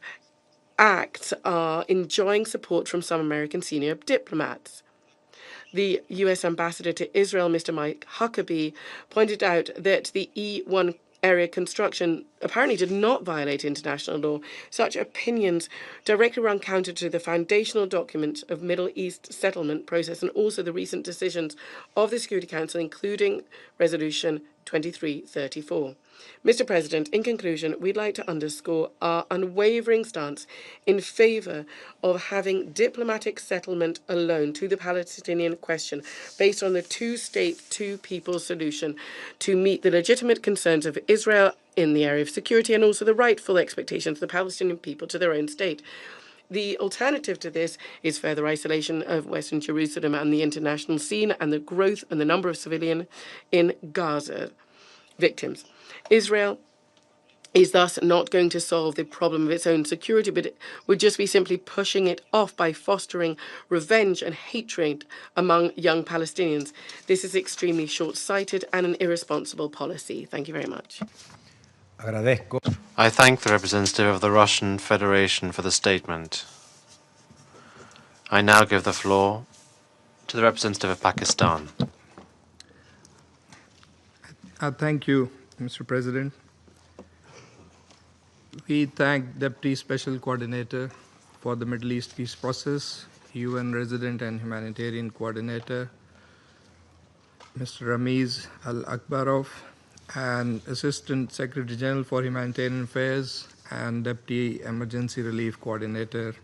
acts are enjoying support from some American senior diplomats. The US ambassador to Israel, Mr. Mike Huckabee, pointed out that the E1 area construction apparently did not violate international law. Such opinions directly run counter to the foundational documents of Middle East settlement process and also the recent decisions of the Security Council, including Resolution 2334. Mr. President, in conclusion, we'd like to underscore our unwavering stance in favour of having diplomatic settlement alone to the Palestinian question based on the two-state, two-people solution to meet the legitimate concerns of Israel in the area of security and also the rightful expectations of the Palestinian people to their own state. The alternative to this is further isolation of Western Jerusalem and the international scene and the growth and the number of civilian in Gaza victims. Israel is thus not going to solve the problem of its own security, but it would just be simply pushing it off by fostering revenge and hatred among young Palestinians. This is extremely short-sighted and an irresponsible policy. Thank you very much. I thank the representative of the Russian Federation for the statement. I now give the floor to the representative of Pakistan. Thank you, Mr. President. We thank Deputy Special Coordinator for the Middle East Peace Process, UN Resident and Humanitarian Coordinator, Mr. Ramiz Al-Akbarov, and Assistant Secretary General for Humanitarian Affairs and Deputy Emergency Relief Coordinator,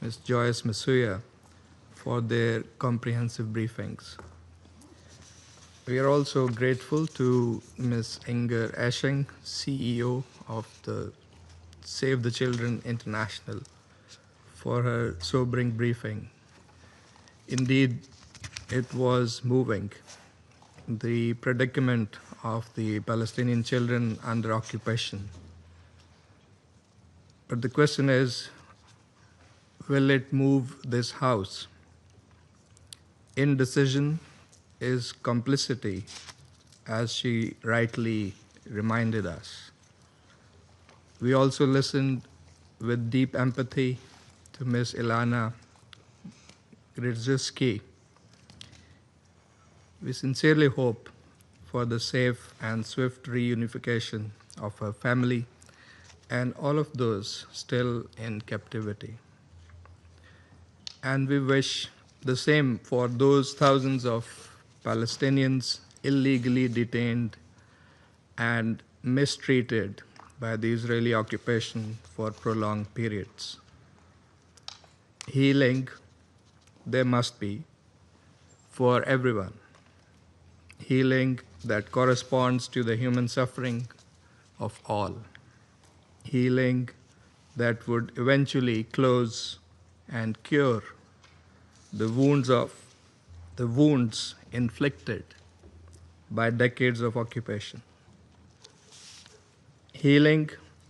Ms. Joyce Masuya, for their comprehensive briefings. We are also grateful to Ms. Inger Esching, CEO of the Save the Children International, for her sobering briefing. Indeed, it was moving. The predicament of the Palestinian children under occupation. But the question is, will it move this House? Indecision is complicity, as she rightly reminded us. We also listened with deep empathy to Ms. Ilana Grzyski. We sincerely hope for the safe and swift reunification of her family and all of those still in captivity. And we wish the same for those thousands of Palestinians illegally detained and mistreated by the Israeli occupation for prolonged periods. Healing there must be for everyone. Healing that corresponds to the human suffering of all. Healing that would eventually close and cure the wounds inflicted by decades of occupation. Healing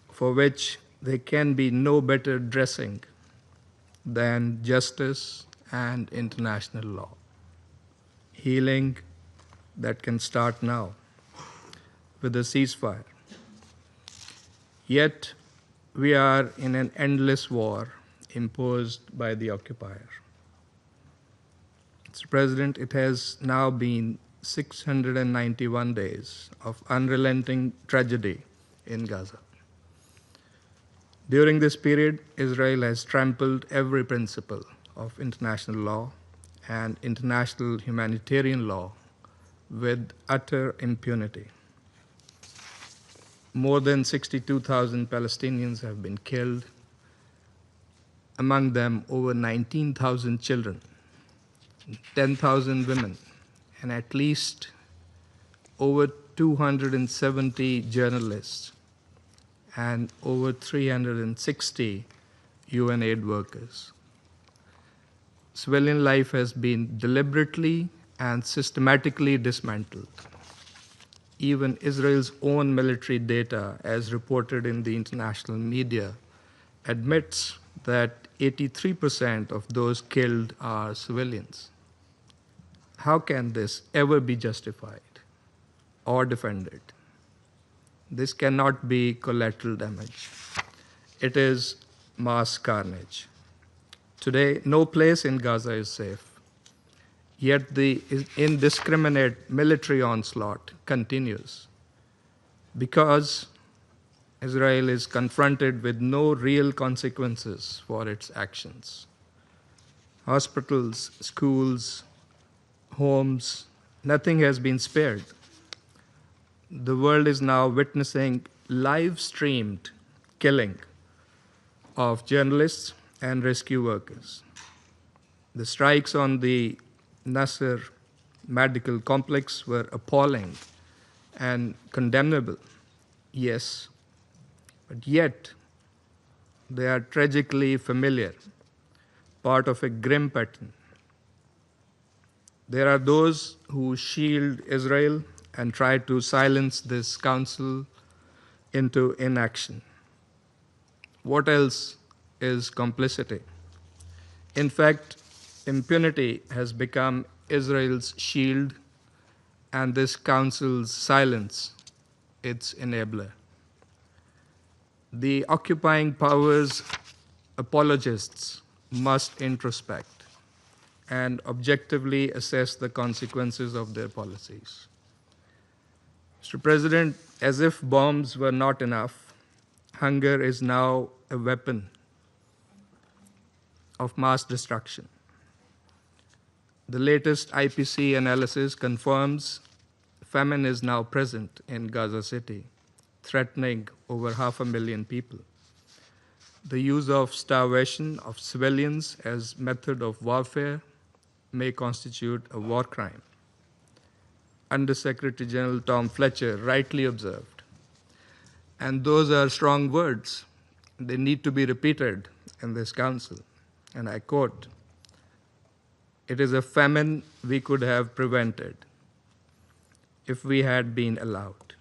for which there can be no better dressing than justice and international law. Healing that can start now with a ceasefire. Yet we are in an endless war imposed by the occupier. Mr. President, it has now been 691 days of unrelenting tragedy in Gaza. During this period, Israel has trampled every principle of international law and international humanitarian law with utter impunity. More than 62,000 Palestinians have been killed, among them over 19,000 children, 10,000 women, and at least over 270 journalists and over 360 UN aid workers. Civilian life has been deliberately and systematically dismantled. Even Israel's own military data, as reported in the international media, admits that 83% of those killed are civilians. How can this ever be justified or defended? This cannot be collateral damage. It is mass carnage. Today, no place in Gaza is safe. Yet the indiscriminate military onslaught continues because Israel is confronted with no real consequences for its actions. Hospitals, schools, homes, nothing has been spared. The world is now witnessing live-streamed killing of journalists and rescue workers. The strikes on the Nasser medical complex were appalling and condemnable, yes, but yet they are tragically familiar, part of a grim pattern. There are those who shield Israel and try to silence this council into inaction. What else is complicity? In fact, impunity has become Israel's shield, and this council's silence its enabler. The occupying powers' apologists must introspect and objectively assess the consequences of their policies. Mr. President, as if bombs were not enough, hunger is now a weapon of mass destruction. The latest IPC analysis confirms famine is now present in Gaza City, threatening over 500,000 people. The use of starvation of civilians as method of warfare may constitute a war crime. Undersecretary General Tom Fletcher rightly observed. And those are strong words. They need to be repeated in this council. And I quote, "It is a famine we could have prevented if we had been allowed.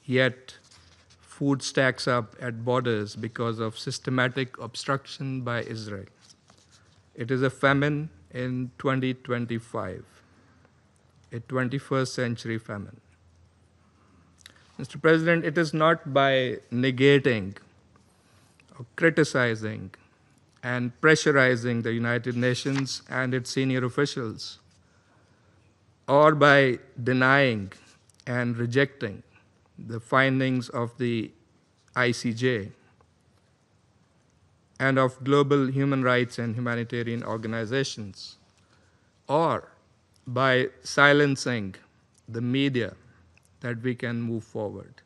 Yet, food stacks up at borders because of systematic obstruction by Israel. It is a famine in 2025, a 21st century famine." Mr. President, it is not by negating or criticizing and pressurizing the United Nations and its senior officials, or by denying and rejecting the findings of the ICJ and of global human rights and humanitarian organizations, or by silencing the media, that we can move forward.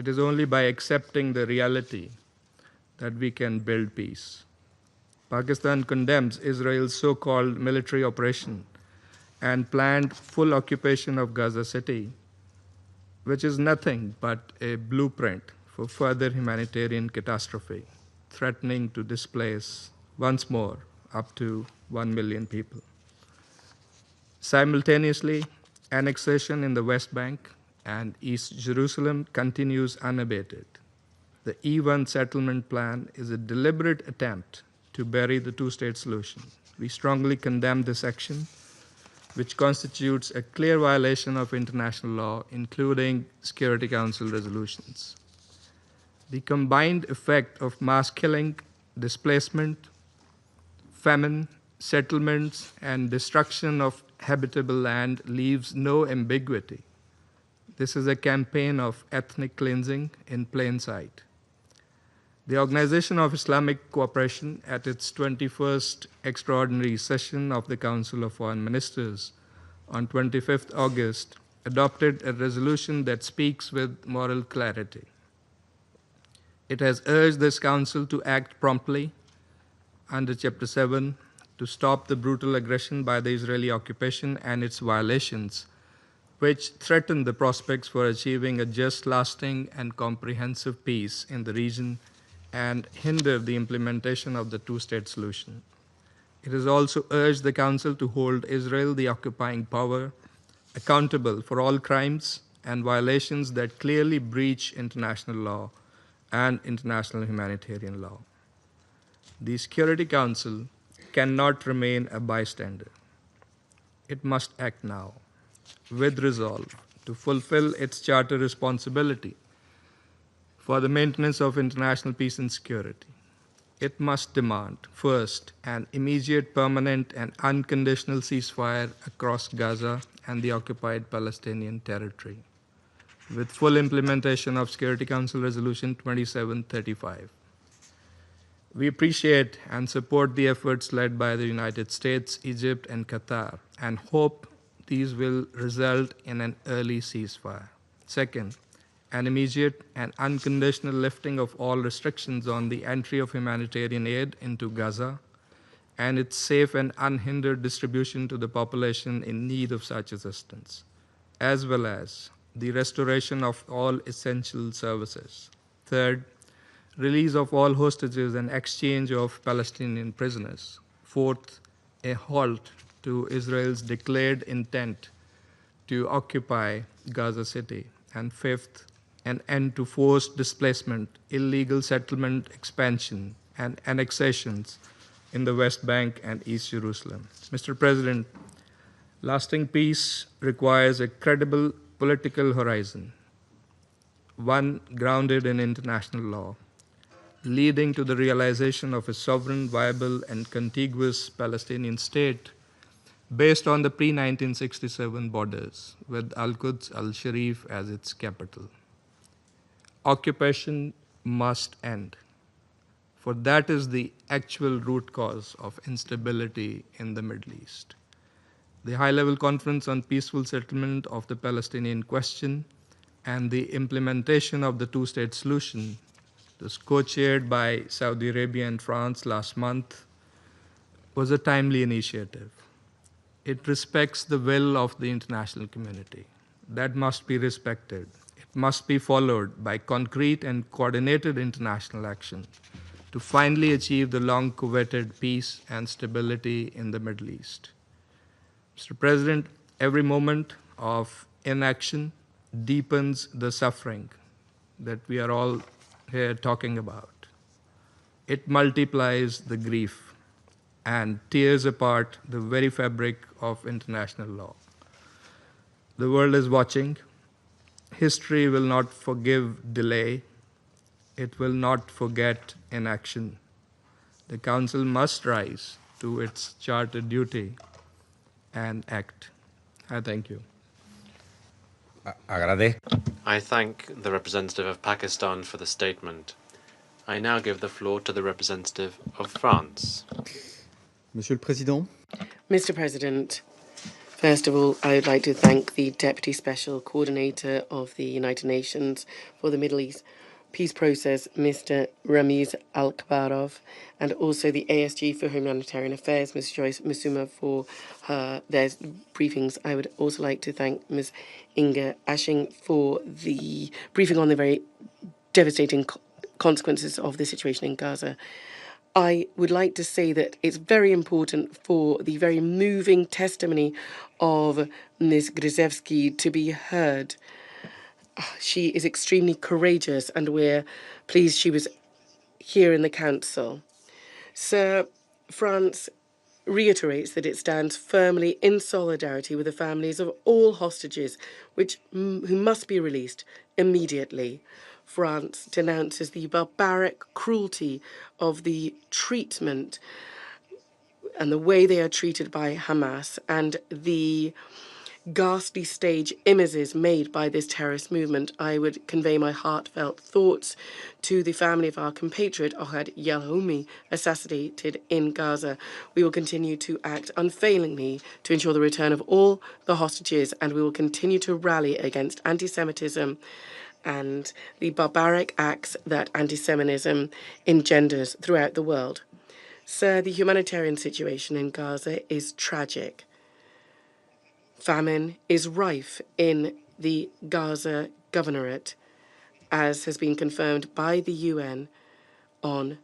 It is only by accepting the reality that we can build peace. Pakistan condemns Israel's so-called military operation and planned full occupation of Gaza City, which is nothing but a blueprint for further humanitarian catastrophe, threatening to displace once more up to 1 million people. Simultaneously, annexation in the West Bank and East Jerusalem continues unabated. The E1 settlement plan is a deliberate attempt to bury the two-state solution. We strongly condemn this action, which constitutes a clear violation of international law, including Security Council resolutions. The combined effect of mass killing, displacement, famine, settlements, and destruction of habitable land leaves no ambiguity. This is a campaign of ethnic cleansing in plain sight. The Organization of Islamic Cooperation, at its 21st extraordinary session of the Council of Foreign Ministers on 25th August, adopted a resolution that speaks with moral clarity. It has urged this Council to act promptly under Chapter 7 to stop the brutal aggression by the Israeli occupation and its violations, which threaten the prospects for achieving a just, lasting, and comprehensive peace in the region and hinder the implementation of the two-state solution. It has also urged the Council to hold Israel, the occupying power, accountable for all crimes and violations that clearly breach international law and international humanitarian law. The Security Council cannot remain a bystander. It must act now, with resolve, to fulfill its charter responsibility for the maintenance of international peace and security. It must demand, first, an immediate, permanent, and unconditional ceasefire across Gaza and the occupied Palestinian territory, with full implementation of Security Council Resolution 2735. We appreciate and support the efforts led by the United States, Egypt, and Qatar, and hope these will result in an early ceasefire. Second, an immediate and unconditional lifting of all restrictions on the entry of humanitarian aid into Gaza and its safe and unhindered distribution to the population in need of such assistance, as well as the restoration of all essential services. Third, release of all hostages and exchange of Palestinian prisoners. Fourth, a halt to Israel's declared intent to occupy Gaza City. And fifth, an end to forced displacement, illegal settlement expansion, and annexations in the West Bank and East Jerusalem. Mr. President, lasting peace requires a credible political horizon, one grounded in international law, leading to the realization of a sovereign, viable, and contiguous Palestinian state based on the pre-1967 borders, with Al-Quds al-Sharif as its capital. Occupation must end, for that is the actual root cause of instability in the Middle East. The high-level conference on peaceful settlement of the Palestinian question and the implementation of the two-state solution was co-chaired by Saudi Arabia and France last month, was a timely initiative. It respects the will of the international community. That must be respected. It must be followed by concrete and coordinated international action to finally achieve the long-coveted peace and stability in the Middle East. Mr. President, every moment of inaction deepens the suffering that we are all here talking about. It multiplies the grief and tears apart the very fabric of international law. The world is watching. History will not forgive delay. It will not forget inaction. The Council must rise to its chartered duty and act. I thank you. I thank the representative of Pakistan for the statement. I now give the floor to the representative of France. Monsieur le Président. Mr. President, First of all, I would like to thank the Deputy Special Coordinator of the United Nations for the Middle East Peace Process, Mr. Ramiz Al-Kabarov, and also the ASG for Humanitarian Affairs, Ms. Joyce Musuma, for their briefings. I would also like to thank Ms. Inga Ashing for the briefing on the very devastating consequences of the situation in Gaza. I would like to say that it's very important for the very moving testimony of Ms. Grzewski to be heard. She is extremely courageous, and we're pleased she was here in the Council. Sir, France reiterates that it stands firmly in solidarity with the families of all hostages who must be released immediately. France denounces the barbaric cruelty of the treatment and the way they are treated by Hamas, and the ghastly stage images made by this terrorist movement. I would convey my heartfelt thoughts to the family of our compatriot Ohad Yalhoumi, assassinated in Gaza. We will continue to act unfailingly to ensure the return of all the hostages, and we will continue to rally against anti-Semitism and the barbaric acts that anti-Semitism engenders throughout the world. Sir, the humanitarian situation in Gaza is tragic. Famine is rife in the Gaza governorate, as has been confirmed by the UN on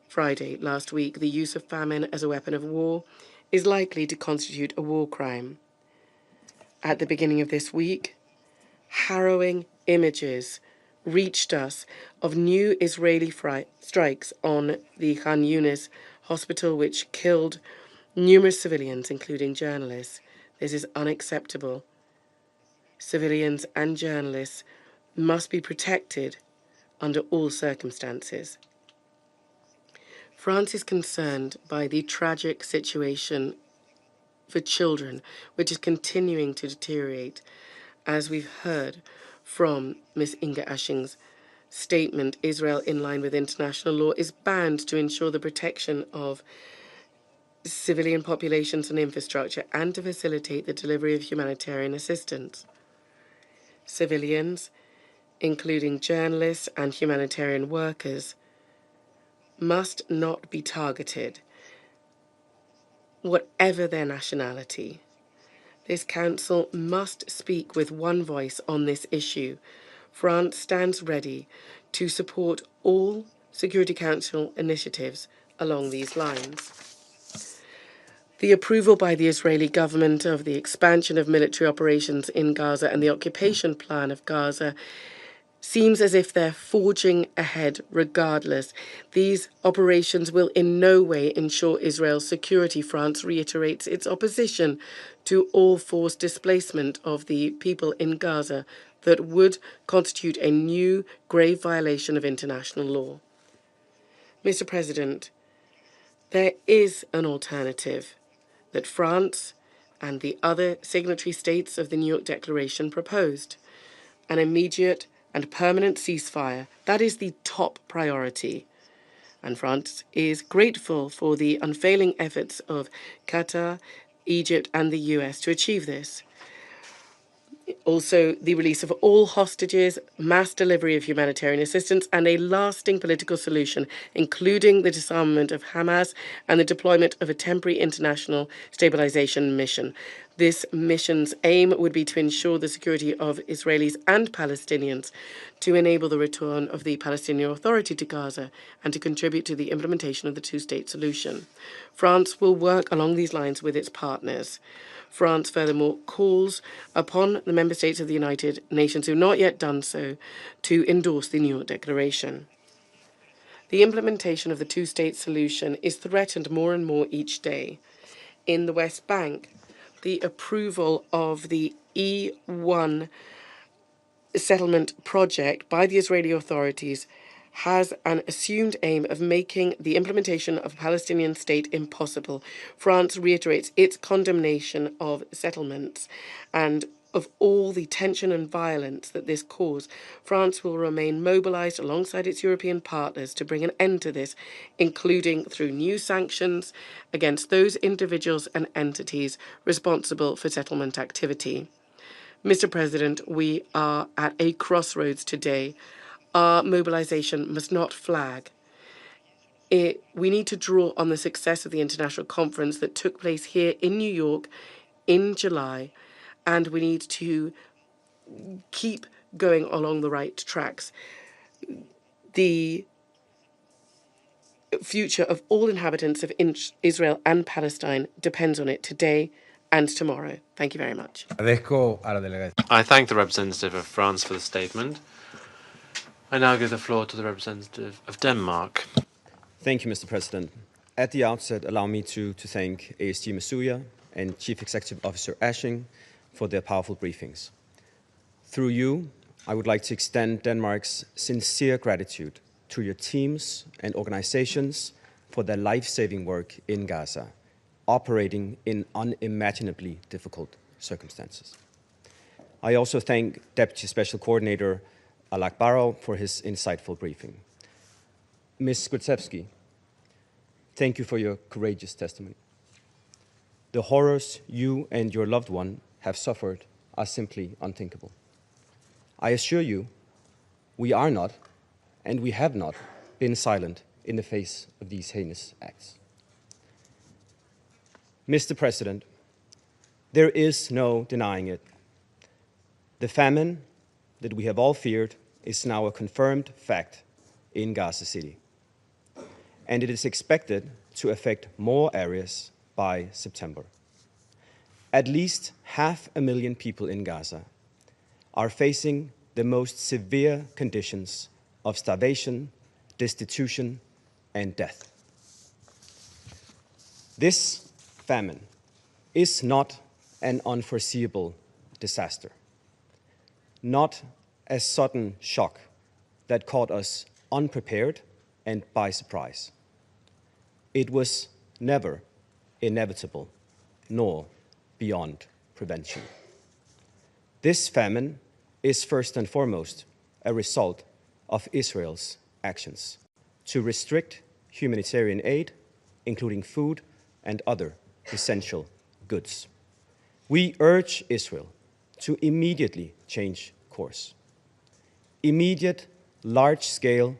Friday last week. The use of famine as a weapon of war is likely to constitute a war crime. At the beginning of this week, harrowing images reached us of new Israeli strikes on the Khan Yunis hospital, which killed numerous civilians, including journalists. This is unacceptable. Civilians and journalists must be protected under all circumstances. France is concerned by the tragic situation for children, which is continuing to deteriorate. As we've heard from Ms. Inga Ashing's statement, Israel, in line with international law, is bound to ensure the protection of civilian populations and infrastructure and to facilitate the delivery of humanitarian assistance. Civilians, including journalists and humanitarian workers, must not be targeted, whatever their nationality. This Council must speak with one voice on this issue. France stands ready to support all Security Council initiatives along these lines. The approval by the Israeli government of the expansion of military operations in Gaza and the occupation plan of Gaza seems as if they're forging ahead regardless. These operations will in no way ensure Israel's security. France reiterates its opposition to all forced displacement of the people in Gaza that would constitute a new grave violation of international law. Mr. President, there is an alternative that France and the other signatory states of the New York Declaration proposed: an immediate and permanent ceasefire. That is the top priority. And France is grateful for the unfailing efforts of Qatar, Egypt, and the US to achieve this. Also, the release of all hostages, mass delivery of humanitarian assistance, and a lasting political solution, including the disarmament of Hamas and the deployment of a temporary international stabilization mission. This mission's aim would be to ensure the security of Israelis and Palestinians, to enable the return of the Palestinian Authority to Gaza, and to contribute to the implementation of the two-state solution. France will work along these lines with its partners. France furthermore calls upon the member states of the United Nations who have not yet done so to endorse the New York Declaration. The implementation of the two-state solution is threatened more and more each day. In the West Bank, the approval of the E1 settlement project by the Israeli authorities has an assumed aim of making the implementation of a Palestinian state impossible. France reiterates its condemnation of settlements and of all the tension and violence that this caused, France will remain mobilised alongside its European partners to bring an end to this, including through new sanctions against those individuals and entities responsible for settlement activity. Mr. President, we are at a crossroads today. Our mobilisation must not flag. We need to draw on the success of the international conference that took place here in New York in July, and we need to keep going along the right tracks. The future of all inhabitants of Israel and Palestine depends on it today and tomorrow. Thank you very much. I thank the representative of France for the statement. I now give the floor to the representative of Denmark. Thank you, Mr. President. At the outset, allow me to thank ASG Masuya and Chief Executive Officer Ashing for their powerful briefings. Through you, I would like to extend Denmark's sincere gratitude to your teams and organizations for their life-saving work in Gaza, operating in unimaginably difficult circumstances. I also thank Deputy Special Coordinator Alak Barrow for his insightful briefing. Ms. Skutsevsky, thank you for your courageous testimony. The horrors you and your loved one have suffered are simply unthinkable. I assure you, we are not, and we have not, been silent in the face of these heinous acts. Mr. President, there is no denying it. The famine that we have all feared is now a confirmed fact in Gaza City, and it is expected to affect more areas by September. At least 500,000 people in Gaza are facing the most severe conditions of starvation, destitution, and death. This famine is not an unforeseeable disaster, not a sudden shock that caught us unprepared and by surprise. It was never inevitable, nor beyond prevention. This famine is first and foremost a result of Israel's actions to restrict humanitarian aid, including food and other essential goods. We urge Israel to immediately change course. Immediate, large-scale,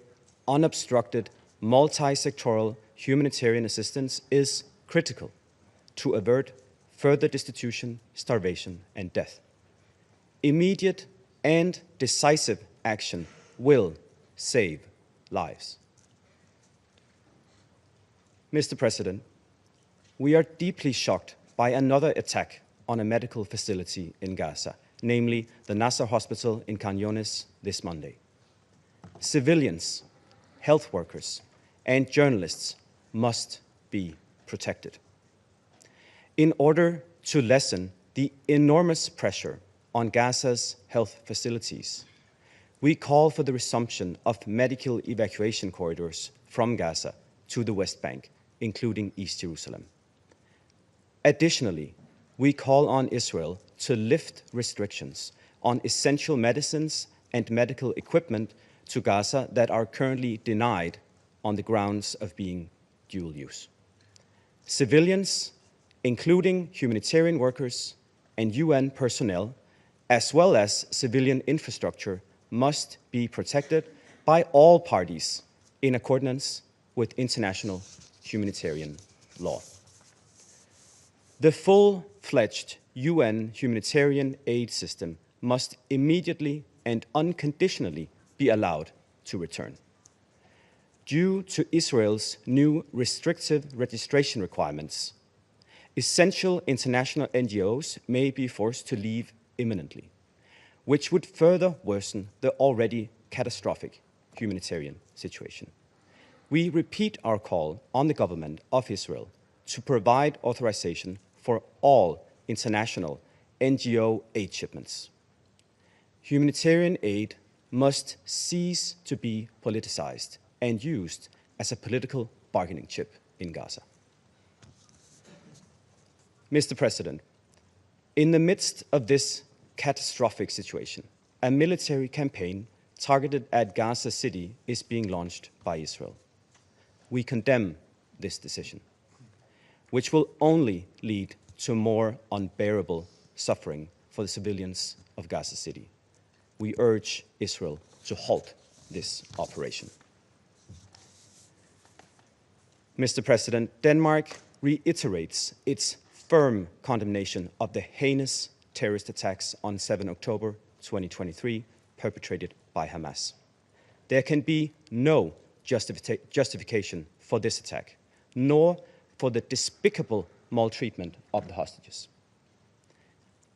unobstructed, multi-sectoral humanitarian assistance is critical to avert further destitution, starvation, and death. Immediate and decisive action will save lives. Mr. President, we are deeply shocked by another attack on a medical facility in Gaza, namely the Nasser Hospital in Khan Younis this Monday. Civilians, health workers, and journalists must be protected. In order to lessen the enormous pressure on Gaza's health facilities, we call for the resumption of medical evacuation corridors from Gaza to the West Bank, including East Jerusalem. Additionally, we call on Israel to lift restrictions on essential medicines and medical equipment to Gaza that are currently denied on the grounds of being dual use. Civilians, including humanitarian workers and UN personnel, as well as civilian infrastructure, must be protected by all parties in accordance with international humanitarian law. The full-fledged UN humanitarian aid system must immediately and unconditionally be allowed to return. Due to Israel's new restrictive registration requirements, essential international NGOs may be forced to leave imminently, which would further worsen the already catastrophic humanitarian situation. We repeat our call on the government of Israel to provide authorization for all international NGO aid shipments. Humanitarian aid must cease to be politicized and used as a political bargaining chip in Gaza. Mr. President, in the midst of this catastrophic situation. A military campaign targeted at Gaza City is being launched by Israel. We condemn this decision, which will only lead to more unbearable suffering for the civilians of Gaza City. We urge Israel to halt this operation. Mr. President, Denmark reiterates its firm condemnation of the heinous terrorist attacks on 7 October 2023 perpetrated by Hamas. There can be no justification for this attack, nor for the despicable maltreatment of the hostages.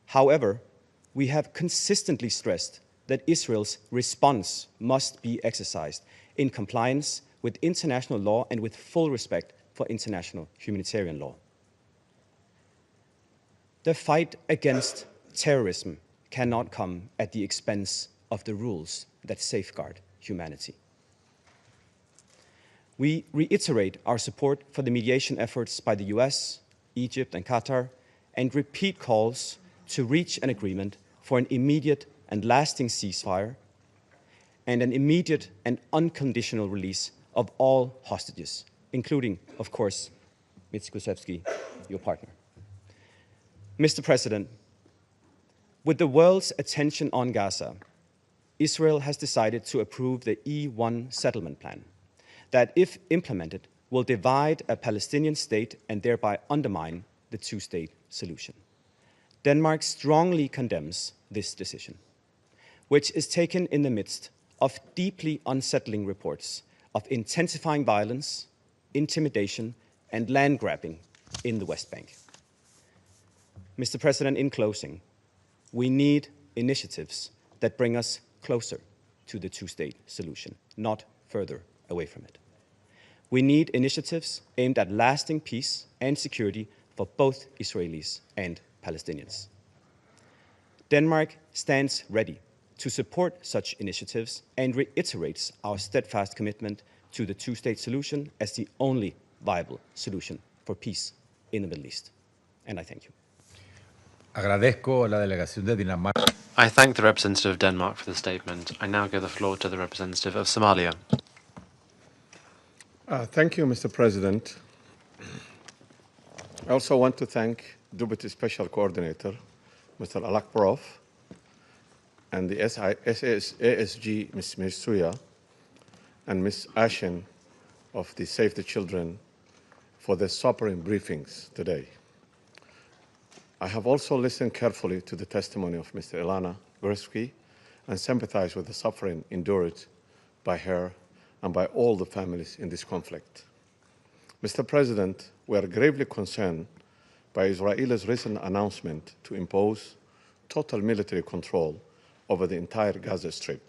However, we have consistently stressed that Israel's response must be exercised in compliance with international law and with full respect for international humanitarian law. The fight against terrorism cannot come at the expense of the rules that safeguard humanity. We reiterate our support for the mediation efforts by the US, Egypt, and Qatar, and repeat calls to reach an agreement for an immediate and lasting ceasefire and an immediate and unconditional release of all hostages, including, of course, Mitskusevsky, your partner. Mr. President, with the world's attention on Gaza, Israel has decided to approve the E1 settlement plan that, if implemented, will divide a Palestinian state and thereby undermine the two-state solution. Denmark strongly condemns this decision, which is taken in the midst of deeply unsettling reports of intensifying violence, intimidation, and land grabbing in the West Bank. Mr. President, in closing, we need initiatives that bring us closer to the two-state solution, not further away from it. We need initiatives aimed at lasting peace and security for both Israelis and Palestinians. Denmark stands ready to support such initiatives and reiterates our steadfast commitment to the two-state solution as the only viable solution for peace in the Middle East. And I thank you. Agradezco a la delegación de Dinamarca. I thank the representative of Denmark for the statement. I now give the floor to the representative of Somalia. Thank you, Mr. President. I also want to thank Deputy Special Coordinator, Mr. Alakbarov, and the ASG, Ms. Mirsuya, and Ms. Ashen of the Save the Children for their sobering briefings today. I have also listened carefully to the testimony of Mr. Ilana Gursky and sympathize with the suffering endured by her and by all the families in this conflict. Mr. President, we are gravely concerned by Israel's recent announcement to impose total military control over the entire Gaza Strip,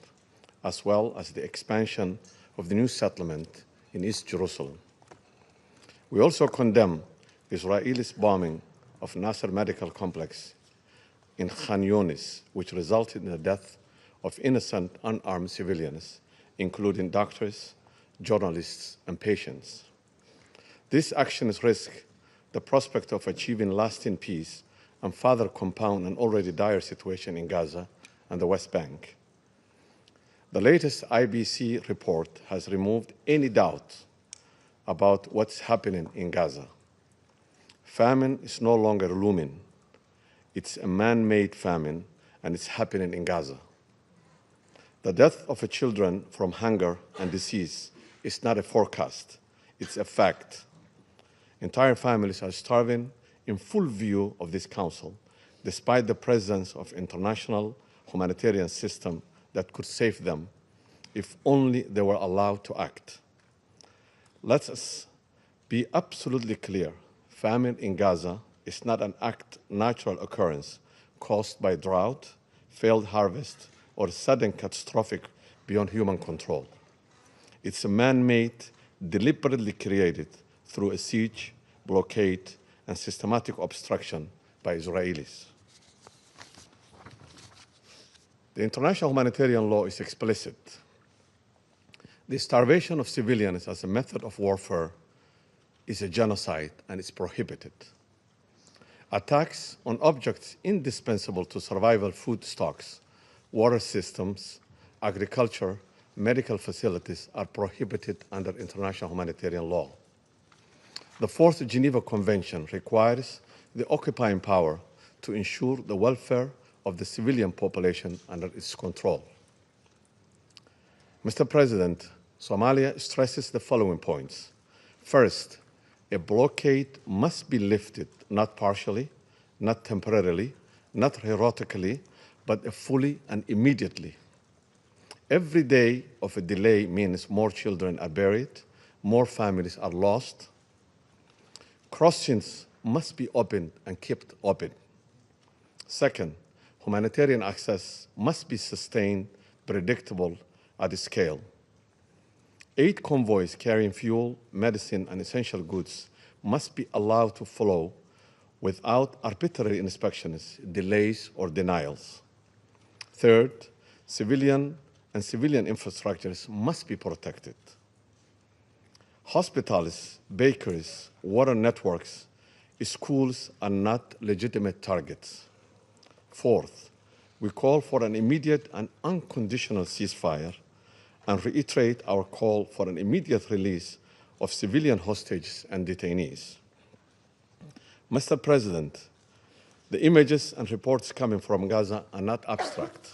as well as the expansion of the new settlement in East Jerusalem. We also condemn Israel's bombing of Nasser Medical Complex in Khan Yunis, which resulted in the death of innocent unarmed civilians, including doctors, journalists, and patients. These actions risk the prospect of achieving lasting peace and further compound an already dire situation in Gaza and the West Bank. The latest IBC report has removed any doubt about what's happening in Gaza. Famine is no longer looming. It's a man-made famine, and it's happening in Gaza. The death of children from hunger and disease is not a forecast, it's a fact. Entire families are starving in full view of this council, despite the presence of international humanitarian system that could save them if only they were allowed to act. Let us be absolutely clear. Famine in Gaza is not an natural occurrence caused by drought, failed harvest, or sudden catastrophic beyond human control. It's a man-made, deliberately created through a siege, blockade, and systematic obstruction by Israelis. The international humanitarian law is explicit. The starvation of civilians as a method of warfare is a genocide and it's prohibited. Attacks on objects indispensable to survival food stocks, water systems, agriculture, medical facilities are prohibited under international humanitarian law. The Fourth Geneva Convention requires the occupying power to ensure the welfare of the civilian population under its control. Mr. President, Somalia stresses the following points. First, a blockade must be lifted, not partially, not temporarily, not heroically, but fully and immediately. Every day of a delay means more children are buried, more families are lost. Crossings must be opened and kept open. Second, humanitarian access must be sustained, predictable at scale. 8 convoys carrying fuel, medicine, and essential goods must be allowed to flow without arbitrary inspections, delays, or denials. Third, civilian infrastructures must be protected. Hospitals, bakeries, water networks, schools are not legitimate targets. Fourth, we call for an immediate and unconditional ceasefire and reiterate our call for an immediate release of civilian hostages and detainees. Mr. President, the images and reports coming from Gaza are not abstract.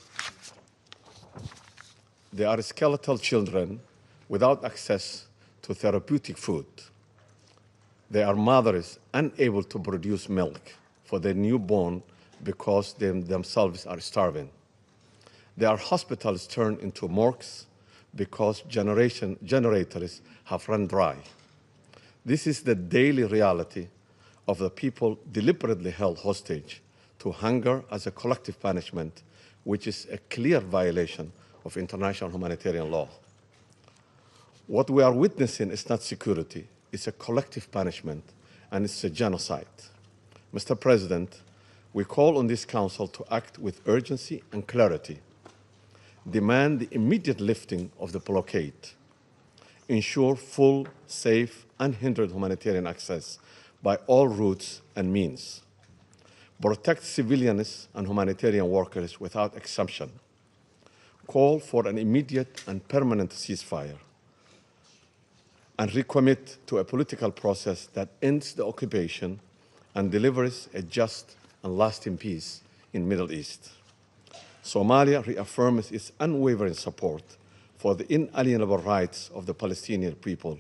They are skeletal children without access to therapeutic food. They are mothers unable to produce milk for their newborn because they themselves are starving. They are hospitals turned into morgues because generators have run dry. This is the daily reality of the people deliberately held hostage to hunger as a collective punishment, which is a clear violation of international humanitarian law. What we are witnessing is not security, it's a collective punishment, and it's a genocide. Mr. President, we call on this Council to act with urgency and clarity, demand the immediate lifting of the blockade, ensure full, safe, unhindered humanitarian access by all routes and means, protect civilians and humanitarian workers without exemption, call for an immediate and permanent ceasefire, and recommit to a political process that ends the occupation and delivers a just and lasting peace in the Middle East. Somalia reaffirms its unwavering support for the inalienable rights of the Palestinian people,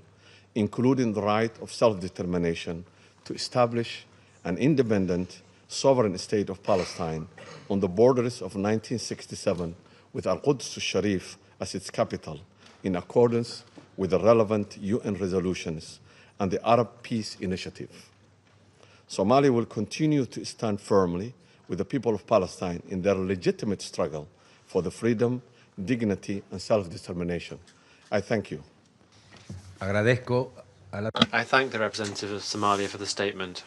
including the right of self-determination to establish an independent, sovereign state of Palestine on the borders of 1967 with Al-Quds al-Sharif as its capital, in accordance with the relevant UN resolutions and the Arab Peace Initiative. Somalia will continue to stand firmly with the people of Palestine in their legitimate struggle for the freedom, dignity, and self-determination. I thank you. I thank the representative of Somalia for the statement.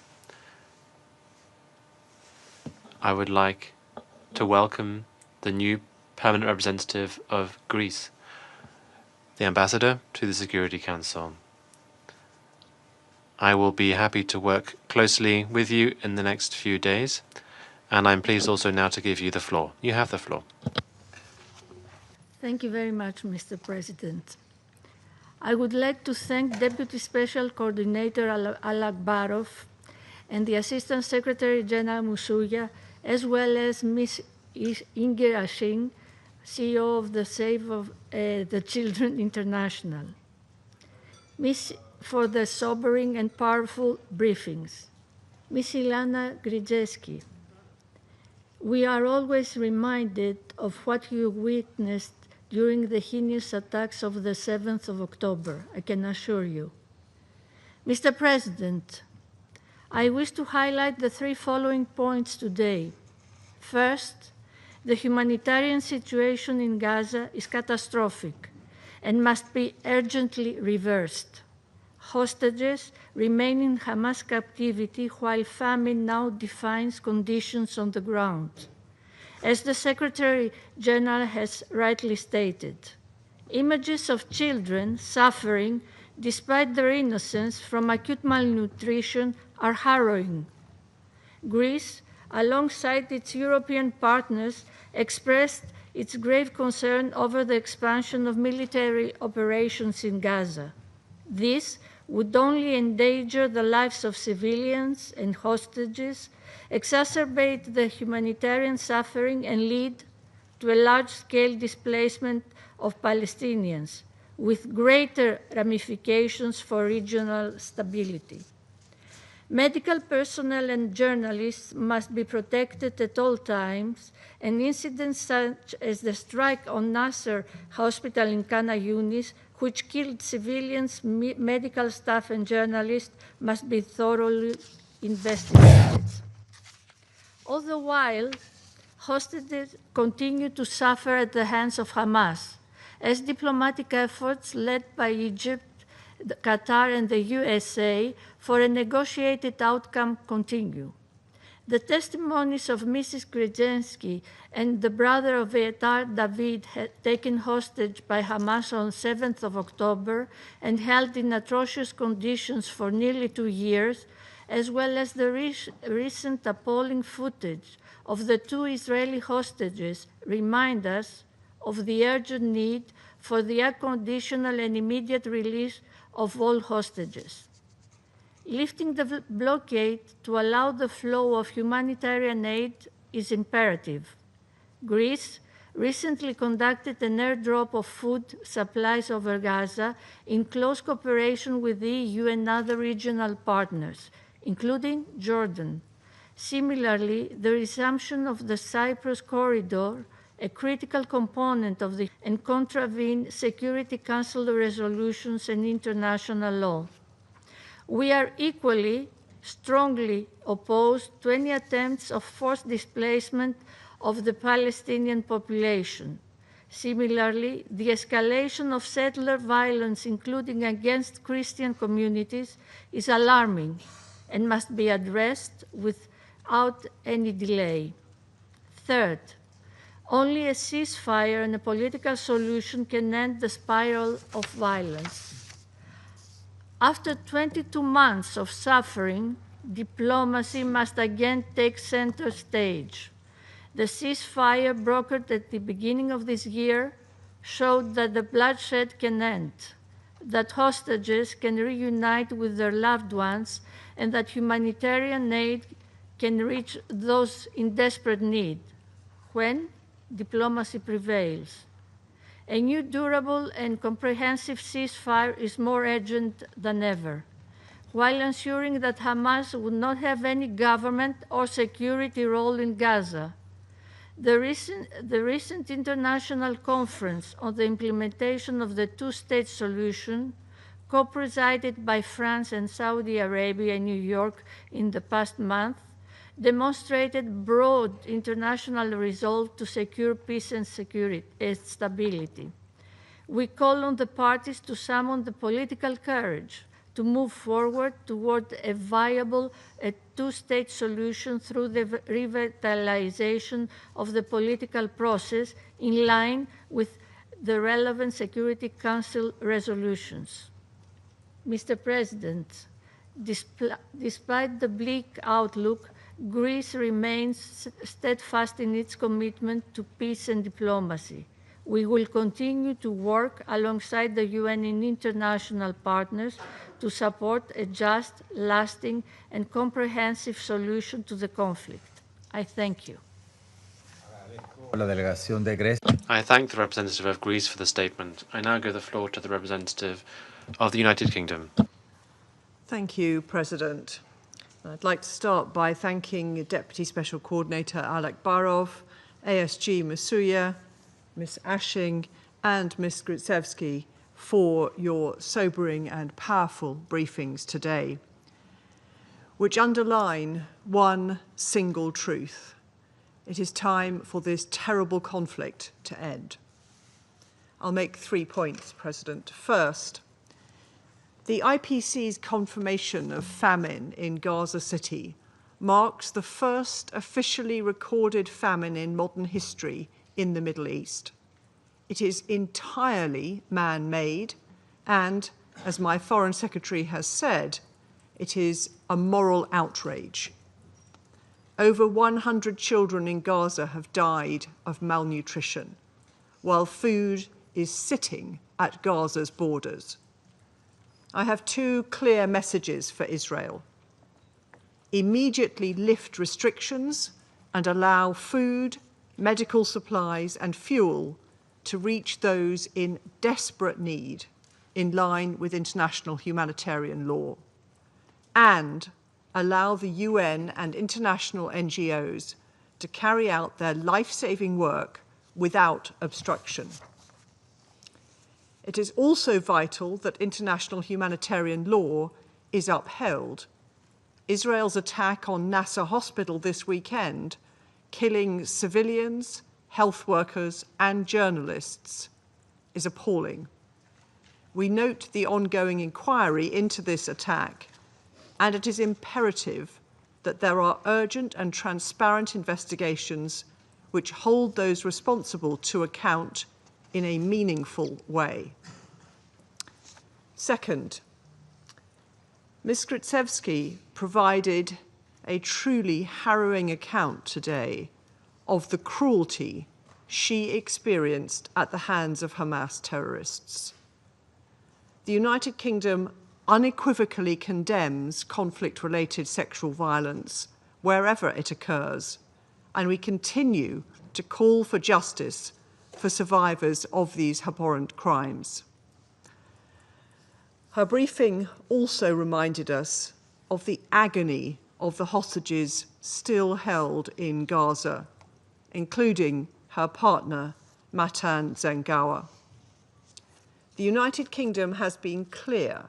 I would like to welcome the new permanent representative of Greece, the ambassador to the Security Council. I will be happy to work closely with you in the next few days, and I'm pleased also now to give you the floor. You have the floor. Thank you very much, Mr. President. I would like to thank Deputy Special Coordinator Alakbarov and the Assistant Secretary General Musuya, as well as Ms. Inger Ashing, CEO of the Save the Children International, for the sobering and powerful briefings. Ms. Ilana Grzeski, we are always reminded of what you witnessed during the heinous attacks of the 7th of October, I can assure you. Mr. President, I wish to highlight the 3 following points today. First, the humanitarian situation in Gaza is catastrophic and must be urgently reversed. Hostages remain in Hamas captivity while famine now defines conditions on the ground. As the Secretary General has rightly stated, images of children suffering despite their innocence from acute malnutrition are harrowing. Greece, alongside its European partners, expressed its grave concern over the expansion of military operations in Gaza. This would only endanger the lives of civilians and hostages, exacerbate the humanitarian suffering, and lead to a large-scale displacement of Palestinians, with greater ramifications for regional stability. Medical personnel and journalists must be protected at all times, and incidents such as the strike on Nasser Hospital in Khan Yunis, which killed civilians, medical staff, and journalists, must be thoroughly investigated. All the while, hostages continue to suffer at the hands of Hamas, as diplomatic efforts led by Egypt, Qatar, and the USA for a negotiated outcome continue. The testimonies of Mrs. Gredzensky and the brother of Etar David, taken hostage by Hamas on 7th of October and held in atrocious conditions for nearly 2 years, as well as the recent appalling footage of the 2 Israeli hostages, remind us of the urgent need for the unconditional and immediate release of all hostages. Lifting the blockade to allow the flow of humanitarian aid is imperative. Greece recently conducted an airdrop of food supplies over Gaza in close cooperation with the EU and other regional partners, including Jordan. Similarly, the resumption of the Cyprus corridor, a critical component of the and contravene Security Council resolutions and international law. We are equally strongly opposed to any attempts of forced displacement of the Palestinian population. Similarly, the escalation of settler violence, including against Christian communities, is alarming and must be addressed without any delay. Third, only a ceasefire and a political solution can end the spiral of violence. After 22 months of suffering, diplomacy must again take center stage. The ceasefire brokered at the beginning of this year showed that the bloodshed can end, that hostages can reunite with their loved ones, and that humanitarian aid can reach those in desperate need when diplomacy prevails. A new durable and comprehensive ceasefire is more urgent than ever, while ensuring that Hamas would not have any government or security role in Gaza. The recent international conference on the implementation of the two-state solution, co-presided by France and Saudi Arabia in New York in the past month, demonstrated broad international resolve to secure peace and stability. We call on the parties to summon the political courage to move forward toward a viable two-state solution through the revitalization of the political process in line with the relevant Security Council resolutions. Mr. President, despite the bleak outlook, Greece remains steadfast in its commitment to peace and diplomacy. We will continue to work alongside the UN and international partners to support a just, lasting, and comprehensive solution to the conflict. I thank you. I thank the representative of Greece for the statement. I now give the floor to the representative of the United Kingdom. Thank you, President. I'd like to start by thanking Deputy Special Coordinator Alek Barov, ASG Masuya, Ms. Ashing, and Ms. Gritsevsky for your sobering and powerful briefings today, which underline one single truth. It is time for this terrible conflict to end. I'll make 3 points, President. First, the IPC's confirmation of famine in Gaza City marks the first officially recorded famine in modern history in the Middle East. It is entirely man-made and, as my Foreign Secretary has said, it is a moral outrage. Over 100 children in Gaza have died of malnutrition, while food is sitting at Gaza's borders. I have two clear messages for Israel. Immediately lift restrictions and allow food, medical supplies, and fuel to reach those in desperate need in line with international humanitarian law. And allow the UN and international NGOs to carry out their life-saving work without obstruction. It is also vital that international humanitarian law is upheld. Israel's attack on Nasser Hospital this weekend, killing civilians, health workers, and journalists, is appalling. We note the ongoing inquiry into this attack, and it is imperative that there are urgent and transparent investigations which hold those responsible to account in a meaningful way. Second, Ms. Gritsevsky provided a truly harrowing account today of the cruelty she experienced at the hands of Hamas terrorists. The United Kingdom unequivocally condemns conflict-related sexual violence wherever it occurs, and we continue to call for justice for survivors of these abhorrent crimes. Her briefing also reminded us of the agony of the hostages still held in Gaza, including her partner, Matan Zangawa. The United Kingdom has been clear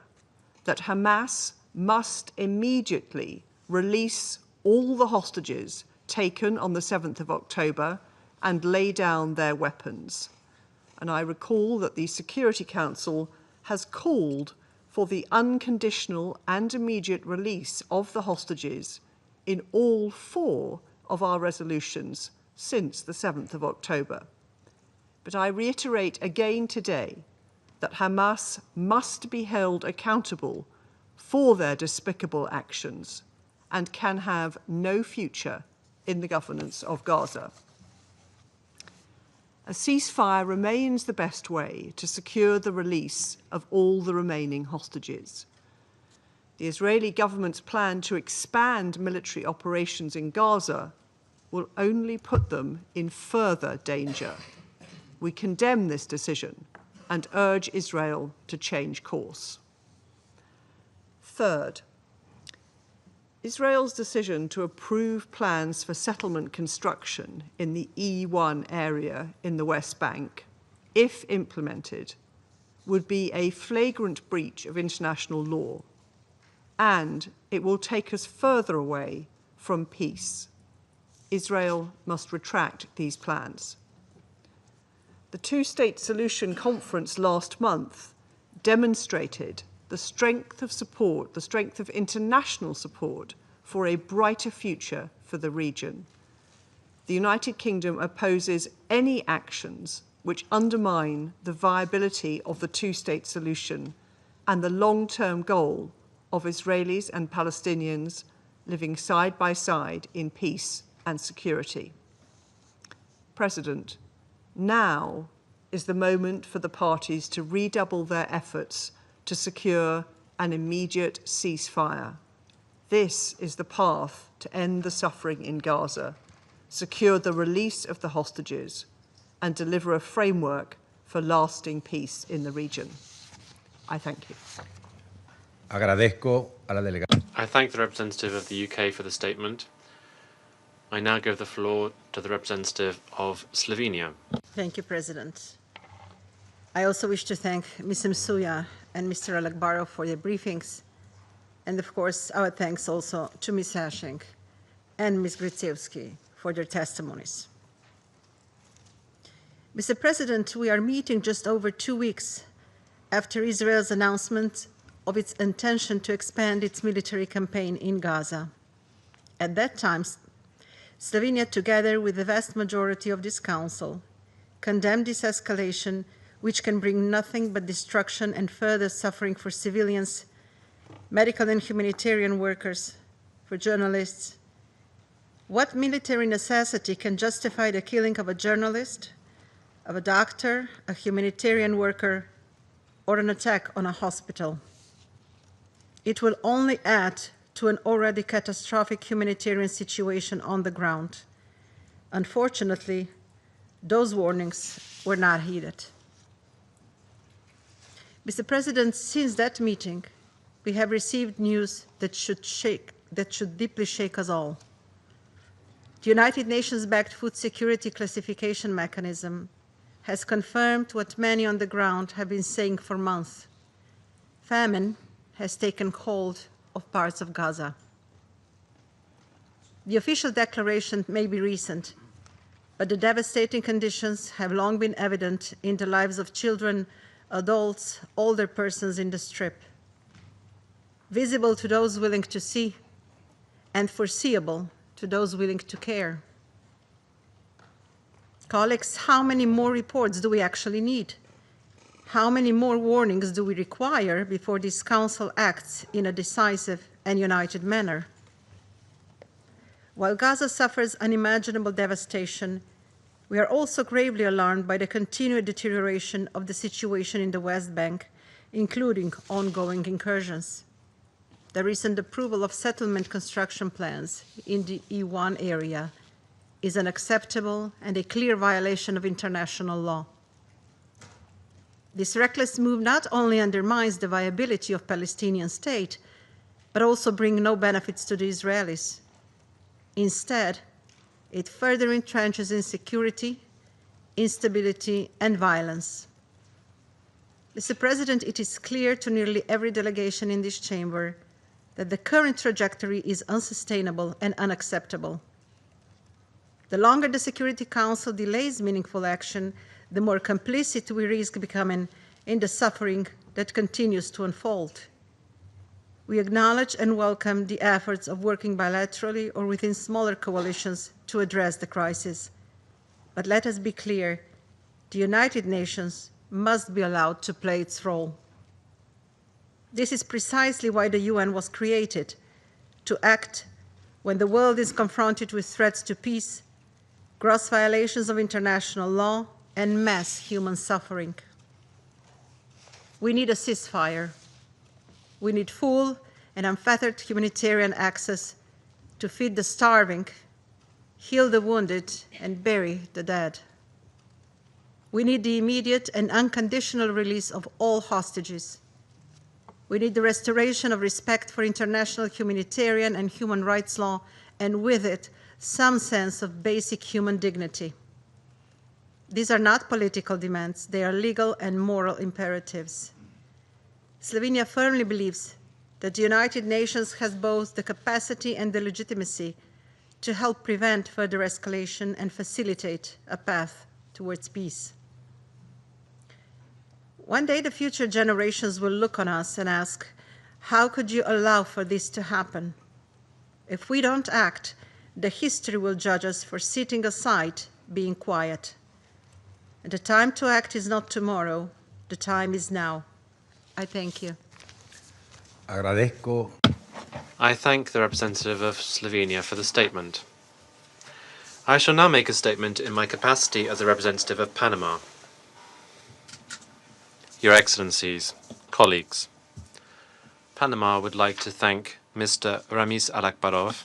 that Hamas must immediately release all the hostages taken on the 7th of October and lay down their weapons. And I recall that the Security Council has called for the unconditional and immediate release of the hostages in all 4 of our resolutions since the 7th of October. But I reiterate again today that Hamas must be held accountable for their despicable actions and can have no future in the governance of Gaza. A ceasefire remains the best way to secure the release of all the remaining hostages. The Israeli government's plan to expand military operations in Gaza will only put them in further danger. We condemn this decision and urge Israel to change course. Third, Israel's decision to approve plans for settlement construction in the E1 area in the West Bank, if implemented, would be a flagrant breach of international law, and it will take us further away from peace. Israel must retract these plans. The two-state solution conference last month demonstrated the strength of support, the strength of international support for a brighter future for the region. The United Kingdom opposes any actions which undermine the viability of the two-state solution and the long-term goal of Israelis and Palestinians living side by side in peace and security. President, now is the moment for the parties to redouble their efforts to secure an immediate ceasefire. This is the path to end the suffering in Gaza, secure the release of the hostages, and deliver a framework for lasting peace in the region. I thank you. I thank the representative of the UK for the statement. I now give the floor to the representative of Slovenia. Thank you, President. I also wish to thank Ms. Msuya and Mr. Alakbarov for their briefings, and of course our thanks also to Ms. Hashing and Ms. Gritsevsky for their testimonies. Mr. President, we are meeting just over 2 weeks after Israel's announcement of its intention to expand its military campaign in Gaza. At that time, Slovenia, together with the vast majority of this Council, condemned this escalation, which can bring nothing but destruction and further suffering for civilians, medical and humanitarian workers, for journalists, What military necessity can justify the killing of a journalist, of a doctor, a humanitarian worker, or an attack on a hospital? It will only add to an already catastrophic humanitarian situation on the ground. Unfortunately, those warnings were not heeded. Mr. President, since that meeting, we have received news that should deeply shake us all. The United Nations-backed food security classification mechanism has confirmed what many on the ground have been saying for months. Famine has taken hold of parts of Gaza. The official declaration may be recent, but the devastating conditions have long been evident in the lives of children, adults, older persons in the Strip, visible to those willing to see and foreseeable to those willing to care. Colleagues, how many more reports do we actually need? How many more warnings do we require before this Council acts in a decisive and united manner? While Gaza suffers unimaginable devastation, we are also gravely alarmed by the continued deterioration of the situation in the West Bank, including ongoing incursions. The recent approval of settlement construction plans in the E1 area is unacceptable and a clear violation of international law. This reckless move not only undermines the viability of the Palestinian state, but also brings no benefits to the Israelis. Instead, it further entrenches insecurity, instability, and violence. Mr. President, it is clear to nearly every delegation in this chamber that the current trajectory is unsustainable and unacceptable. The longer the Security Council delays meaningful action, the more complicit we risk becoming in the suffering that continues to unfold. We acknowledge and welcome the efforts of working bilaterally or within smaller coalitions to address the crisis. But let us be clear, the United Nations must be allowed to play its role. This is precisely why the UN was created, to act when the world is confronted with threats to peace, gross violations of international law, and mass human suffering. We need a ceasefire. We need full and unfettered humanitarian access to feed the starving, heal the wounded, and bury the dead. We need the immediate and unconditional release of all hostages. We need the restoration of respect for international humanitarian and human rights law, and with it, some sense of basic human dignity. These are not political demands, they are legal and moral imperatives. Slovenia firmly believes that the United Nations has both the capacity and the legitimacy to help prevent further escalation and facilitate a path towards peace. One day the future generations will look on us and ask, how could you allow for this to happen? If we don't act, the history will judge us for sitting aside, being quiet. And the time to act is not tomorrow, the time is now. I thank you. Agradezco. I thank the representative of Slovenia for the statement. I shall now make a statement in my capacity as a representative of Panama. Your Excellencies, colleagues, Panama would like to thank Mr. Ramiz Alakbarov,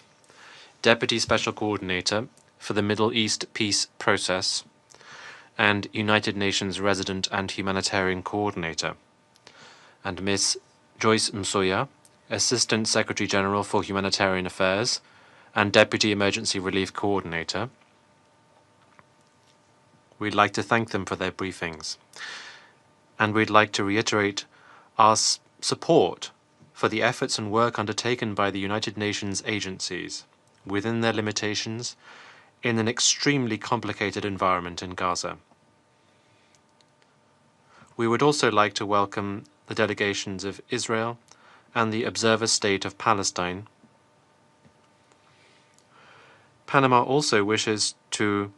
Deputy Special Coordinator for the Middle East Peace Process and United Nations Resident and Humanitarian Coordinator, and Ms. Joyce Msuya, Assistant Secretary General for Humanitarian Affairs and Deputy Emergency Relief Coordinator. We'd like to thank them for their briefings. And we'd like to reiterate our support for the efforts and work undertaken by the United Nations agencies within their limitations in an extremely complicated environment in Gaza. We would also like to welcome the delegations of Israel and the observer state of Palestine. Panama also wishes to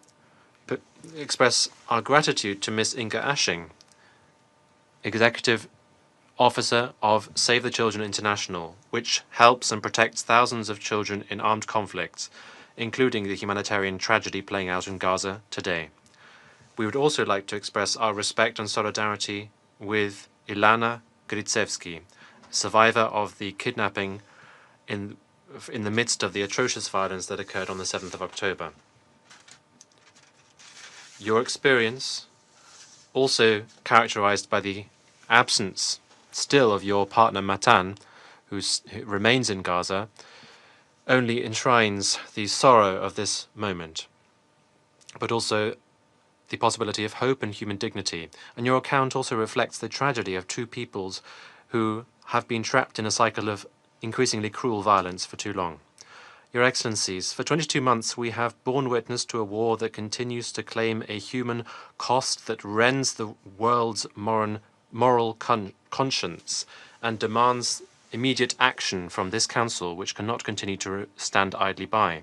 express our gratitude to Ms. Inga Ashing, Executive Officer of Save the Children International, which helps and protects thousands of children in armed conflicts, including the humanitarian tragedy playing out in Gaza today. We would also like to express our respect and solidarity with Ilana Gritsevsky, survivor of the kidnapping in the midst of the atrocious violence that occurred on the 7th of October. Your experience, also characterized by the absence still of your partner Matan, who remains in Gaza, only enshrines the sorrow of this moment, but also the possibility of hope and human dignity. And your account also reflects the tragedy of two peoples who have been trapped in a cycle of increasingly cruel violence for too long. Your Excellencies, for 22 months we have borne witness to a war that continues to claim a human cost that rends the world's moral conscience and demands immediate action from this Council, which cannot continue to stand idly by.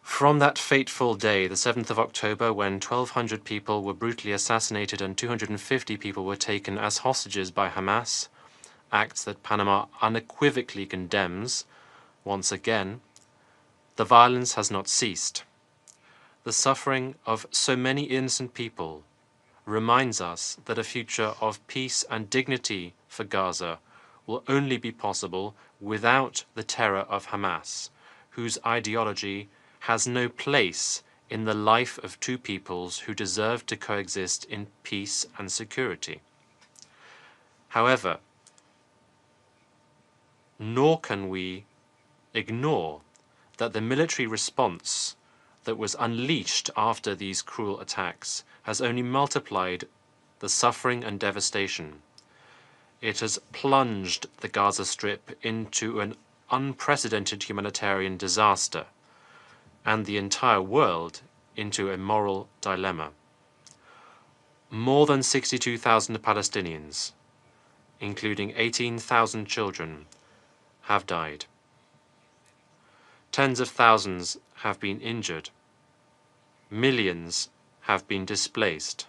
From that fateful day, the 7th of October, when 1,200 people were brutally assassinated and 250 people were taken as hostages by Hamas, acts that Panama unequivocally condemns, once again, the violence has not ceased. The suffering of so many innocent people reminds us that a future of peace and dignity for Gaza will only be possible without the terror of Hamas, whose ideology has no place in the life of two peoples who deserve to coexist in peace and security. However, nor can we ignore that the military response that was unleashed after these cruel attacks has only multiplied the suffering and devastation. It has plunged the Gaza Strip into an unprecedented humanitarian disaster and the entire world into a moral dilemma. More than 62,000 Palestinians, including 18,000 children, have died. Tens of thousands have been injured. Millions have been displaced.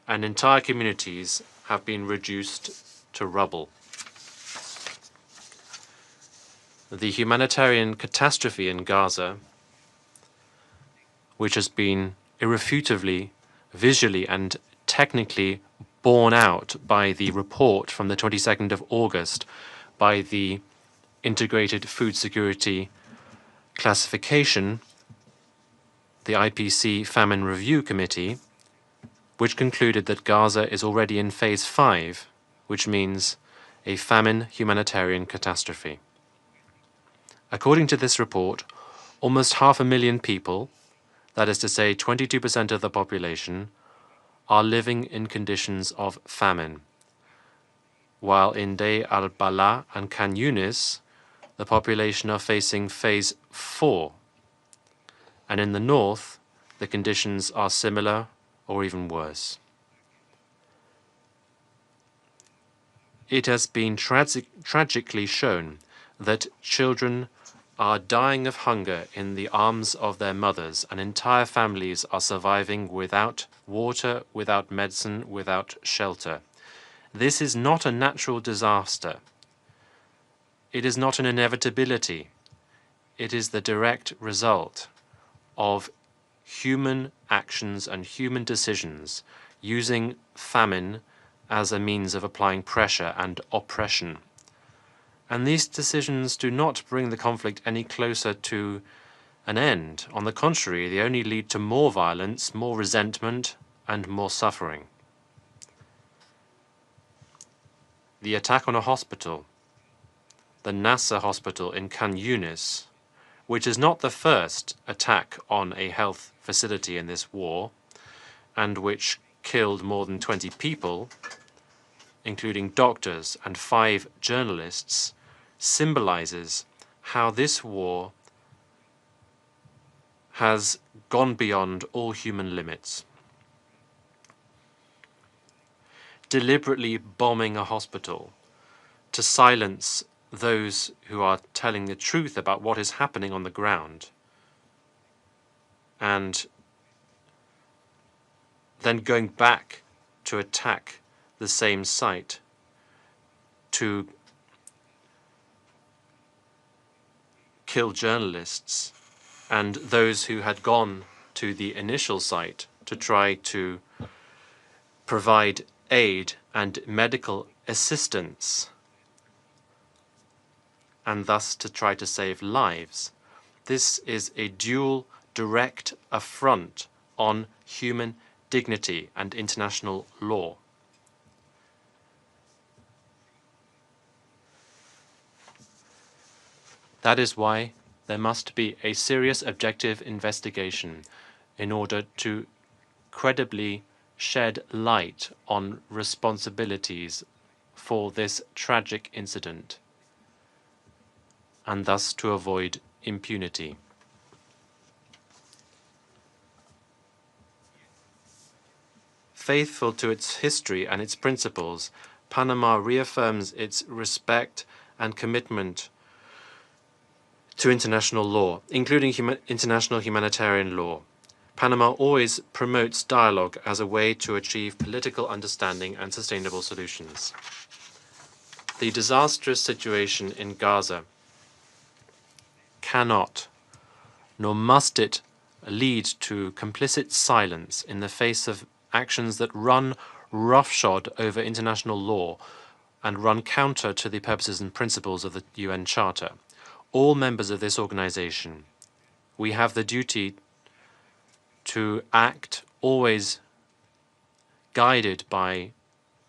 And entire communities have been reduced to rubble. The humanitarian catastrophe in Gaza, which has been irrefutably, visually and technically borne out by the report from the 22nd of August by the Integrated Food Security Classification, the IPC Famine Review Committee, which concluded that Gaza is already in Phase 5, which means a famine humanitarian catastrophe. According to this report, almost 500,000 people, that is to say 22% of the population, are living in conditions of famine, while in Deir al-Balah and Khan Yunis, the population are facing Phase 4, and in the north, the conditions are similar or even worse. It has been tragically shown that children are dying of hunger in the arms of their mothers, and entire families are surviving without water, without medicine, without shelter. This is not a natural disaster. It is not an inevitability. It is the direct result of human actions and human decisions using famine as a means of applying pressure and oppression. And these decisions do not bring the conflict any closer to an end. On the contrary, they only lead to more violence, more resentment, and more suffering. The attack on a hospital, the Nasser hospital in Khan Yunis, which is not the first attack on a health facility in this war, and which killed more than 20 people, including doctors and 5 journalists, symbolizes how this war has gone beyond all human limits. Deliberately bombing a hospital to silence those who are telling the truth about what is happening on the ground, and then going back to attack the same site, to kill journalists, and those who had gone to the initial site to try to provide aid and medical assistance, and thus to try to save lives. This is a dual direct affront on human dignity and international law. That is why there must be a serious objective investigation in order to credibly shed light on responsibilities for this tragic incident, and thus to avoid impunity. Faithful to its history and its principles, Panama reaffirms its respect and commitment to international law, including international humanitarian law. Panama always promotes dialogue as a way to achieve political understanding and sustainable solutions. The disastrous situation in Gaza cannot, nor must it, lead to complicit silence in the face of actions that run roughshod over international law and run counter to the purposes and principles of the UN Charter. All members of this organization, we have the duty to act always guided by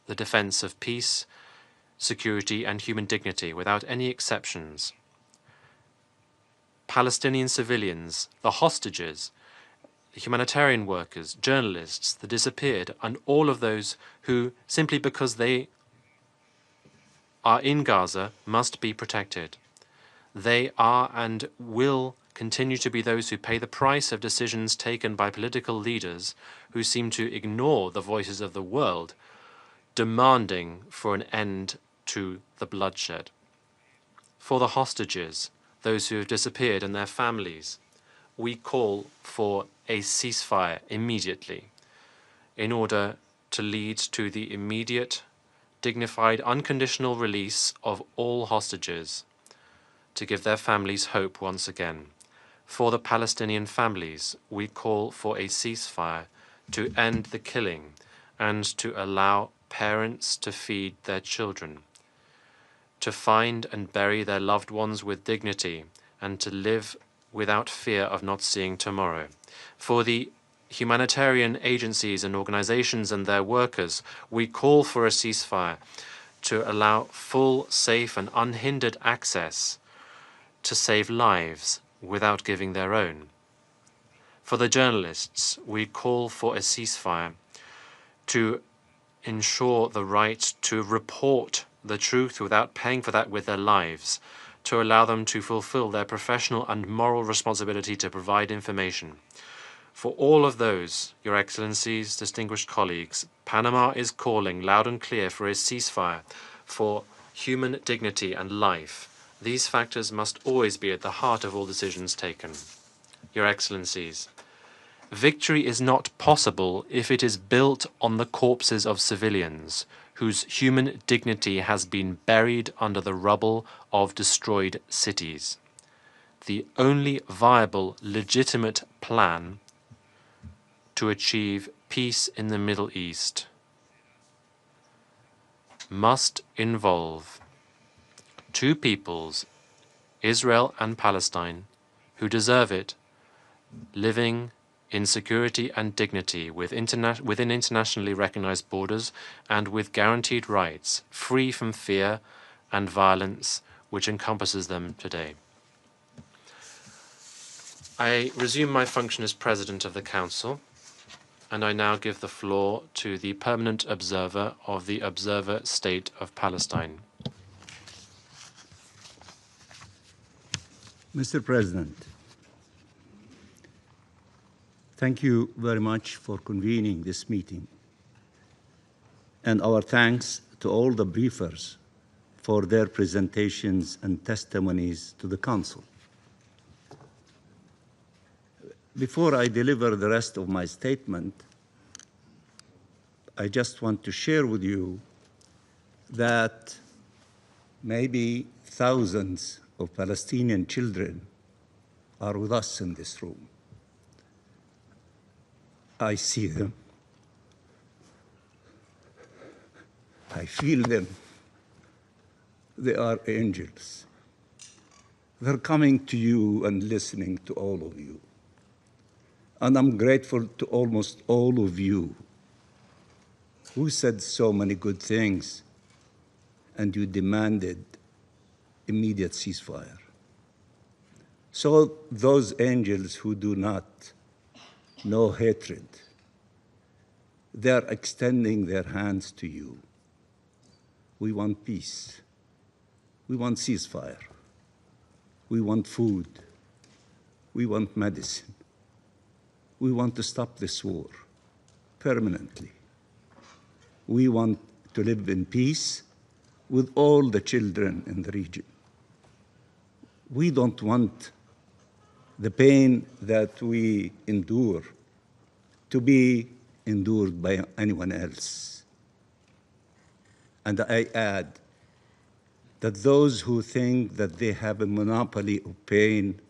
the defense of peace, security, and human dignity, without any exceptions. Palestinian civilians, the hostages, the humanitarian workers, journalists, the disappeared, and all of those who, simply because they are in Gaza, must be protected. They are and will continue to be those who pay the price of decisions taken by political leaders who seem to ignore the voices of the world, demanding for an end to the bloodshed. For the hostages, those who have disappeared and their families, we call for a ceasefire immediately in order to lead to the immediate, dignified, unconditional release of all hostages, to give their families hope once again. For the Palestinian families, we call for a ceasefire to end the killing and to allow parents to feed their children, to find and bury their loved ones with dignity, and to live without fear of not seeing tomorrow. For the humanitarian agencies and organizations and their workers, we call for a ceasefire to allow full, safe, and unhindered access to save lives without giving their own. For the journalists, we call for a ceasefire to ensure the right to report the truth without paying for that with their lives, to allow them to fulfill their professional and moral responsibility to provide information. For all of those, Your Excellencies, distinguished colleagues, Panama is calling loud and clear for a ceasefire, for human dignity and life. These factors must always be at the heart of all decisions taken. Your Excellencies, victory is not possible if it is built on the corpses of civilians whose human dignity has been buried under the rubble of destroyed cities. The only viable, legitimate plan to achieve peace in the Middle East must involve two peoples, Israel and Palestine, who deserve it, living in security and dignity within internationally recognized borders and with guaranteed rights, free from fear and violence which encompasses them today. I resume my function as President of the Council, and I now give the floor to the permanent observer of the Observer State of Palestine. Mr. President, thank you very much for convening this meeting, and our thanks to all the briefers for their presentations and testimonies to the Council. Before I deliver the rest of my statement, I just want to share with you that maybe thousands of Palestinian children are with us in this room. I see them. I feel them. They are angels. They're coming to you and listening to all of you. And I'm grateful to almost all of you who said so many good things and you demanded immediate ceasefire. So those angels who do not know hatred, they're extending their hands to you. We want peace. We want ceasefire. We want food. We want medicine. We want to stop this war permanently. We want to live in peace with all the children in the region. We don't want the pain that we endure to be endured by anyone else. And I add that those who think that they have a monopoly of pain,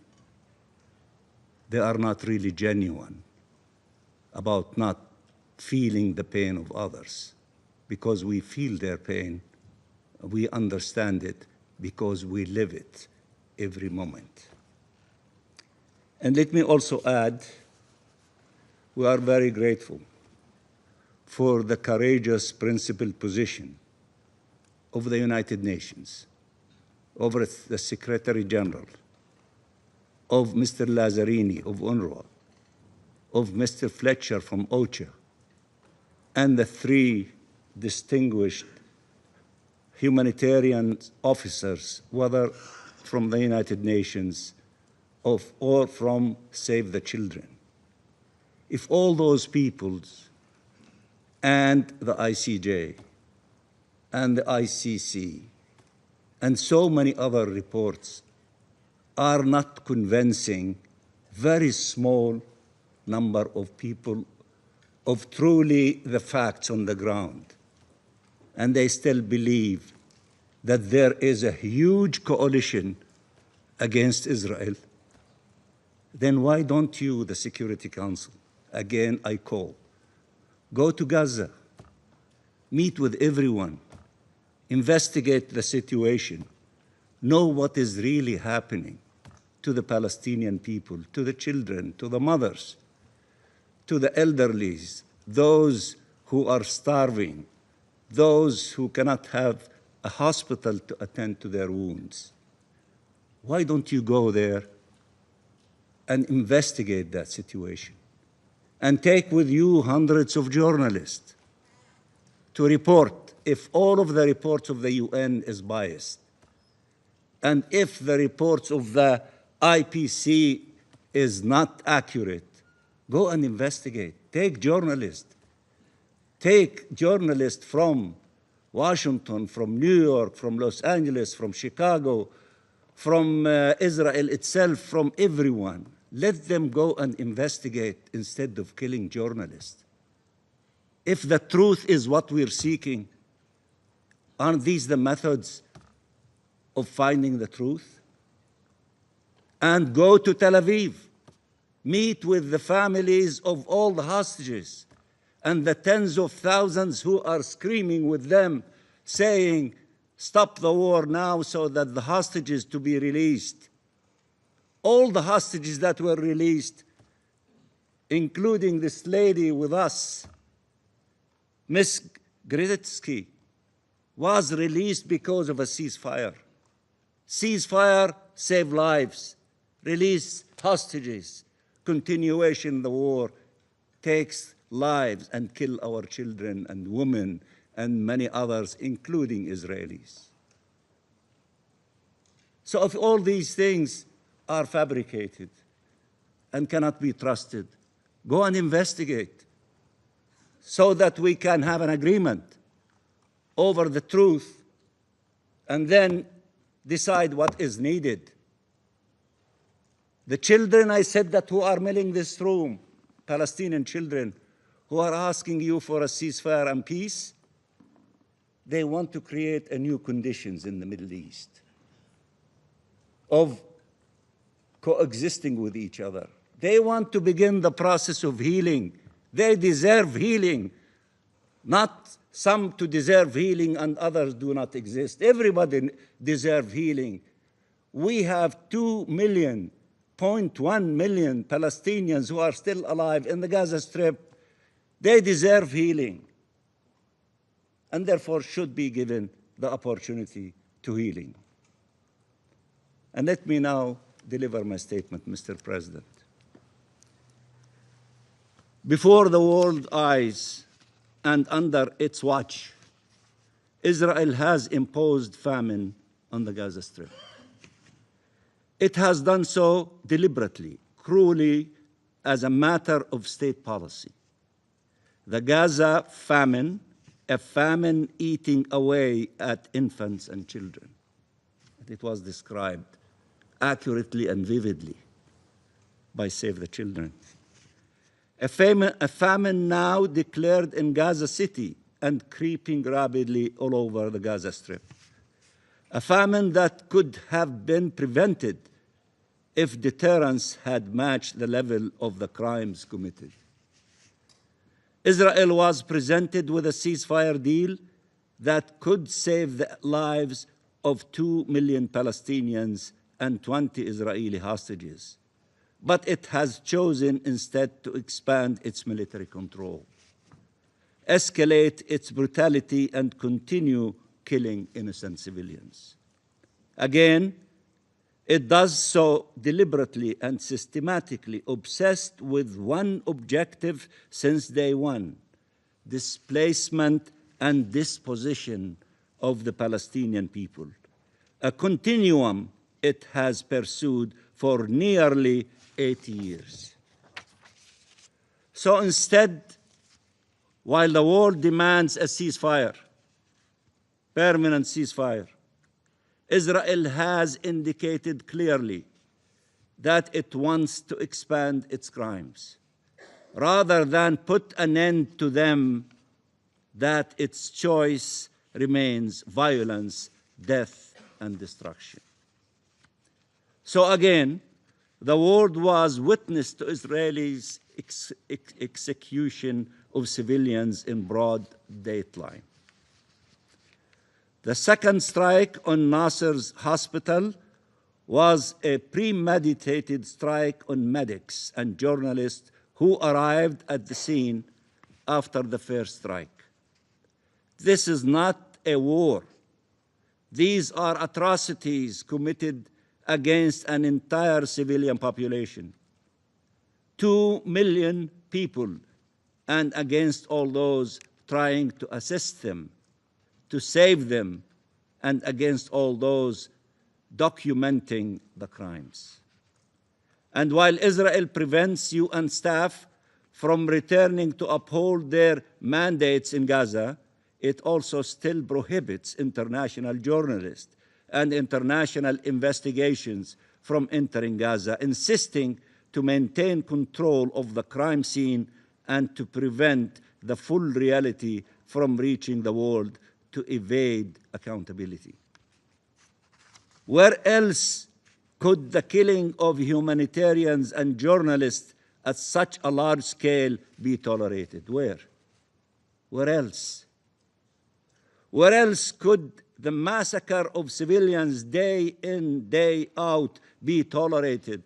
they are not really genuine about not feeling the pain of others, because we feel their pain, we understand it because we live it every moment. And let me also add, we are very grateful for the courageous principled position of the United Nations, of the Secretary General, of Mr. Lazzarini of UNRWA, of Mr. Fletcher from OCHA, and the 3 distinguished humanitarian officers, whether from the United Nations or from Save the Children. If all those peoples and the ICJ and the ICC and so many other reports are not convincing very small number of people of truly the facts on the ground, and they still believe that there is a huge coalition against Israel, then why don't you, the Security Council, again I call, go to Gaza, meet with everyone, investigate the situation, know what is really happening to the Palestinian people, to the children, to the mothers, to the elderly, those who are starving, those who cannot have a hospital to attend to their wounds. Why don't you go there and investigate that situation? And take with you hundreds of journalists to report if all of the reports of the UN is biased, and if the reports of the IPC is not accurate, go and investigate. Take journalists. Take journalists from Washington, from New York, from Los Angeles, from Chicago, from Israel itself, from everyone. Let them go and investigate instead of killing journalists. If the truth is what we're seeking, aren't these the methods of finding the truth? And go to Tel Aviv. Meet with the families of all the hostages and the tens of thousands who are screaming with them, saying, stop the war now so that the hostages to be released. All the hostages that were released, including this lady with us, Ms. Gritsky, was released because of a ceasefire. Ceasefire, save lives. Release hostages. Continuation of the war takes lives and kill our children and women and many others, including Israelis. So if all these things are fabricated and cannot be trusted, go and investigate so that we can have an agreement over the truth and then decide what is needed. The children, I said, that who are filling this room, Palestinian children, who are asking you for a ceasefire and peace, they want to create a new conditions in the Middle East of coexisting with each other. They want to begin the process of healing. They deserve healing, not some to deserve healing and others do not exist. Everybody deserves healing. We have 2.1 million Palestinians who are still alive in the Gaza Strip. They deserve healing and therefore should be given the opportunity to healing. And let me now deliver my statement, Mr. President. Before the world's eyes and under its watch, Israel has imposed famine on the Gaza Strip. It has done so deliberately, cruelly, as a matter of state policy. The Gaza famine, a famine eating away at infants and children. It was described accurately and vividly by Save the Children. A famine now declared in Gaza City and creeping rapidly all over the Gaza Strip. A famine that could have been prevented if deterrence had matched the level of the crimes committed. Israel was presented with a ceasefire deal that could save the lives of 2 million Palestinians and 20 Israeli hostages. But it has chosen instead to expand its military control, escalate its brutality, and continue killing innocent civilians. Again, it does so deliberately and systematically, obsessed with one objective since day one: displacement and disposition of the Palestinian people, a continuum it has pursued for nearly 80 years. So instead, while the world demands a ceasefire, permanent ceasefire, Israel has indicated clearly that it wants to expand its crimes. Rather than put an end to them, that its choice remains violence, death, and destruction. So again, the world was witness to Israelis' execution of civilians in broad daylight. The second strike on Nasser's hospital was a premeditated strike on medics and journalists who arrived at the scene after the first strike. This is not a war. These are atrocities committed against an entire civilian population, 2 million people, and against all those trying to assist them, to save them, and against all those documenting the crimes. And while Israel prevents UN staff from returning to uphold their mandates in Gaza, it also still prohibits international journalists and international investigations from entering Gaza, insisting to maintain control of the crime scene and to prevent the full reality from reaching the world to evade accountability. Where else could the killing of humanitarians and journalists at such a large scale be tolerated? Where? Where else? Where else could the massacre of civilians day in, day out be tolerated,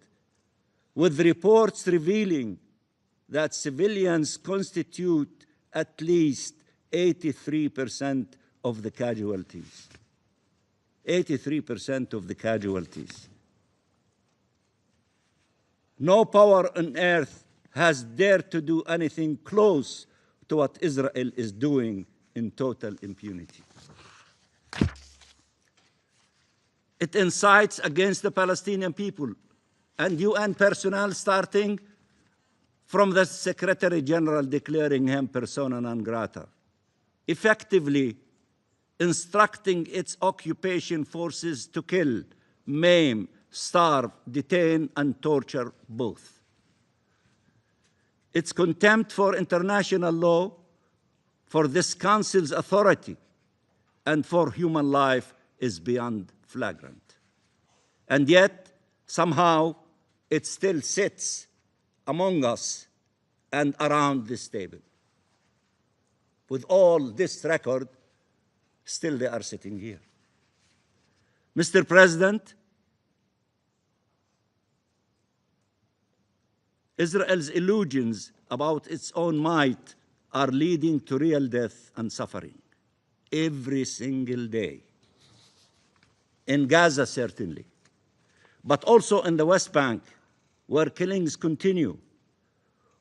with reports revealing that civilians constitute at least 83% of the casualties? 83% of the casualties. No power on earth has dared to do anything close to what Israel is doing in total impunity. It incites against the Palestinian people and UN personnel, starting from the Secretary General declaring him persona non grata, effectively instructing its occupation forces to kill, maim, starve, detain, and torture both. Its contempt for international law, for this Council's authority, and for human life is beyond flagrant. And yet, somehow, it still sits among us and around this table. With all this record, still they are sitting here. Mr. President, Israel's illusions about its own might are leading to real death and suffering every single day. In Gaza, certainly, but also in the West Bank, where killings continue,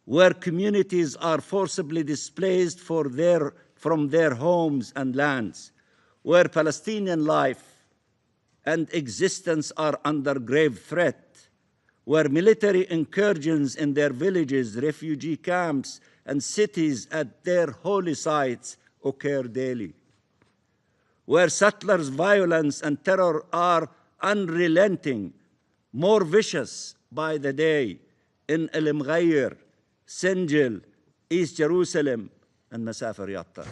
where communities are forcibly displaced from their homes and lands, where Palestinian life and existence are under grave threat, where military incursions in their villages, refugee camps, and cities at their holy sites occur daily, where settlers' violence and terror are unrelenting, more vicious by the day in El Mghayr, Sinjil, East Jerusalem, and Masafer Yatta,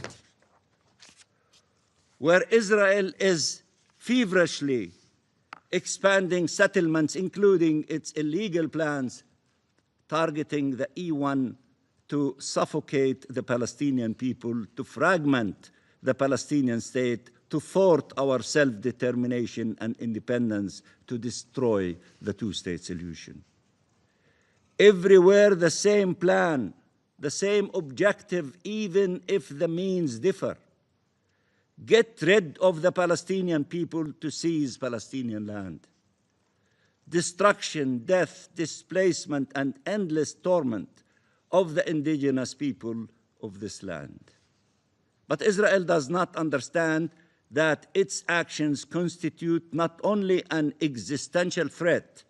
where Israel is feverishly expanding settlements, including its illegal plans targeting the E1 to suffocate the Palestinian people, to fragment the Palestinian state, to thwart our self-determination and independence, to destroy the two-state solution. Everywhere the same plan, the same objective, even if the means differ. Get rid of the Palestinian people to seize Palestinian land. Destruction, death, displacement, and endless torment of the indigenous people of this land. But Israel does not understand that its actions constitute not only an existential threat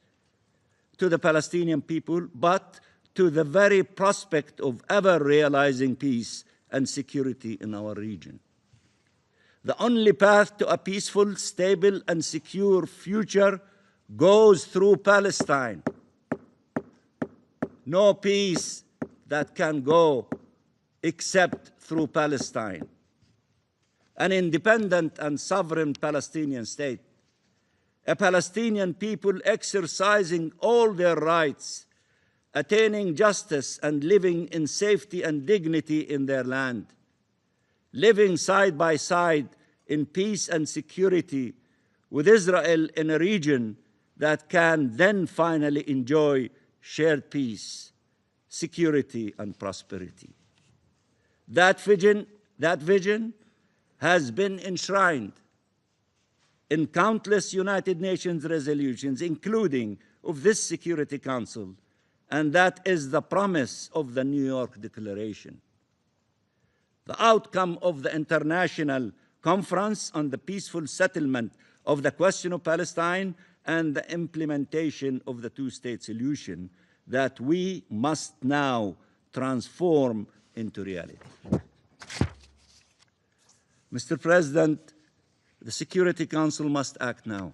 to the Palestinian people, but to the very prospect of ever realizing peace and security in our region. The only path to a peaceful, stable, and secure future goes through Palestine. No peace that can go except through Palestine. An independent and sovereign Palestinian state, a Palestinian people exercising all their rights, attaining justice and living in safety and dignity in their land, living side by side in peace and security with Israel in a region that can then finally enjoy shared peace, security, and prosperity. That vision has been enshrined in countless United Nations resolutions, including of this Security Council, and that is the promise of the New York Declaration. The outcome of the International Conference on the Peaceful Settlement of the Question of Palestine and the implementation of the two-state solution that we must now transform into reality. Mr. President, the Security Council must act now.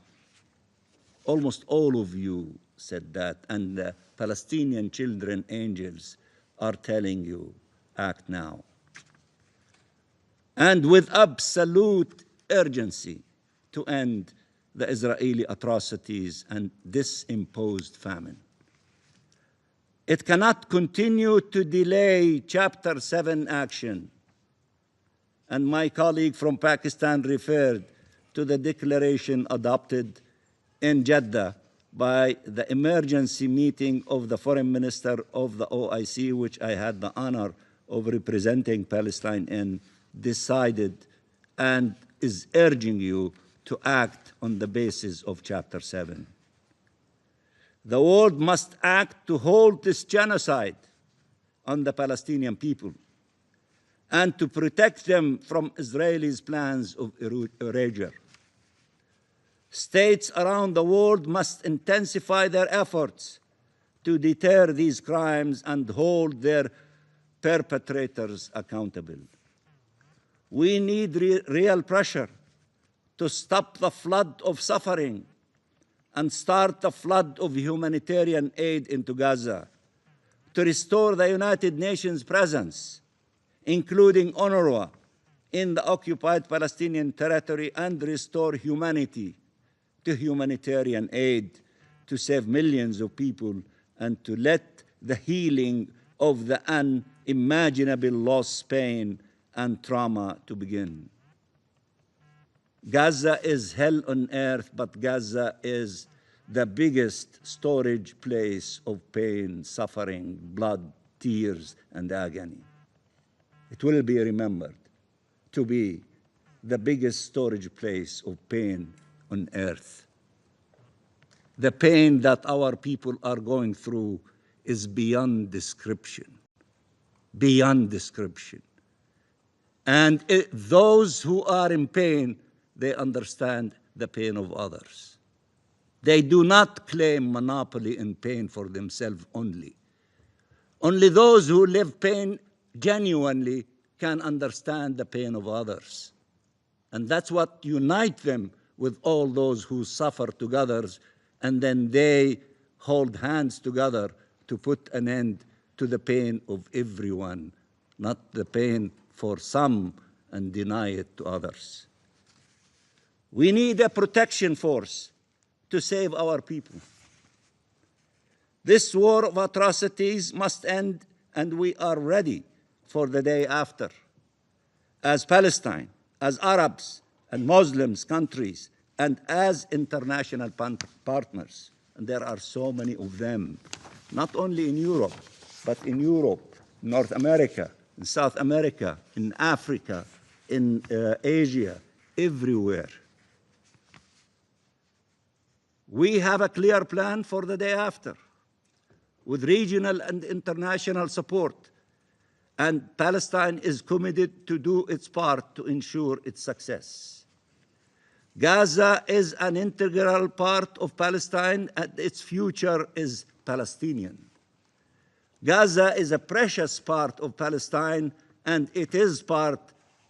Almost all of you said that, and the Palestinian children angels are telling you, act now. And with absolute urgency to end the Israeli atrocities and this imposed famine. It cannot continue to delay Chapter 7 action. And my colleague from Pakistan referred to the declaration adopted in Jeddah by the emergency meeting of the foreign minister of the OIC, which I had the honor of representing Palestine in, decided and is urging you to act on the basis of Chapter 7. The world must act to halt this genocide on the Palestinian people and to protect them from Israelis' plans of erasure. States around the world must intensify their efforts to deter these crimes and hold their perpetrators accountable. We need real pressure to stop the flood of suffering and start the flood of humanitarian aid into Gaza, to restore the United Nations presence, including UNRWA, in the occupied Palestinian territory, and restore humanity to humanitarian aid to save millions of people and to let the healing of the unimaginable loss, pain, and trauma to begin. Gaza is hell on earth, but Gaza is the biggest storage place of pain, suffering, blood, tears, and agony. It will be remembered to be the biggest storage place of pain on earth. The pain that our people are going through is beyond description, beyond description. And those who are in pain, they understand the pain of others. They do not claim monopoly in pain for themselves only. Only those who live pain genuinely can understand the pain of others. And that's what unites them with all those who suffer together, and then they hold hands together to put an end to the pain of everyone, not the pain for some and deny it to others. We need a protection force to save our people. This war of atrocities must end, and we are ready for the day after. As Palestine, as Arabs and Muslims countries, and as international partners, and there are so many of them, not only in Europe, but in Europe, North America, in South America, in Africa, in Asia, everywhere. We have a clear plan for the day after, with regional and international support, and Palestine is committed to do its part to ensure its success. Gaza is an integral part of Palestine, and its future is Palestinian. Gaza is a precious part of Palestine, and it is part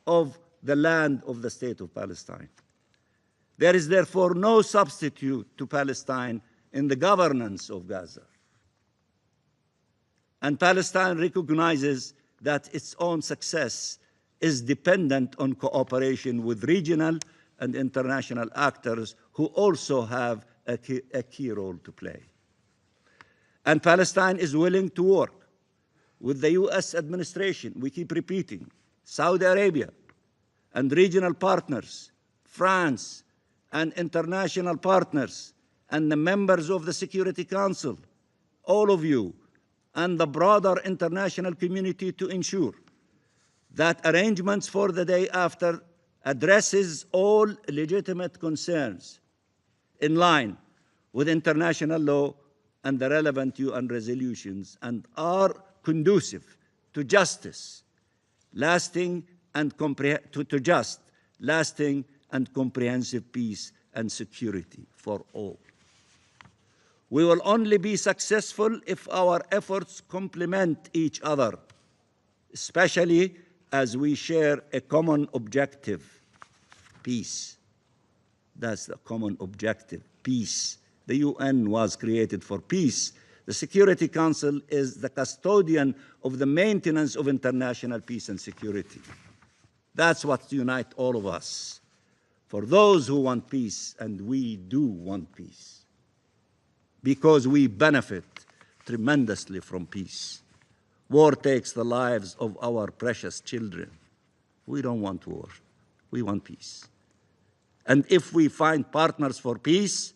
of the land of the State of Palestine. There is therefore no substitute to Palestine in the governance of Gaza. And Palestine recognizes that its own success is dependent on cooperation with regional and international actors who also have a key role to play. And Palestine is willing to work with the US administration, we keep repeating, Saudi Arabia, and regional partners, France, and international partners, and the members of the Security Council, all of you, and the broader international community to ensure that arrangements for the day after addresses all legitimate concerns in line with international law and the relevant UN resolutions, and are conducive to justice, lasting and lasting and comprehensive peace and security for all. We will only be successful if our efforts complement each other, especially as we share a common objective, peace. That's the common objective, peace. The UN was created for peace. The Security Council is the custodian of the maintenance of international peace and security. That's what unites all of us. For those who want peace, and we do want peace, because we benefit tremendously from peace. War takes the lives of our precious children. We don't want war. We want peace. And if we find partners for peace,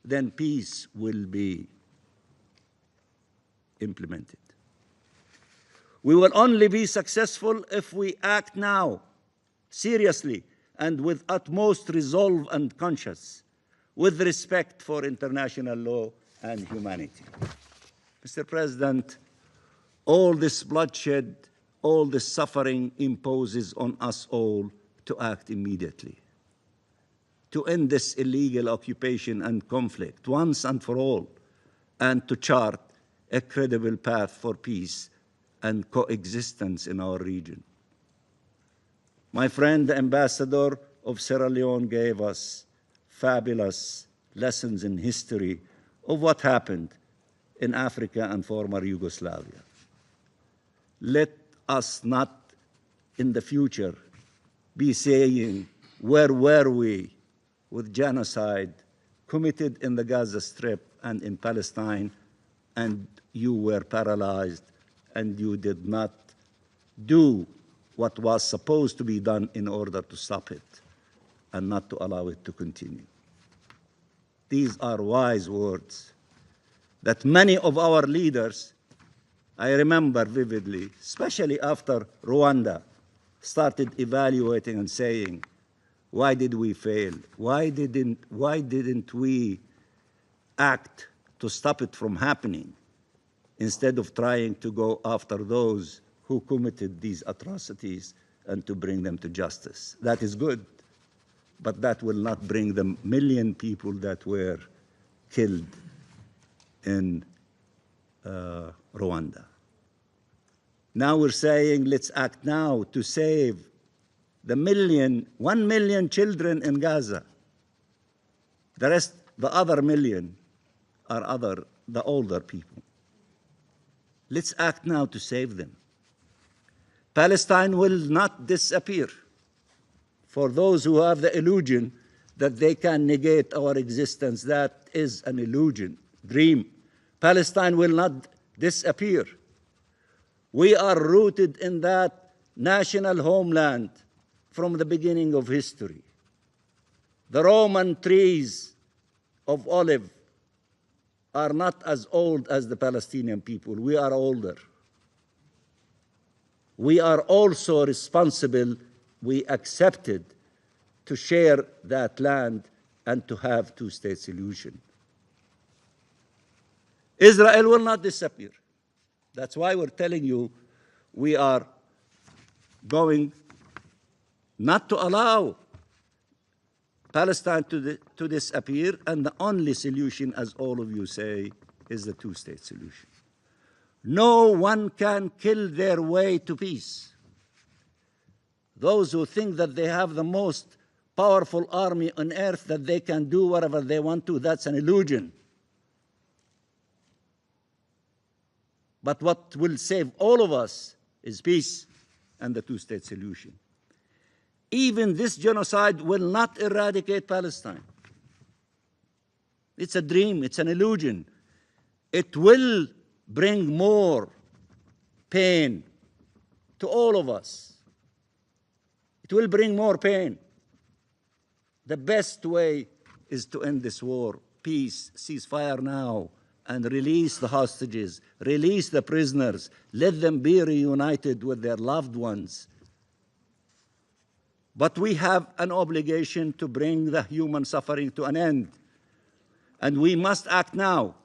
then peace will be implemented. We will only be successful if we act now, seriously, and with utmost resolve and conscience, with respect for international law and humanity. Mr. President, all this bloodshed, all this suffering imposes on us all to act immediately, to end this illegal occupation and conflict once and for all, and to chart a credible path for peace and coexistence in our region. My friend, the ambassador of Sierra Leone, gave us fabulous lessons in history of what happened in Africa and former Yugoslavia. Let us not, in the future, be saying, where were we with genocide committed in the Gaza Strip and in Palestine, and you were paralyzed and you did not do what was supposed to be done in order to stop it and not to allow it to continue. These are wise words that many of our leaders, I remember vividly, especially after Rwanda, started evaluating and saying, why did we fail? Why didn't we act to stop it from happening instead of trying to go after those who committed these atrocities and to bring them to justice? That is good, but that will not bring the million people that were killed in Rwanda. Now we're saying, let's act now to save the 1 million children in Gaza. The rest, the other million, are the older people. Let's act now to save them. Palestine will not disappear. For those who have the illusion that they can negate our existence, that is an illusion, dream. Palestine will not disappear. We are rooted in that national homeland from the beginning of history. The Roman trees of olive are not as old as the Palestinian people. We are older. We are also responsible. We accepted to share that land and to have two-state solution. Israel will not disappear. That's why we're telling you we are going not to allow Palestine to disappear, and the only solution, as all of you say, is the two-state solution. No one can kill their way to peace. Those who think that they have the most powerful army on earth, that they can do whatever they want to, that's an illusion. But what will save all of us is peace and the two-state solution. Even this genocide will not eradicate Palestine. It's a dream, it's an illusion. It will bring more pain to all of us. It will bring more pain. The best way is to end this war. Peace, ceasefire now, and release the hostages, release the prisoners, let them be reunited with their loved ones. But we have an obligation to bring the human suffering to an end, and we must act now.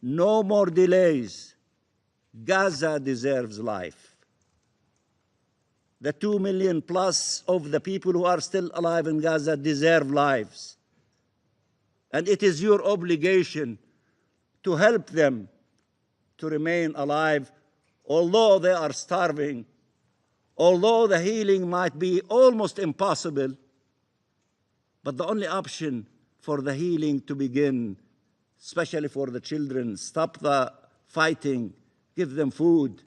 No more delays. Gaza deserves life. The 2 million plus of the people who are still alive in Gaza deserve lives. And it is your obligation to help them to remain alive, although they are starving, although the healing might be almost impossible. But the only option for the healing to begin, especially for the children, stop the fighting, give them food,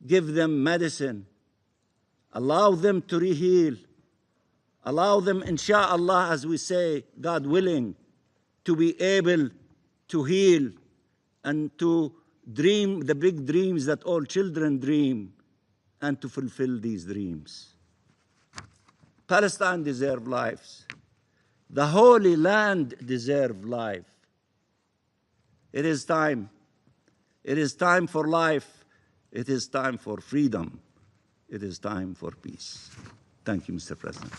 give them medicine, allow them to re-heal, allow them, insha'Allah, as we say, God willing, to be able to heal and to dream the big dreams that all children dream, and to fulfill these dreams. Palestine deserves lives. The Holy Land deserves life. It is time. It is time for life. It is time for freedom. It is time for peace. Thank you, Mr. President.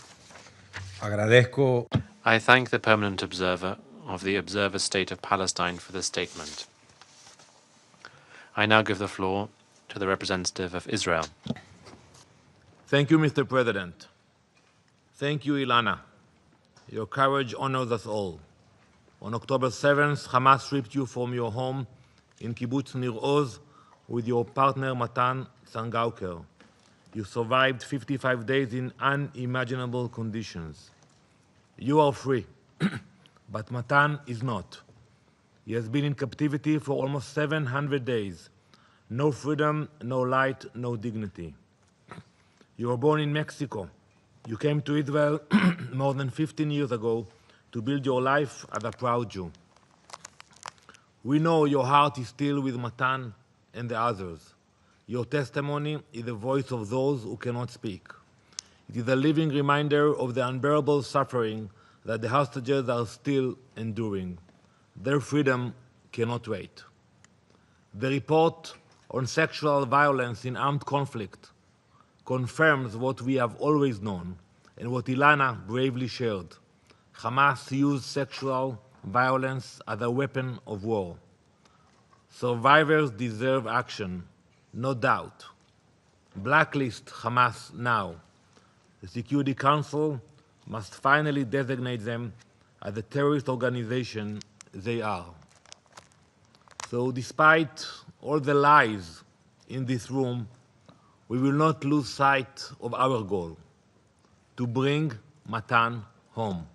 I thank the permanent observer of the Observer State of Palestine for this statement. I now give the floor to the representative of Israel. Thank you, Mr. President. Thank you, Ilana. Your courage honors us all. On October 7th, Hamas stripped you from your home in Kibbutz Nir Oz with your partner Matan Sangauker. You survived 55 days in unimaginable conditions. You are free, but Matan is not. He has been in captivity for almost 700 days. No freedom, no light, no dignity. You were born in Mexico. You came to Israel more than 15 years ago to build your life as a proud Jew. We know your heart is still with Matan and the others. Your testimony is the voice of those who cannot speak. It is a living reminder of the unbearable suffering that the hostages are still enduring. Their freedom cannot wait. The report on sexual violence in armed conflict confirms what we have always known and what Ilana bravely shared. Hamas used sexual violence as a weapon of war. Survivors deserve action, no doubt. Blacklist Hamas now. The Security Council must finally designate them as the terrorist organization they are. So despite all the lies in this room, we will not lose sight of our goal, to bring Matan home,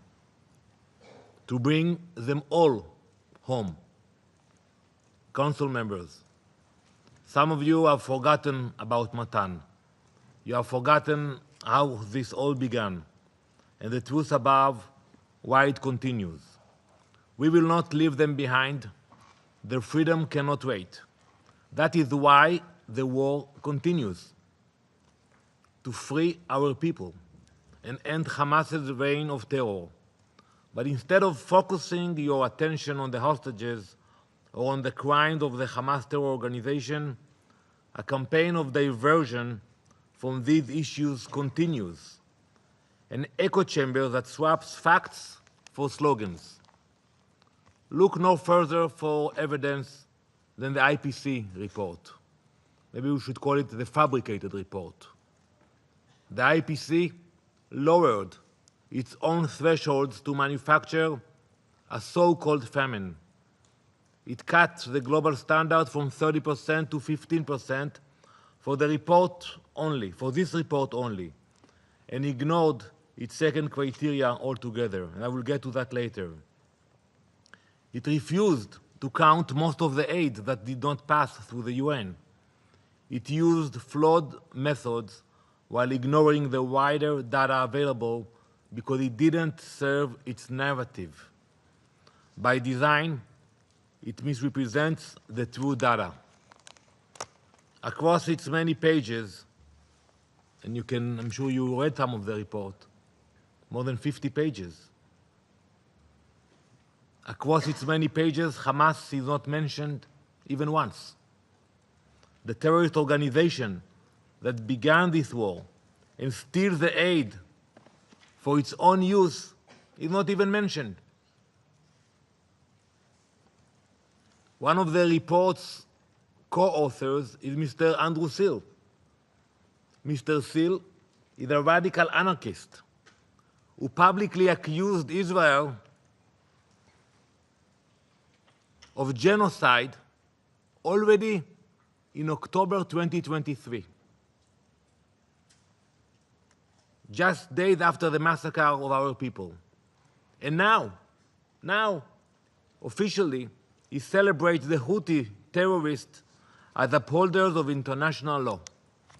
to bring them all home. Council members, some of you have forgotten about Matan. You have forgotten how this all began, and the truth above why it continues. We will not leave them behind. Their freedom cannot wait. That is why the war continues. To free our people and end Hamas's reign of terror. But instead of focusing your attention on the hostages or on the crimes of the Hamas terror organization, a campaign of diversion from these issues continues. An echo chamber that swaps facts for slogans. Look no further for evidence than the IPC report. Maybe we should call it the fabricated report. The IPC lowered its own thresholds to manufacture a so-called famine. It cut the global standard from 30% to 15% for the report only, for this report only, and ignored its second criteria altogether, and I will get to that later. It refused to count most of the aid that did not pass through the UN. It used flawed methods while ignoring the wider data available because it didn't serve its narrative. By design, it misrepresents the true data. Across its many pages, and I'm sure you read some of the report, more than 50 pages. Across its many pages, Hamas is not mentioned even once. The terrorist organization that began this war and steals the aid for its own use is not even mentioned. One of the report's co-authors is Mr. Andrew Seal. Mr. Seal is a radical anarchist who publicly accused Israel of genocide already in October 2023, just days after the massacre of our people. And now, officially, he celebrates the Houthi terrorists as upholders of international law.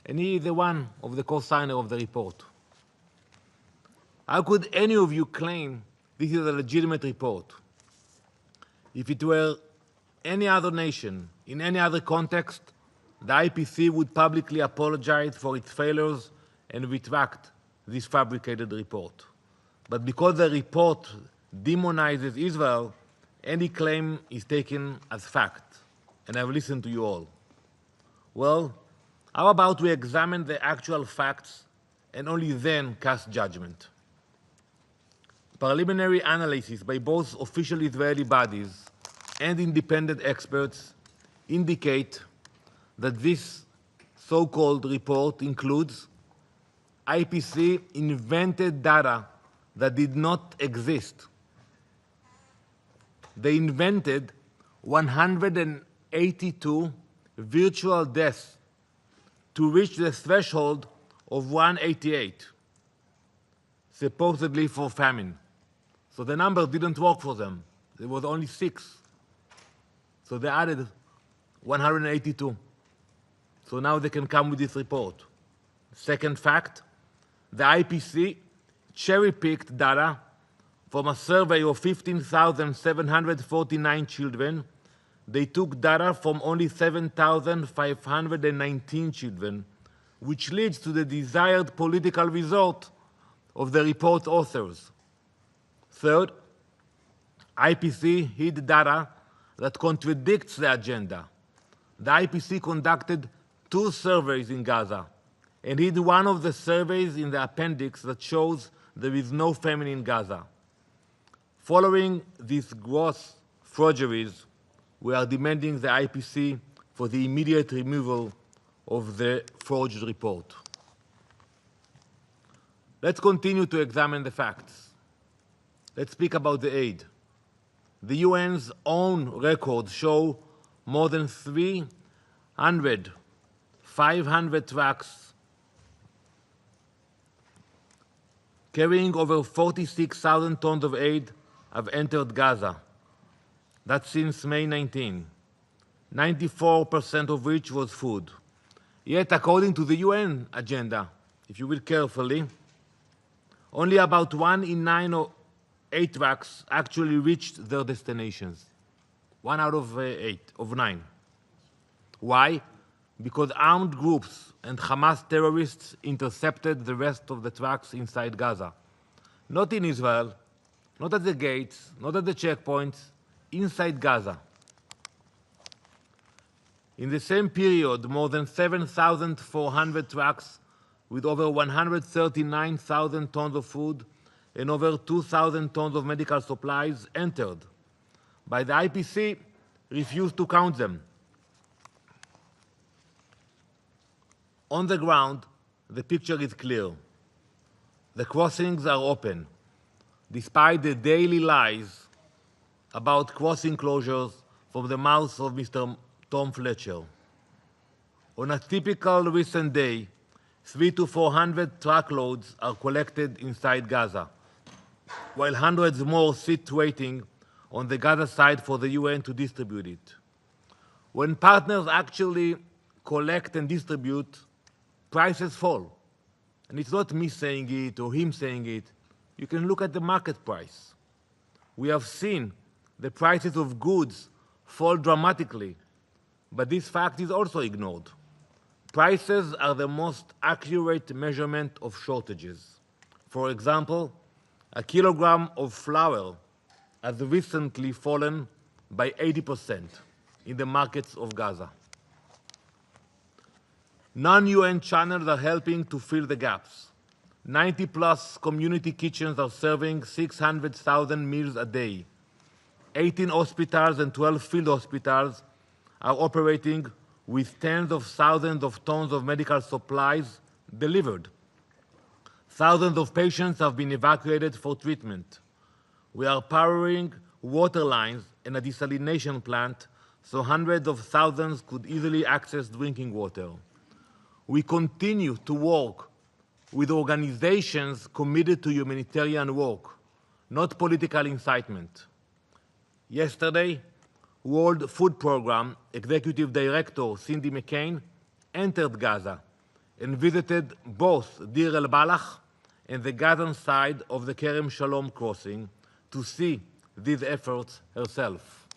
And he is the one of the co-signer of the report. How could any of you claim this is a legitimate report? If it were any other nation, in any other context, the IPC would publicly apologize for its failures and retract this fabricated report. But because the report demonizes Israel, any claim is taken as fact. And I've listened to you all. Well, how about we examine the actual facts and only then cast judgment? Preliminary analysis by both official Israeli bodies and independent experts indicate that this so-called report includes IPC invented data that did not exist. They invented 182 virtual deaths to reach the threshold of 188, supposedly for famine. So the number didn't work for them. There was only 6. So they added 182. So now they can come with this report. Second fact, the IPC cherry-picked data From a survey of 15,749 children, they took data from only 7,519 children, which leads to the desired political result of the report's authors. Third, IPC hid data that contradicts the agenda. The IPC conducted 2 surveys in Gaza and hid one of the surveys in the appendix that shows there is no famine in Gaza. Following these gross forgeries, we are demanding the IPC for the immediate removal of the forged report. Let's continue to examine the facts. Let's speak about the aid. The UN's own records show more than 500 trucks carrying over 46,000 tons of aid have entered Gaza. That's since May 19, 94% of which was food. Yet, according to the UN agenda, if you read carefully, only about 1 in 9 or 8 trucks actually reached their destinations. 1 out of 9. Why? Because armed groups and Hamas terrorists intercepted the rest of the trucks inside Gaza. Not in Israel, not at the gates, not at the checkpoints, inside Gaza. In the same period, more than 7,400 trucks with over 139,000 tons of food and over 2,000 tons of medical supplies entered. But the IPC refused to count them. On the ground, the picture is clear. The crossings are open, despite the daily lies about crossing closures from the mouth of Mr. Tom Fletcher. On a typical recent day, 300 to 400 truckloads are collected inside Gaza, while hundreds more sit waiting on the Gaza side for the UN to distribute it. When partners actually collect and distribute, prices fall. And it's not me saying it or him saying it. You can look at the market price. We have seen the prices of goods fall dramatically, but this fact is also ignored. Prices are the most accurate measurement of shortages. For example, a kilogram of flour has recently fallen by 80% in the markets of Gaza. Non-UN channels are helping to fill the gaps. 90-plus community kitchens are serving 600,000 meals a day. 18 hospitals and 12 field hospitals are operating with tens of thousands of tons of medical supplies delivered. Thousands of patients have been evacuated for treatment. We are powering water lines and a desalination plant so hundreds of thousands could easily access drinking water. We continue to work with organizations committed to humanitarian work, not political incitement. Yesterday, World Food Programme Executive Director Cindy McCain entered Gaza and visited both Deir el-Balach and the Gazan side of the Kerem Shalom crossing to see these efforts herself.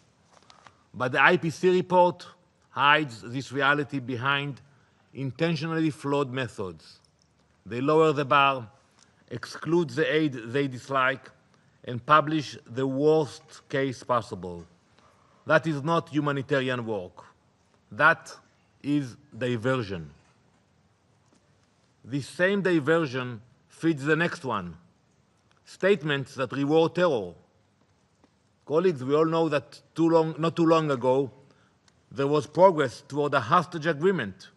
But the IPC report hides this reality behind intentionally flawed methods. They lower the bar, exclude the aid they dislike, and publish the worst case possible. That is not humanitarian work. That is diversion. This same diversion feeds the next one, statements that reward terror. Colleagues, we all know that not too long ago, there was progress toward a hostage agreement.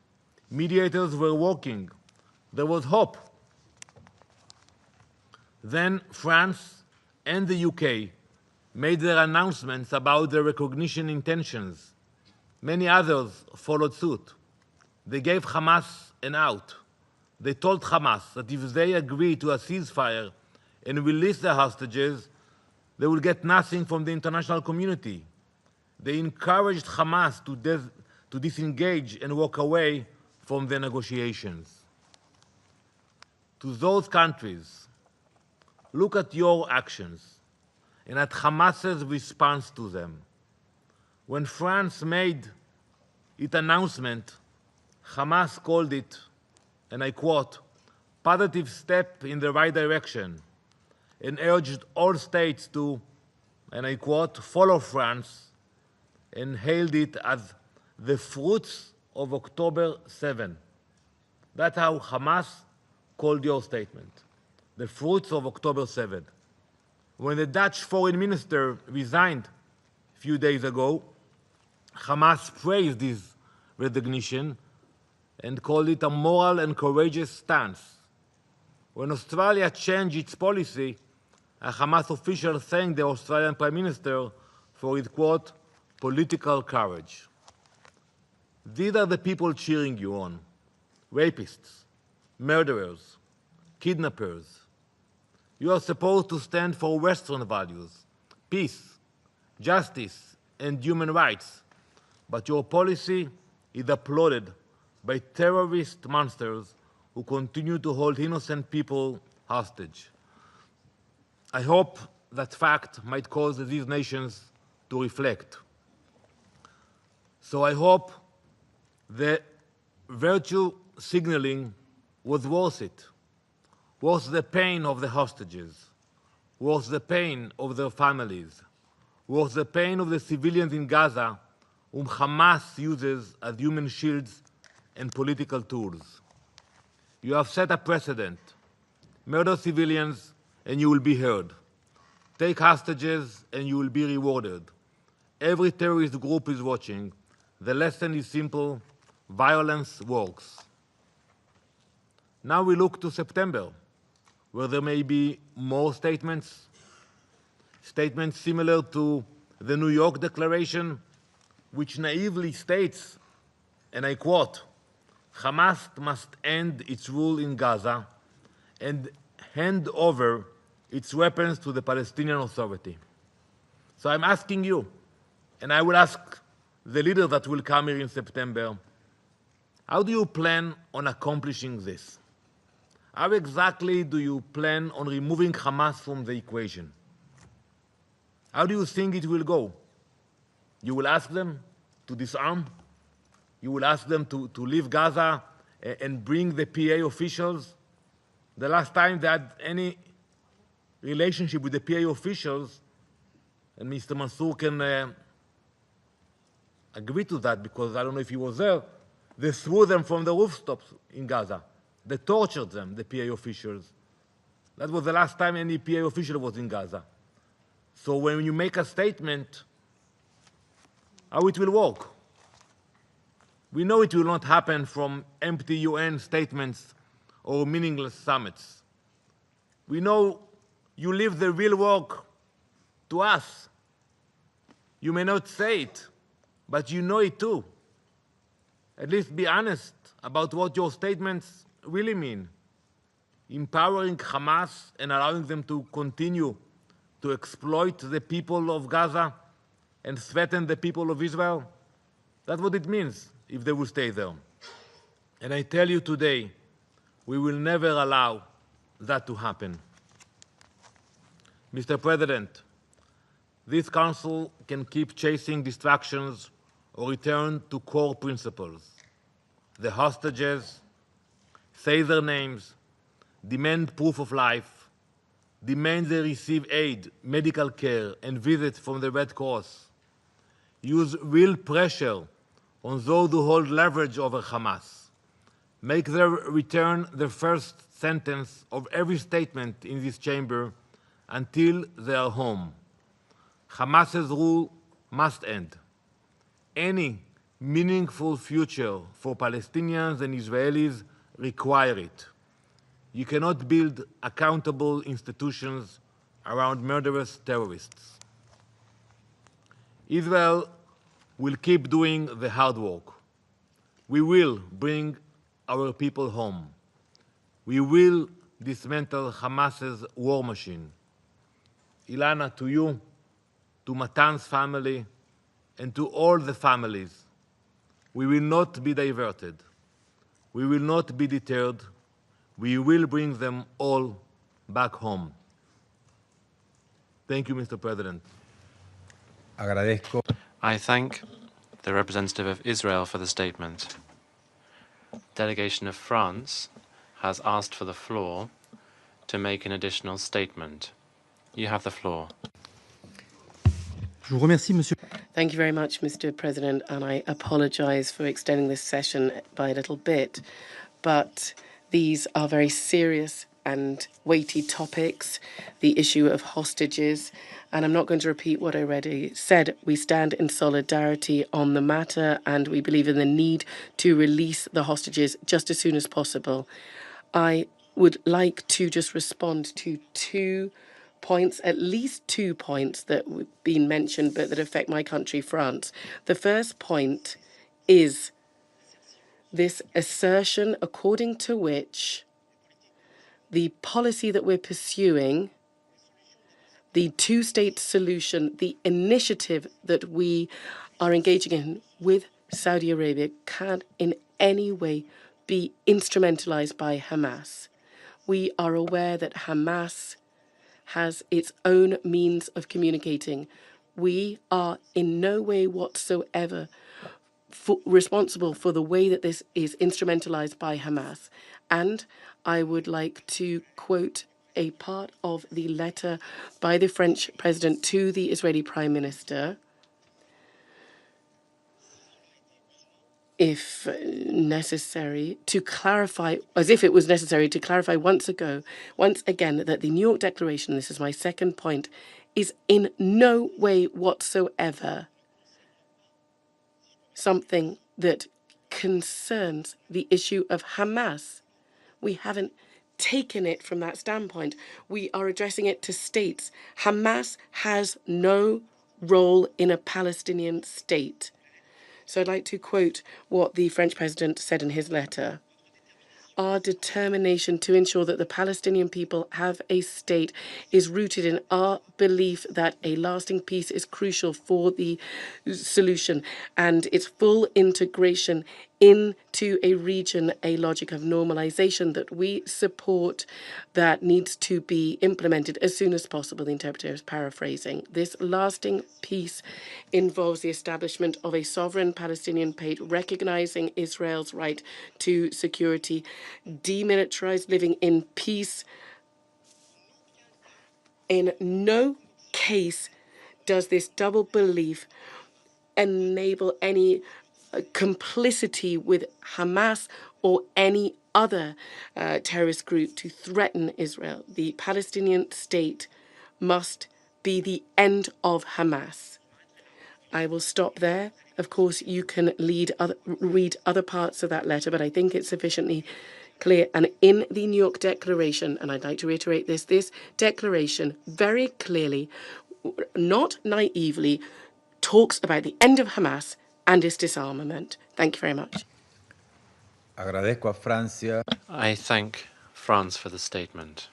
Mediators were working. There was hope. Then France and the UK made their announcements about their recognition intentions. Many others followed suit. They gave Hamas an out. They told Hamas that if they agree to a ceasefire and release the hostages, they will get nothing from the international community. They encouraged Hamas to disengage and walk away from the negotiations. To those countries, look at your actions. and at Hamas's response to them. When France made its announcement, Hamas called it, and I quote, positive step in the right direction, and urged all states to, and I quote, follow France, and hailed it as the fruits of October 7. That's how Hamas called your statement, the fruits of October 7. When the Dutch foreign minister resigned a few days ago, Hamas praised his resignation and called it a moral and courageous stance. When Australia changed its policy, a Hamas official thanked the Australian Prime Minister for his, quote, political courage. These are the people cheering you on: rapists, murderers, kidnappers. You are supposed to stand for Western values, peace, justice, and human rights, but your policy is applauded by terrorist monsters who continue to hold innocent people hostage. I hope that fact might cause these nations to reflect. So I hope the virtue signaling was worth it, worth the pain of the hostages, worth the pain of their families, worth the pain of the civilians in Gaza whom Hamas uses as human shields and political tools. You have set a precedent. Murder civilians and you will be heard. Take hostages and you will be rewarded. Every terrorist group is watching. The lesson is simple: violence works. Now we look to September, where there may be more statements similar to the New York Declaration, which naively states, and I quote, Hamas must end its rule in Gaza and hand over its weapons to the Palestinian Authority. So I'm asking you, and I will ask the leaders that will come here in September, how do you plan on accomplishing this? How exactly do you plan on removing Hamas from the equation? How do you think it will go? You will ask them to disarm? You will ask them to leave Gaza and bring the PA officials? The last time they had any relationship with the PA officials, and Mr. Mansour can agree to that because I don't know if he was there, they threw them from the rooftops in Gaza. They tortured them, the PA officials. That was the last time any PA official was in Gaza. So when you make a statement, how it will work? We know it will not happen from empty UN statements or meaningless summits. We know you leave the real work to us. You may not say it, but you know it too. At least be honest about what your statements really mean. Empowering Hamas and allowing them to continue to exploit the people of Gaza and threaten the people of Israel? That's what it means if they will stay there. And I tell you today, we will never allow that to happen. Mr. President, this Council can keep chasing distractions or return to core principles. The hostages, say their names, demand proof of life, demand they receive aid, medical care, and visits from the Red Cross. Use real pressure on those who hold leverage over Hamas. Make their return the first sentence of every statement in this chamber until they are home. Hamas's rule must end. Any meaningful future for Palestinians and Israelis require it. You cannot build accountable institutions around murderous terrorists. Israel will keep doing the hard work. We will bring our people home. We will dismantle Hamas's war machine. Ilana, to you, to Matan's family, and to all the families, we will not be diverted. We will not be deterred. We will bring them all back home. Thank you, Mr. President. I thank the representative of Israel for the statement. Delegation of France has asked for the floor to make an additional statement. You have the floor. Thank you very much, Mr. President, and I apologise for extending this session by a little bit, but these are very serious and weighty topics, the issue of hostages, and I'm not going to repeat what I already said. We stand in solidarity on the matter, and we believe in the need to release the hostages just as soon as possible. I would like to just respond to two points, at least 2 points that have been mentioned but that affect my country, France. The first point is this assertion according to which the policy that we're pursuing, the two-state solution, the initiative that we are engaging in with Saudi Arabia can in any way be instrumentalized by Hamas. We are aware that Hamas has its own means of communicating. We are in no way whatsoever responsible for the way that this is instrumentalized by Hamas. And I would like to quote a part of the letter by the French president to the Israeli prime minister, if necessary, to clarify, as if it was necessary to clarify once again, that the New York Declaration, this is my second point, is in no way whatsoever something that concerns the issue of Hamas. We haven't taken it from that standpoint. We are addressing it to states. Hamas has no role in a Palestinian state. So I'd like to quote what the French president said in his letter. Our determination to ensure that the Palestinian people have a state is rooted in our belief that a lasting peace is crucial for the solution and its full integration into a region, a logic of normalization that we support that needs to be implemented as soon as possible. The interpreter is paraphrasing. This lasting peace involves the establishment of a sovereign Palestinian state, recognizing Israel's right to security, demilitarized living in peace. In no case does this double belief enable any complicity with Hamas or any other terrorist group to threaten Israel. The Palestinian state must be the end of Hamas. I will stop there. Of course, you can read other parts of that letter, but I think it's sufficiently clear. And in the New York Declaration, and I'd like to reiterate this declaration very clearly, not naively, talks about the end of Hamas and its disarmament. Thank you very much. I thank France for the statement.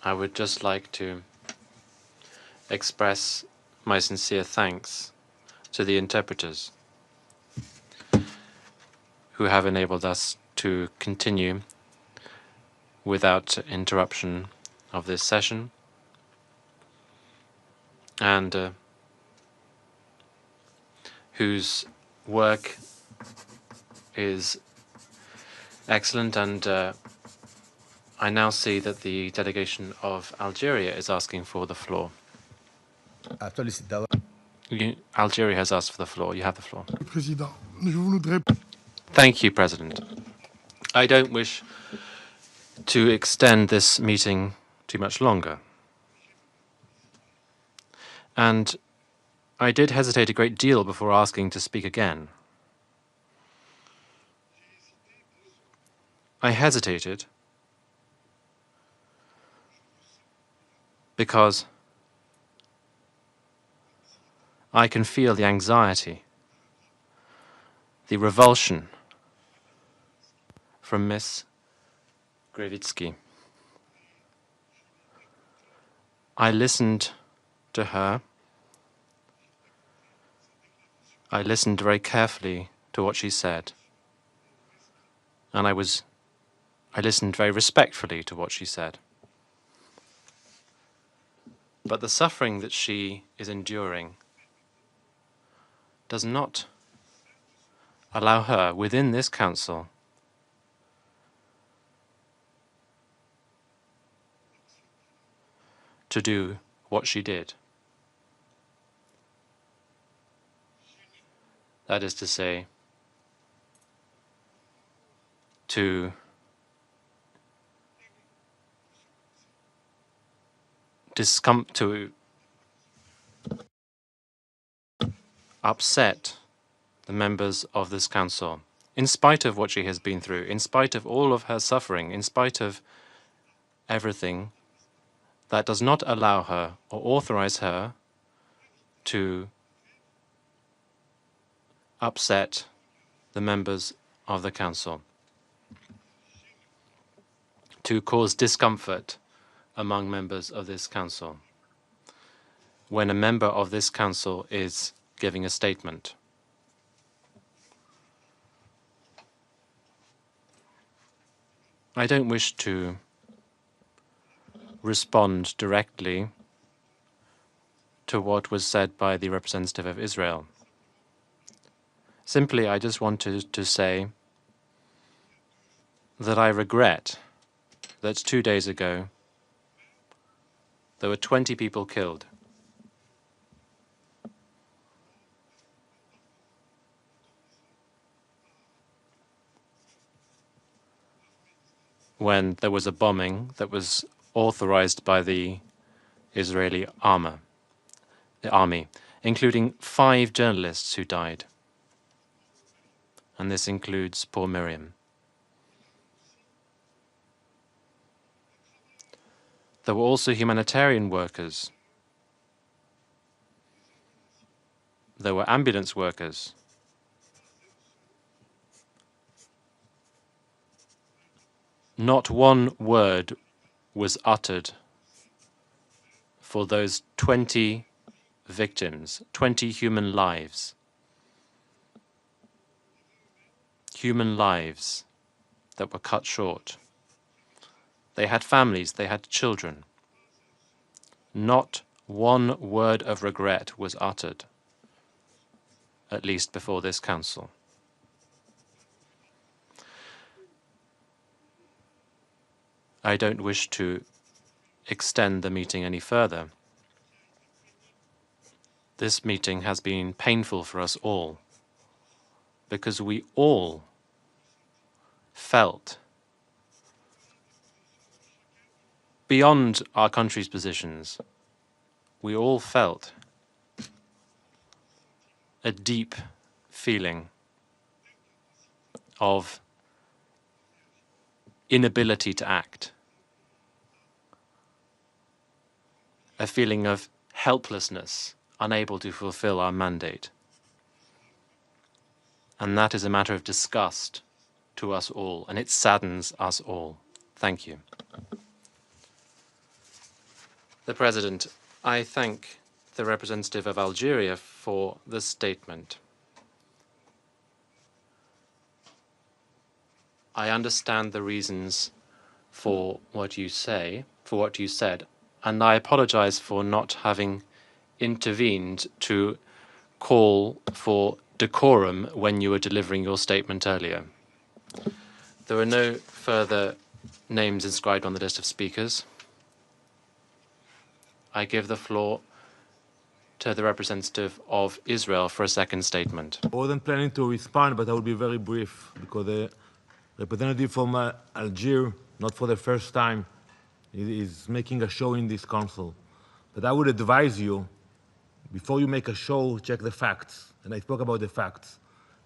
I would just like to express my sincere thanks to the interpreters who have enabled us to continue without interruption of this session, and whose work is excellent. And I now see that the delegation of Algeria is asking for the floor. Algeria has asked for the floor. You have the floor. Thank you, President. I don't wish to extend this meeting too much longer. And I did hesitate a great deal before asking to speak again. I hesitated because I can feel the anxiety, the revulsion from Miss Grevitsky. I listened to her. I listened very carefully to what she said, and I listened very respectfully to what she said. But the suffering that she is enduring does not allow her within this council to do what she did. That is to say, to upset the members of this council, in spite of what she has been through, in spite of all of her suffering, in spite of everything. That does not allow her or authorize her to upset the members of the council, to cause discomfort among members of this council when a member of this council is giving a statement. I don't wish to respond directly to what was said by the representative of Israel. Simply, I just wanted to say that I regret that 2 days ago there were 20 people killed. When there was a bombing that was authorized by the Israeli army, including 5 journalists who died. And this includes poor Miriam. There were also humanitarian workers. There were ambulance workers. Not one word was uttered for those 20 victims, 20 human lives. Human lives that were cut short. They had families, they had children. Not one word of regret was uttered, at least before this council. I don't wish to extend the meeting any further. This meeting has been painful for us all, because we all felt, beyond our country's positions, we all felt a deep feeling of inability to act, a feeling of helplessness, unable to fulfill our mandate. And that is a matter of disgust to us all, and it saddens us all. Thank you. The President, I thank the representative of Algeria for the statement. I understand the reasons for what you said, and I apologize for not having intervened to call for decorum when you were delivering your statement earlier. There are no further names inscribed on the list of speakers. I give the floor to the representative of Israel for a second statement. I wasn't planning to respond, but I will be very brief, because the representative from Algeria, not for the first time, is making a show in this council. But I would advise you, before you make a show, check the facts. And I spoke about the facts.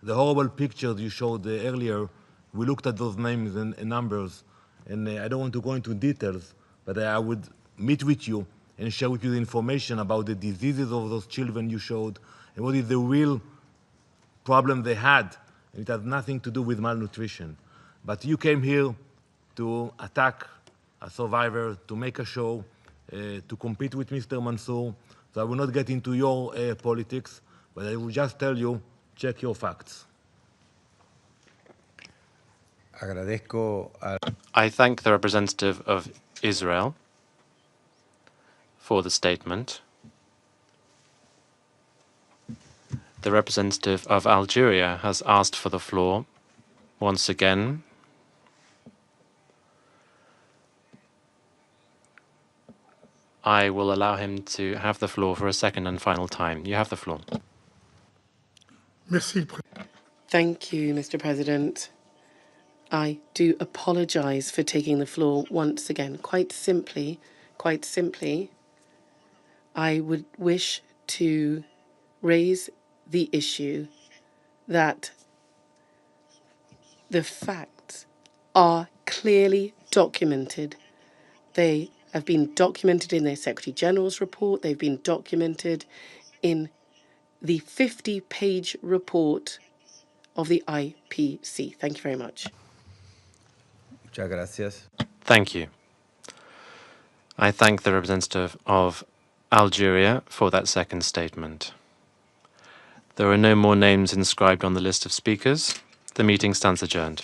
The horrible pictures you showed earlier, we looked at those names and numbers, and I don't want to go into details, but I would meet with you and share with you the information about the diseases of those children you showed, and what is the real problem they had. And it has nothing to do with malnutrition. But you came here to attack a survivor, to make a show, to compete with Mr. Mansour. So I will not get into your politics, but I will just tell you, check your facts. I thank the representative of Israel for the statement. The representative of Algeria has asked for the floor once again. I will allow him to have the floor for a second and final time. You have the floor. Thank you, Mr. President. I do apologise for taking the floor once again. Quite simply, I would wish to raise the issue that the facts are clearly documented. They have been documented in their Secretary General's report. They've been documented in the 50-page report of the IPC. Thank you very much. Muchas gracias. Thank you. I thank the representative of Algeria for that second statement. There are no more names inscribed on the list of speakers. The meeting stands adjourned.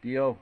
Dio.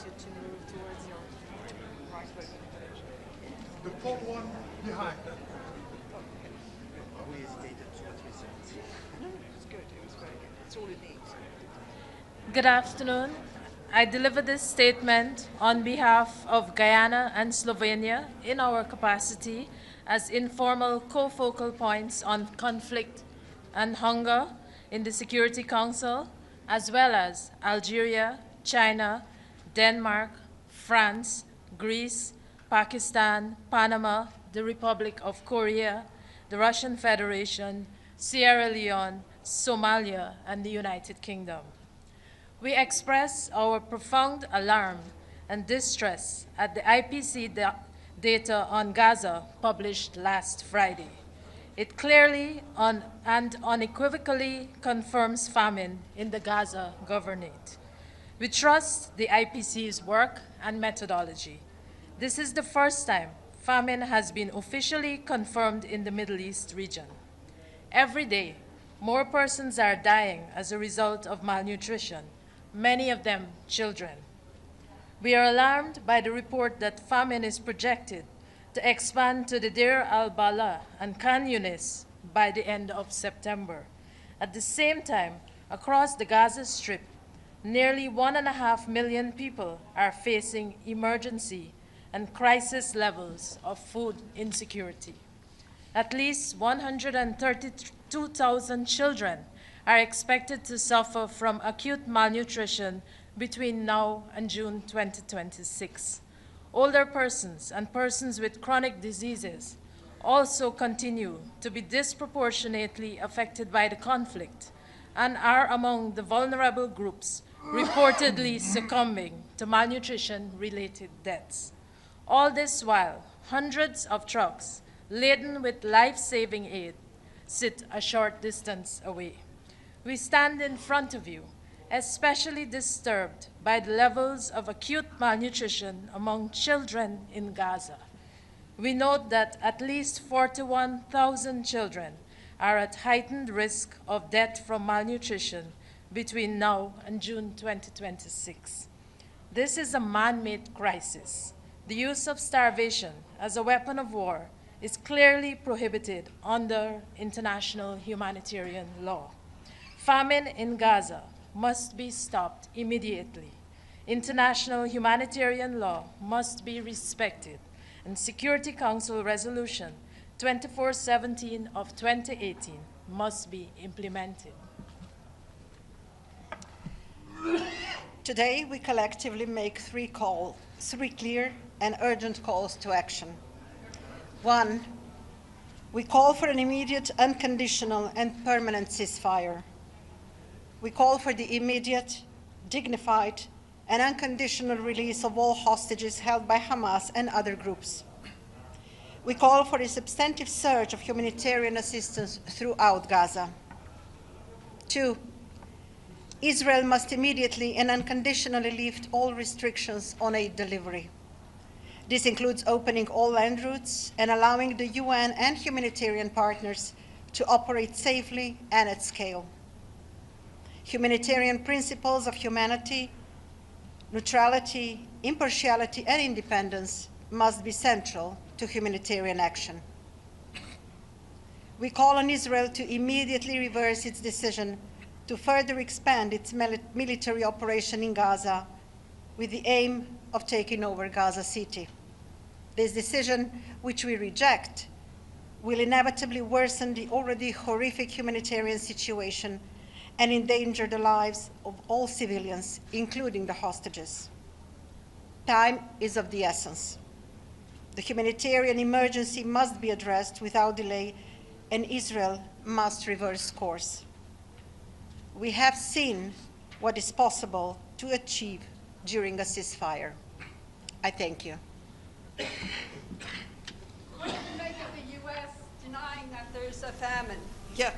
you to move towards your right. The full one behind. No, it's good. It was very good. It's all it needs. Good afternoon. I deliver this statement on behalf of Guyana and Slovenia in our capacity as informal co-focal points on conflict and hunger in the Security Council, as well as Algeria, China, Denmark, France, Greece, Pakistan, Panama, the Republic of Korea, the Russian Federation, Sierra Leone, Somalia, and the United Kingdom. We express our profound alarm and distress at the IPC data on Gaza published last Friday. It clearly and unequivocally confirms famine in the Gaza governorate. We trust the IPC's work and methodology. This is the first time famine has been officially confirmed in the Middle East region. Every day, more persons are dying as a result of malnutrition, many of them children. We are alarmed by the report that famine is projected to expand to the Deir al-Balah and Khan Yunis by the end of September. At the same time, across the Gaza Strip, nearly 1.5 million people are facing emergency and crisis levels of food insecurity. At least 132,000 children are expected to suffer from acute malnutrition between now and June 2026. Older persons and persons with chronic diseases also continue to be disproportionately affected by the conflict and are among the vulnerable groups reportedly succumbing to malnutrition-related deaths. All this while, hundreds of trucks laden with life-saving aid sit a short distance away. We stand in front of you, especially disturbed by the levels of acute malnutrition among children in Gaza. We note that at least 41,000 children are at heightened risk of death from malnutrition between now and June 2026. This is a man-made crisis. The use of starvation as a weapon of war is clearly prohibited under international humanitarian law. Famine in Gaza must be stopped immediately. International humanitarian law must be respected, and Security Council Resolution 2417 of 2018 must be implemented. Today, we collectively make three clear and urgent calls to action. 1, we call for an immediate, unconditional, and permanent ceasefire. We call for the immediate, dignified, and unconditional release of all hostages held by Hamas and other groups. We call for a substantive surge of humanitarian assistance throughout Gaza. 2, Israel must immediately and unconditionally lift all restrictions on aid delivery. This includes opening all land routes and allowing the UN and humanitarian partners to operate safely and at scale. Humanitarian principles of humanity, neutrality, impartiality, and independence must be central to humanitarian action. We call on Israel to immediately reverse its decision to further expand its military operation in Gaza with the aim of taking over Gaza City. This decision, which we reject, will inevitably worsen the already horrific humanitarian situation and endanger the lives of all civilians, including the hostages. Time is of the essence. The humanitarian emergency must be addressed without delay, and Israel must reverse course. We have seen what is possible to achieve during a ceasefire. I thank you. What do you make of the U.S. denying that there's a famine? Yeah.